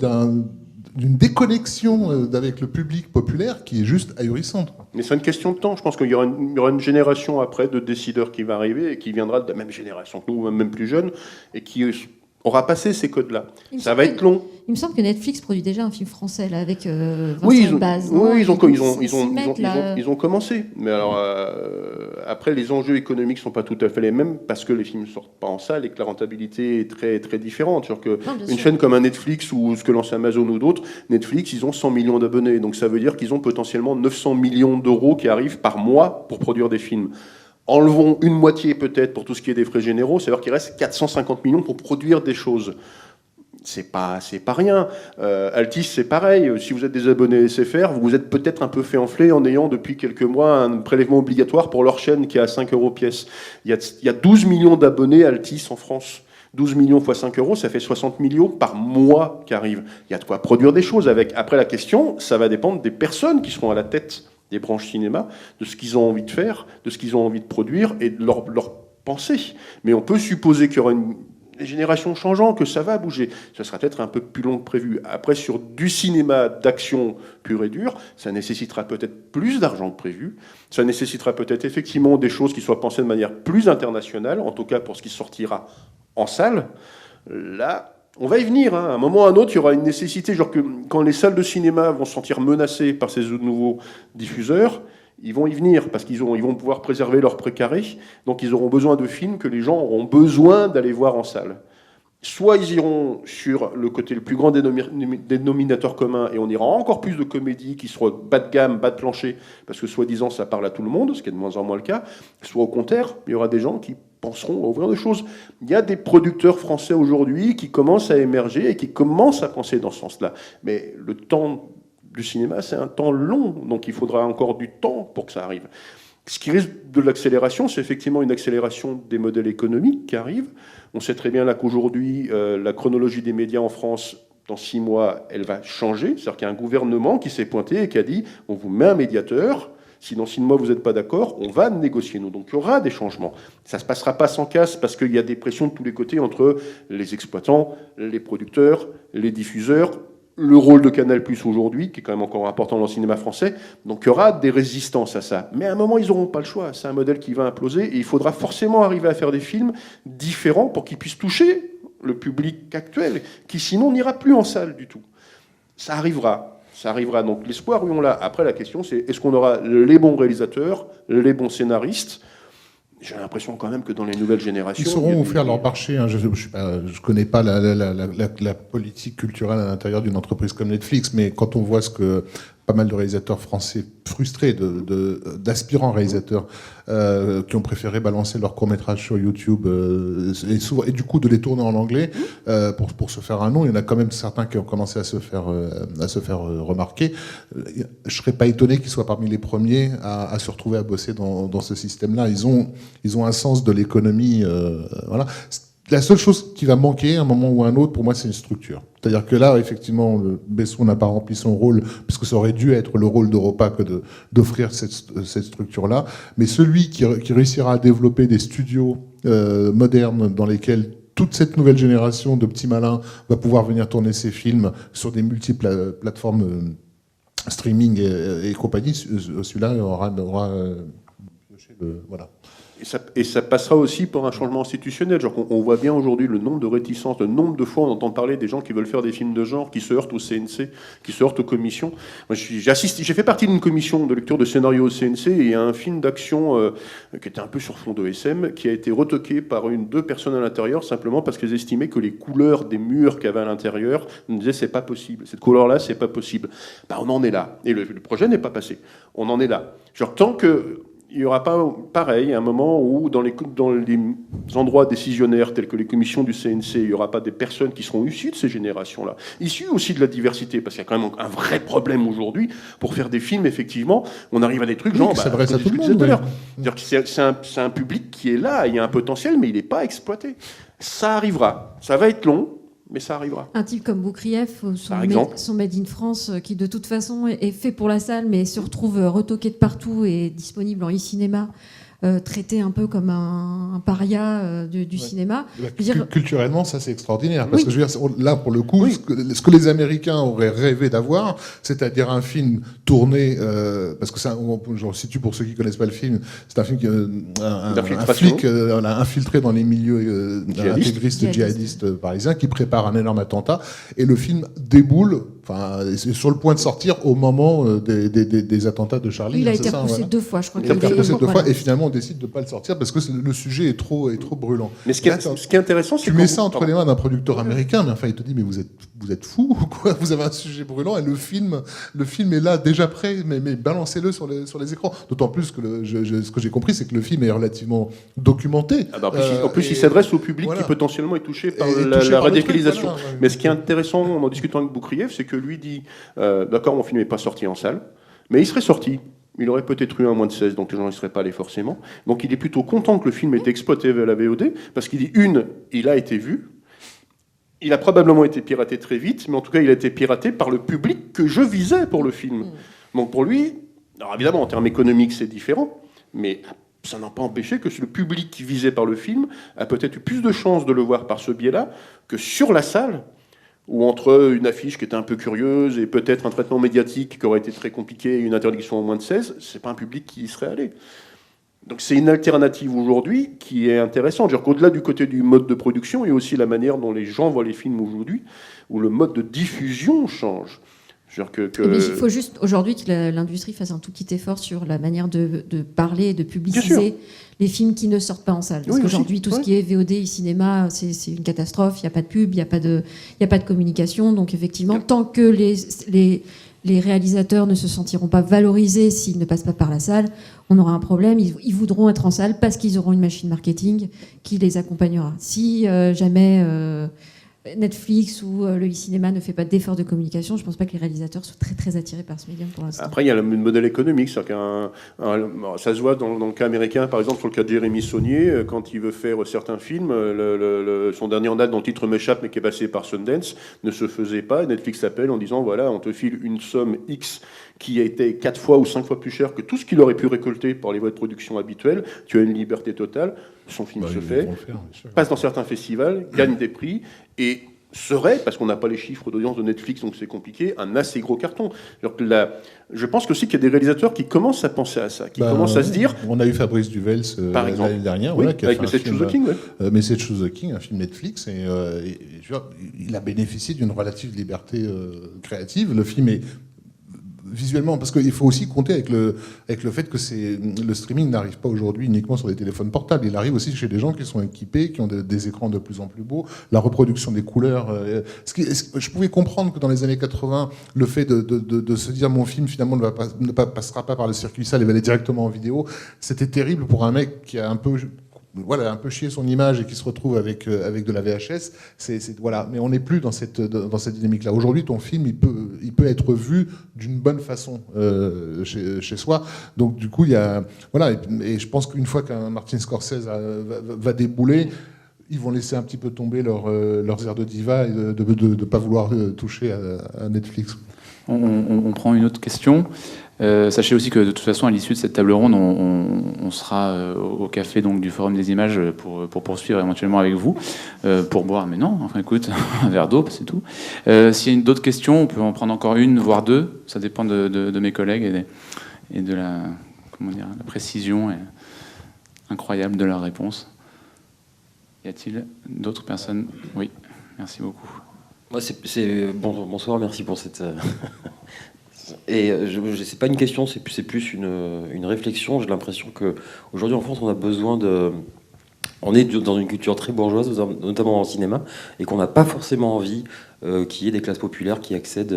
d'une déconnexion avec le public populaire qui est juste ahurissante. Mais c'est une question de temps. Je pense qu'il y aura une génération après de décideurs qui va arriver et qui viendra de la même génération que nous, même plus jeune, et qui aura passé ces codes-là. Ça va être long. Il me semble que Netflix produit déjà un film français là, avec Vincent Baz. Oui, ils ont commencé. Mais alors, après, les enjeux économiques ne sont pas tout à fait les mêmes parce que les films ne sortent pas en salle et que la rentabilité est très, très différente. Une chaîne comme un Netflix ou ce que lance Amazon ou d'autres, Netflix, ils ont 100 millions d'abonnés. Donc ça veut dire qu'ils ont potentiellement 900 millions d'euros qui arrivent par mois pour produire des films. Enlevons une moitié peut-être pour tout ce qui est des frais généraux, c'est-à-dire qu'il reste 450 millions pour produire des choses. c'est pas rien. Altis, c'est pareil. Si vous êtes des abonnés SFR, vous vous êtes peut-être un peu fait enfler en ayant depuis quelques mois un prélèvement obligatoire pour leur chaîne qui est à 5 € pièce. Il y a 12 millions d'abonnés Altis en France. 12 millions fois 5 €, ça fait 60 millions par mois qui arrivent. Il y a de quoi produire des choses avec. Après, la question, ça va dépendre des personnes qui seront à la tête des branches cinéma, de ce qu'ils ont envie de faire, de ce qu'ils ont envie de produire et de leur pensée. Mais on peut supposer qu'il y aura les générations changeant, que ça va bouger. Ça sera peut-être un peu plus long que prévu. Après, sur du cinéma d'action pur et dur, ça nécessitera peut-être plus d'argent que prévu. Ça nécessitera peut-être effectivement des choses qui soient pensées de manière plus internationale, en tout cas pour ce qui sortira en salle. Là, on va y venir. À un moment ou à un autre, il y aura une nécessité, genre que quand les salles de cinéma vont se sentir menacées par ces nouveaux diffuseurs, ils vont y venir parce ils vont pouvoir préserver leur précaré. Donc ils auront besoin de films que les gens auront besoin d'aller voir en salle. Soit ils iront sur le côté le plus grand dénominateur commun et on ira encore plus de comédies qui seront bas de gamme, bas de plancher, parce que soi-disant ça parle à tout le monde, ce qui est de moins en moins le cas. Soit au contraire, il y aura des gens qui penseront à ouvrir des choses. Il y a des producteurs français aujourd'hui qui commencent à émerger et qui commencent à penser dans ce sens-là. Mais le temps du cinéma, c'est un temps long, donc il faudra encore du temps pour que ça arrive. Ce qui risque de l'accélération, c'est effectivement une accélération des modèles économiques qui arrivent. On sait très bien là qu'aujourd'hui, la chronologie des médias en France, dans 6 mois, elle va changer. C'est-à-dire qu'il y a un gouvernement qui s'est pointé et qui a dit « on vous met un médiateur ». Si dans 6 mois, vous n'êtes pas d'accord, on va négocier, nous. Donc, il y aura des changements. Ça ne se passera pas sans casse, parce qu'il y a des pressions de tous les côtés entre les exploitants, les producteurs, les diffuseurs, le rôle de Canal+ aujourd'hui, qui est quand même encore important dans le cinéma français. Donc, il y aura des résistances à ça. Mais à un moment, ils n'auront pas le choix. C'est un modèle qui va imploser, et il faudra forcément arriver à faire des films différents pour qu'ils puissent toucher le public actuel, qui sinon n'ira plus en salle du tout. Ça arrivera. Ça arrivera, donc l'espoir, oui, on l'a. Après, la question, c'est est-ce qu'on aura les bons réalisateurs, les bons scénaristes ? J'ai l'impression quand même que dans les nouvelles générations... Ils sauront où faire leur marché. Je ne connais pas la politique culturelle à l'intérieur d'une entreprise comme Netflix, mais quand on voit ce que pas mal de réalisateurs français frustrés, d'aspirants réalisateurs, qui ont préféré balancer leurs courts-métrages sur YouTube et du coup de les tourner en anglais pour se faire un nom. Il y en a quand même certains qui ont commencé à se faire remarquer. Je ne serais pas étonné qu'ils soient parmi les premiers à se retrouver à bosser dans ce système-là. Ils ont un sens de l'économie. Voilà. La seule chose qui va manquer à un moment ou à un autre, pour moi, c'est une structure. C'est-à-dire que là, effectivement, Besson n'a pas rempli son rôle, puisque ça aurait dû être le rôle d'Europa que d'offrir cette structure-là. Mais celui qui réussira à développer des studios modernes dans lesquels toute cette nouvelle génération de petits malins va pouvoir venir tourner ses films sur des multiples plateformes streaming et compagnie, celui-là aura pioché voilà. Et ça passera aussi par un changement institutionnel. Genre on voit bien aujourd'hui le nombre de réticences, le nombre de fois on entend parler des gens qui veulent faire des films de genre, qui se heurtent au CNC, qui se heurtent aux commissions. Moi, j'ai fait partie d'une commission de lecture de scénario au CNC et il y a un film d'action qui était un peu sur fond de SM qui a été retoqué par 2 personnes à l'intérieur simplement parce qu'elles estimaient que les couleurs des murs qu'il y avait à l'intérieur nous disaient c'est pas possible. Cette couleur-là, c'est pas possible. On en est là. Et le projet n'est pas passé. On en est là. Genre tant que il n'y aura pas, pareil, un moment où, dans les endroits décisionnaires, tels que les commissions du CNC, il n'y aura pas des personnes qui seront issues de ces générations-là, issues aussi de la diversité, parce qu'il y a quand même un vrai problème aujourd'hui pour faire des films, effectivement, on arrive à des trucs, genre... ça s'adresse à tout le monde. C'est un public qui est là, il y a un potentiel, mais il n'est pas exploité. Ça arrivera, ça va être long, mais ça arrivera. Un type comme Boukrieff, son Made in France, qui de toute façon est fait pour la salle, mais se retrouve retoqué de partout et disponible en e-cinéma, traité un peu comme un paria du cinéma. Culturellement, ça c'est extraordinaire. Parce que je veux dire, là, pour le coup, ce que les Américains auraient rêvé d'avoir, c'est-à-dire un film tourné, parce que je situe pour ceux qui ne connaissent pas le film, c'est un film qui un flic infiltré dans les milieux intégristes djihadistes parisiens qui prépare un énorme attentat, et le film déboule, c'est sur le point de sortir au moment des attentats de Charlie. Il a été repoussé 2 fois, je crois. Il a été repoussé 2 fois, et finalement on décide de ne pas le sortir parce que le sujet est trop brûlant. Mais ce qui est intéressant, c'est tu mets ça entre les mains d'un producteur américain, mais enfin il te dit mais vous êtes vous êtes fous ou quoi? Vous avez un sujet brûlant et le film est là déjà prêt, mais balancez-le sur les écrans. D'autant plus que ce que j'ai compris, c'est que le film est relativement documenté. En plus, il s'adresse au public qui potentiellement est touché par la radicalisation. Mais ce qui est intéressant en discutant avec Boukrieff, c'est que lui dit, d'accord, mon film n'est pas sorti en salle, mais il serait sorti. Il aurait peut-être eu un moins de 16, donc les gens n'y seraient pas allés forcément. Donc il est plutôt content que le film ait été exploité à la VOD, parce qu'il dit, il a été vu. Il a probablement été piraté très vite, mais en tout cas, il a été piraté par le public que je visais pour le film. Donc pour lui, alors évidemment, en termes économiques, c'est différent, mais ça n'a pas empêché que le public qui visait par le film a peut-être eu plus de chances de le voir par ce biais-là que sur la salle, ou entre une affiche qui était un peu curieuse et peut-être un traitement médiatique qui aurait été très compliqué et une interdiction en moins de 16, c'est pas un public qui y serait allé. Donc c'est une alternative aujourd'hui qui est intéressante. C'est-à-dire qu'au-delà du côté du mode de production, il y a aussi la manière dont les gens voient les films aujourd'hui, où le mode de diffusion change. Mais il faut juste aujourd'hui que l'industrie fasse un tout petit effort sur la manière de parler et de publiciser les films qui ne sortent pas en salle. Parce qu'aujourd'hui, tout ce qui est VOD et cinéma, c'est une catastrophe. Il n'y a pas de pub, il n'y a pas de communication. Donc effectivement, tant que les réalisateurs ne se sentiront pas valorisés s'ils ne passent pas par la salle, on aura un problème. Ils voudront être en salle parce qu'ils auront une machine marketing qui les accompagnera. Si jamais Netflix ou le e-cinéma ne fait pas d'effort de communication, je ne pense pas que les réalisateurs soient très très attirés par ce médium pour l'instant. Après, il y a le modèle économique, c'est-à-dire ça se voit dans le cas américain, par exemple sur le cas de Jérémy Saunier, quand il veut faire certains films, son dernier en date dont le titre m'échappe mais qui est passé par Sundance ne se faisait pas. Netflix appelle en disant voilà, on te file une somme X qui a été 4 fois ou 5 fois plus cher que tout ce qu'il aurait pu récolter par les voies de production habituelles. Tu as une liberté totale, son film se fait, passe dans certains festivals, gagne des prix, et serait, parce qu'on n'a pas les chiffres d'audience de Netflix, donc c'est compliqué, un assez gros carton. Je pense aussi qu'il y a des réalisateurs qui commencent à penser à ça, qui commencent à se dire... On a eu Fabrice Duvels l'année dernière, qui a avec fait Message to the King. Message to the King, un film Netflix, et il a bénéficié d'une relative liberté créative. Le film est visuellement, parce qu'il faut aussi compter avec le fait que le streaming n'arrive pas aujourd'hui uniquement sur des téléphones portables. Il arrive aussi chez des gens qui sont équipés, qui ont des écrans de plus en plus beaux, la reproduction des couleurs. Je pouvais comprendre que dans les années 80, le fait de se dire mon film finalement ne passera pas par le circuit salle et va aller directement en vidéo, c'était terrible pour un mec qui a un peu chier son image et qui se retrouve avec de la VHS, mais on n'est plus dans cette dynamique-là. Aujourd'hui, ton film, il peut être vu d'une bonne façon chez soi. Donc du coup, et je pense qu'une fois qu'un Martin Scorsese va débouler, ils vont laisser un petit peu tomber leurs airs de diva et de ne pas vouloir toucher à Netflix. On prend une autre question. Sachez aussi que de toute façon, à l'issue de cette table ronde, on sera au café donc, du Forum des Images pour poursuivre éventuellement avec vous, pour boire. Mais non, enfin écoute, un verre d'eau, c'est tout. S'il y a d'autres questions, on peut en prendre encore une, voire deux. Ça dépend de mes collègues et de la précision incroyable de leurs réponses. Y a-t-il d'autres personnes? Oui, merci beaucoup. Moi, bonsoir, merci pour cette... Et c'est pas une question, c'est plus une réflexion. J'ai l'impression qu'aujourd'hui en France, on a besoin on est dans une culture très bourgeoise, notamment en cinéma, et qu'on n'a pas forcément envie qu'il y ait des classes populaires qui accèdent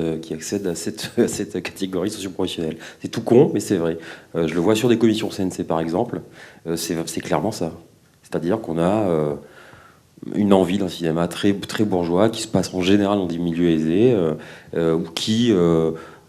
à cette catégorie socio-professionnelle. C'est tout con, mais c'est vrai. Je le vois sur des commissions CNC, par exemple. C'est clairement ça. C'est-à-dire qu'on a... une envie d'un cinéma très, très bourgeois qui se passe en général dans des milieux aisés ou qui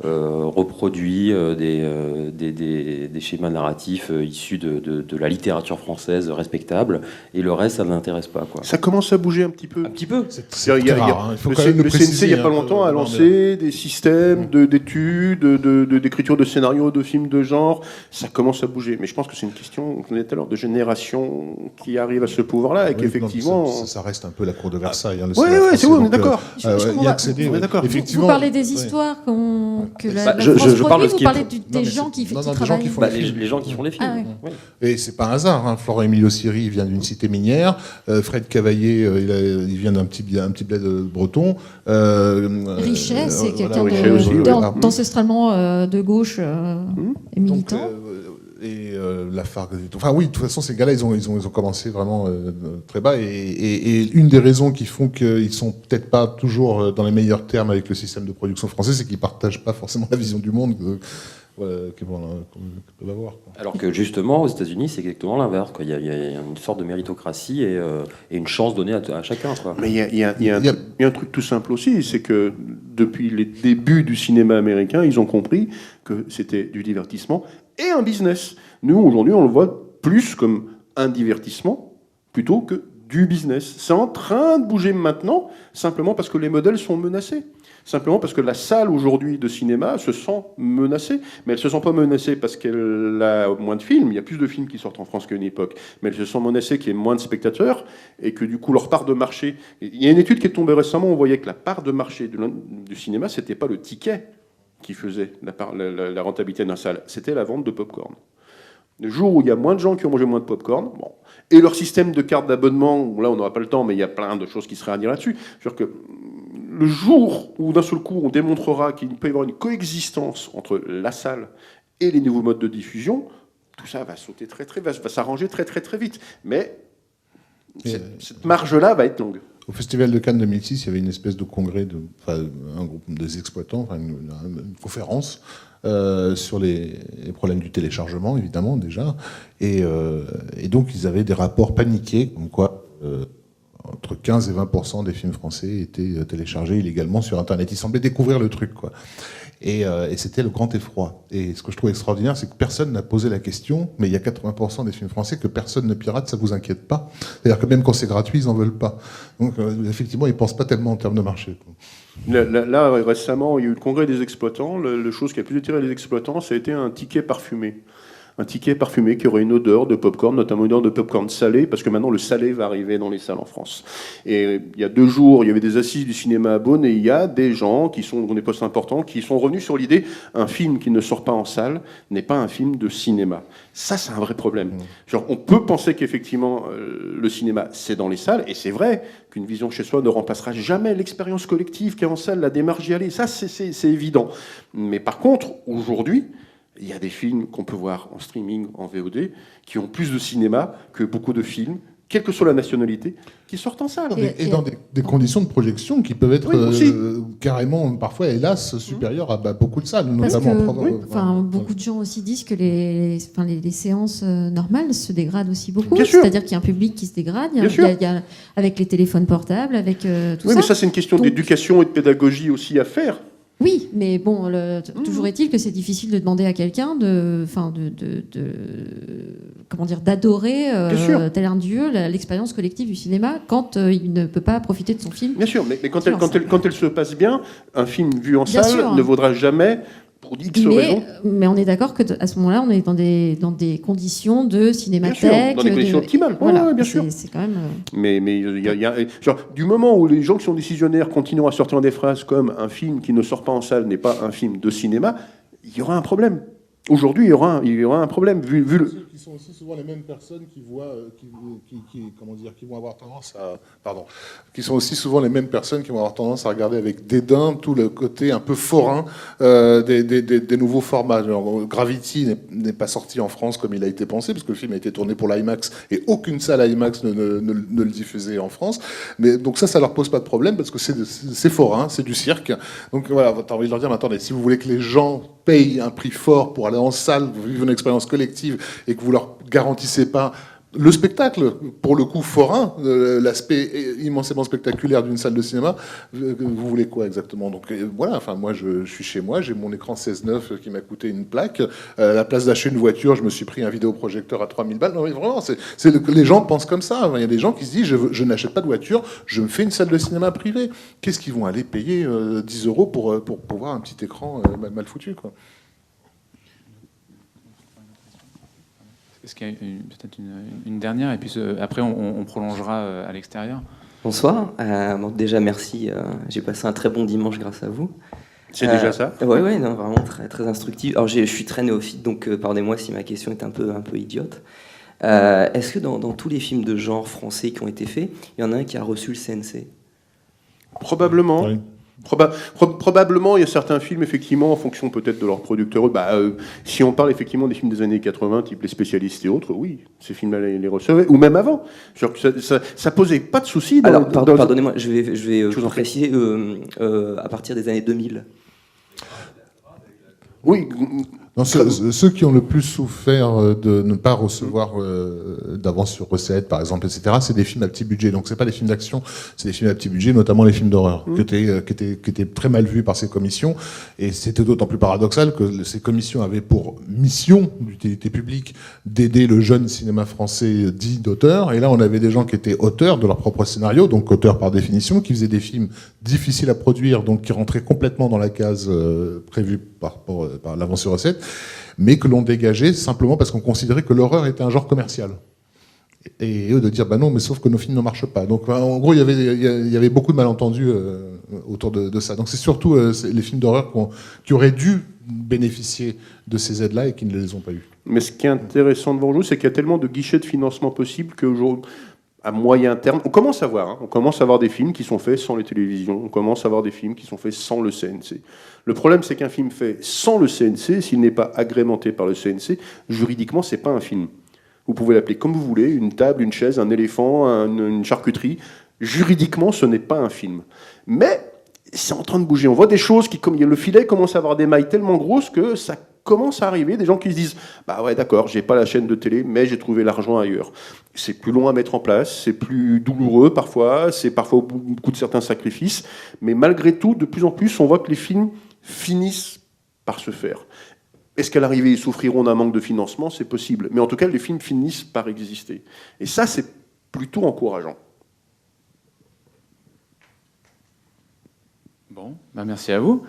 reproduit des schémas narratifs issus de la littérature française respectable, et le reste, ça ne l'intéresse pas, quoi. Ça commence à bouger un petit peu. Un petit peu. C'est très rare. Il faut quand même le CNC, il n'y a pas longtemps, a lancé des systèmes d'études, d'écriture de scénarios, de films de genre. Ça commence à bouger. Mais je pense que c'est une question, on est tout à l'heure, de génération qui arrive à ce pouvoir-là, et qu'effectivement... Ça reste un peu la cour de Versailles. Hein, oui, c'est bon, on est d'accord. Vous parlez des histoires que la France produit, vous parlez des gens qui travaillent. Les gens qui font les films. Ah, oui. Et c'est pas un hasard. Hein. Florent Emilio Siri vient d'une cité minière. Fred Cavaillé, il vient d'un petit bled breton. Richet, c'est quelqu'un d'ancestralement de gauche et militant. Lafargue et tout. Enfin oui, de toute façon, ces gars-là, ils ont commencé vraiment très bas. Et une des raisons qui font qu'ils sont peut-être pas toujours dans les meilleurs termes avec le système de production français, c'est qu'ils partagent pas forcément la vision du monde qu'ils peuvent avoir. Alors que justement, aux États-Unis, c'est exactement l'inverse. Il y a une sorte de méritocratie et une chance donnée à chacun. Quoi. Mais il y a un truc tout simple aussi, c'est que depuis les débuts du cinéma américain, ils ont compris que c'était du divertissement et un business. Nous, aujourd'hui, on le voit plus comme un divertissement plutôt que du business. C'est en train de bouger maintenant, simplement parce que les modèles sont menacés. Simplement parce que la salle aujourd'hui de cinéma se sent menacée. Mais elle ne se sent pas menacée parce qu'elle a moins de films. Il y a plus de films qui sortent en France qu'à une époque. Mais elle se sent menacée qu'il y ait moins de spectateurs et que du coup leur part de marché... Il y a une étude qui est tombée récemment, on voyait que la part de marché du cinéma, c'était pas le ticket qui faisait la rentabilité d'une salle, c'était la vente de pop-corn. Le jour où il y a moins de gens qui ont mangé moins de pop-corn, bon, et leur système de carte d'abonnement, là on n'aura pas le temps, mais il y a plein de choses qui seraient à dire là-dessus. C'est-à-dire que le jour où d'un seul coup on démontrera qu'il peut y avoir une coexistence entre la salle et les nouveaux modes de diffusion, tout ça va sauter va s'arranger très très très vite. Mais cette marge-là va être longue. Au Festival de Cannes 2006, il y avait une espèce de congrès, un groupe des exploitants, une conférence sur les problèmes du téléchargement, évidemment, déjà. Et donc, ils avaient des rapports paniqués, comme quoi entre 15 et 20% des films français étaient téléchargés illégalement sur Internet. Ils semblaient découvrir le truc, quoi. Et c'était le grand effroi. Et ce que je trouve extraordinaire, c'est que personne n'a posé la question, mais il y a 80% des films français que personne ne pirate, ça vous inquiète pas. C'est-à-dire que même quand c'est gratuit, ils n'en veulent pas. Donc effectivement, ils ne pensent pas tellement en termes de marché. Là, récemment, il y a eu le congrès des exploitants. La chose qui a plus attiré les exploitants, ça a été un ticket parfumé. Un ticket parfumé qui aurait une odeur de pop-corn, notamment une odeur de pop-corn salé, parce que maintenant le salé va arriver dans les salles en France. Et il y a 2 jours, il y avait des assises du cinéma à Beaune, et il y a des gens qui sont dans des postes importants, qui sont revenus sur l'idée un film qui ne sort pas en salle n'est pas un film de cinéma. Ça, c'est un vrai problème. Genre, on peut penser qu'effectivement, le cinéma, c'est dans les salles, et c'est vrai qu'une vision chez soi ne remplacera jamais l'expérience collective qui est en salle, la démarche d'y aller. Ça, c'est évident. Mais par contre, aujourd'hui, il y a des films qu'on peut voir en streaming, en VOD, qui ont plus de cinéma que beaucoup de films, quelle que soit la nationalité, qui sortent en salle. Et dans des conditions de projection qui peuvent être carrément, parfois, hélas, supérieures à beaucoup de salles. Notamment beaucoup de gens aussi disent que les séances normales se dégradent aussi beaucoup. C'est-à-dire qu'il y a un public qui se dégrade, il y a, avec les téléphones portables, avec tout ça. Oui, mais ça, c'est une question d'éducation et de pédagogie aussi à faire. Oui, mais bon, toujours est-il que c'est difficile de demander à quelqu'un d'adorer tel un dieu l'expérience collective du cinéma quand il ne peut pas profiter de son film. Bien sûr, mais quand elle se passe bien, un film vu en salle ne vaudra jamais. Pour X raisons. Mais on est d'accord qu'à ce moment-là, on est dans des conditions de cinémathèque. Dans des conditions optimales, voilà, bien sûr. C'est quand même... Mais genre, du moment où les gens qui sont décisionnaires continuent à sortir des phrases comme un film qui ne sort pas en salle n'est pas un film de cinéma, il y aura un problème. Aujourd'hui, il y aura un problème. Vu le... Qui sont aussi souvent les mêmes personnes qui vont avoir tendance à... Pardon. Qui sont aussi souvent les mêmes personnes qui vont avoir tendance à regarder avec dédain tout le côté un peu forain des nouveaux formats. Genre, Gravity n'est pas sorti en France comme il a été pensé, parce que le film a été tourné pour l'IMAX et aucune salle IMAX ne le diffusait en France. Mais donc ça leur pose pas de problème parce que c'est forain, c'est du cirque. Donc voilà, t'as envie de leur dire, mais attendez, si vous voulez que les gens payent un prix fort pour aller en salle, vivre une expérience collective et que vous leur garantissez pas le spectacle, pour le coup forain, l'aspect immensément spectaculaire d'une salle de cinéma, vous voulez quoi exactement? Donc voilà, enfin moi je suis chez moi, j'ai mon écran 16:9 qui m'a coûté une plaque, à la place d'acheter une voiture, je me suis pris un vidéoprojecteur à 3000 balles. Non mais vraiment, les gens pensent comme ça. Il y a des gens qui se disent je n'achète pas de voiture, je me fais une salle de cinéma privée. Qu'est-ce qu'ils vont aller payer 10 € pour voir un petit écran mal foutu, quoi? Est-ce qu'il y a peut-être une dernière, et puis après on prolongera à l'extérieur. Bonsoir. Déjà, merci. J'ai passé un très bon dimanche grâce à vous. C'est déjà ça? Oui, non, vraiment très, très instructif. Alors, je suis très néophyte, donc pardonnez-moi si ma question est un peu idiote. Est-ce que dans tous les films de genre français qui ont été faits, il y en a un qui a reçu le CNC? Probablement. Oui. Probablement, il y a certains films, effectivement, en fonction peut-être de leurs producteurs. Si on parle effectivement des films des années 80, type Les Spécialistes et autres, oui, ces films-là les recevaient, ou même avant. Ça posait pas de soucis. Pardonnez-moi, je vais vous préciser à partir des années 2000. Oui. Non, ceux qui ont le plus souffert de ne pas recevoir d'avance sur recette, par exemple, etc., c'est des films à petit budget. Donc c'est pas des films d'action, c'est des films à petit budget, notamment les films d'horreur, qui étaient très mal vus par ces commissions. Et c'était d'autant plus paradoxal que ces commissions avaient pour mission d'utilité publique d'aider le jeune cinéma français dit d'auteur. Et là, on avait des gens qui étaient auteurs de leur propre scénario, donc auteurs par définition, qui faisaient des films difficiles à produire, donc qui rentraient complètement dans la case prévue par l'avance sur recette, mais que l'on dégageait simplement parce qu'on considérait que l'horreur était un genre commercial. Et eux de dire, bah non, mais sauf que nos films ne marchent pas. Donc en gros, il y avait beaucoup de malentendus autour de ça. Donc c'est surtout les films d'horreur qui auraient dû bénéficier de ces aides-là et qui ne les ont pas eues. Mais ce qui est intéressant devant nous, c'est qu'il y a tellement de guichets de financement possibles qu'aujourd'hui, à moyen terme, on commence à voir des films qui sont faits sans les télévisions, on commence à voir des films qui sont faits sans le CNC. Le problème, c'est qu'un film fait sans le CNC, s'il n'est pas agrémenté par le CNC, juridiquement, c'est pas un film. Vous pouvez l'appeler comme vous voulez, une table, une chaise, un éléphant, une charcuterie. Juridiquement, ce n'est pas un film. Mais c'est en train de bouger. On voit des choses qui, comme le filet commence à avoir des mailles tellement grosses que ça commence à arriver. Des gens qui se disent, bah ouais, d'accord, j'ai pas la chaîne de télé, mais j'ai trouvé l'argent ailleurs. C'est plus long à mettre en place, c'est plus douloureux parfois, c'est parfois beaucoup de certains sacrifices. Mais malgré tout, de plus en plus, on voit que les films finissent par se faire. Est-ce qu'à l'arrivée, ils souffriront d'un manque de financement? C'est possible. Mais en tout cas, les films finissent par exister. Et ça, c'est plutôt encourageant. Bon, merci à vous.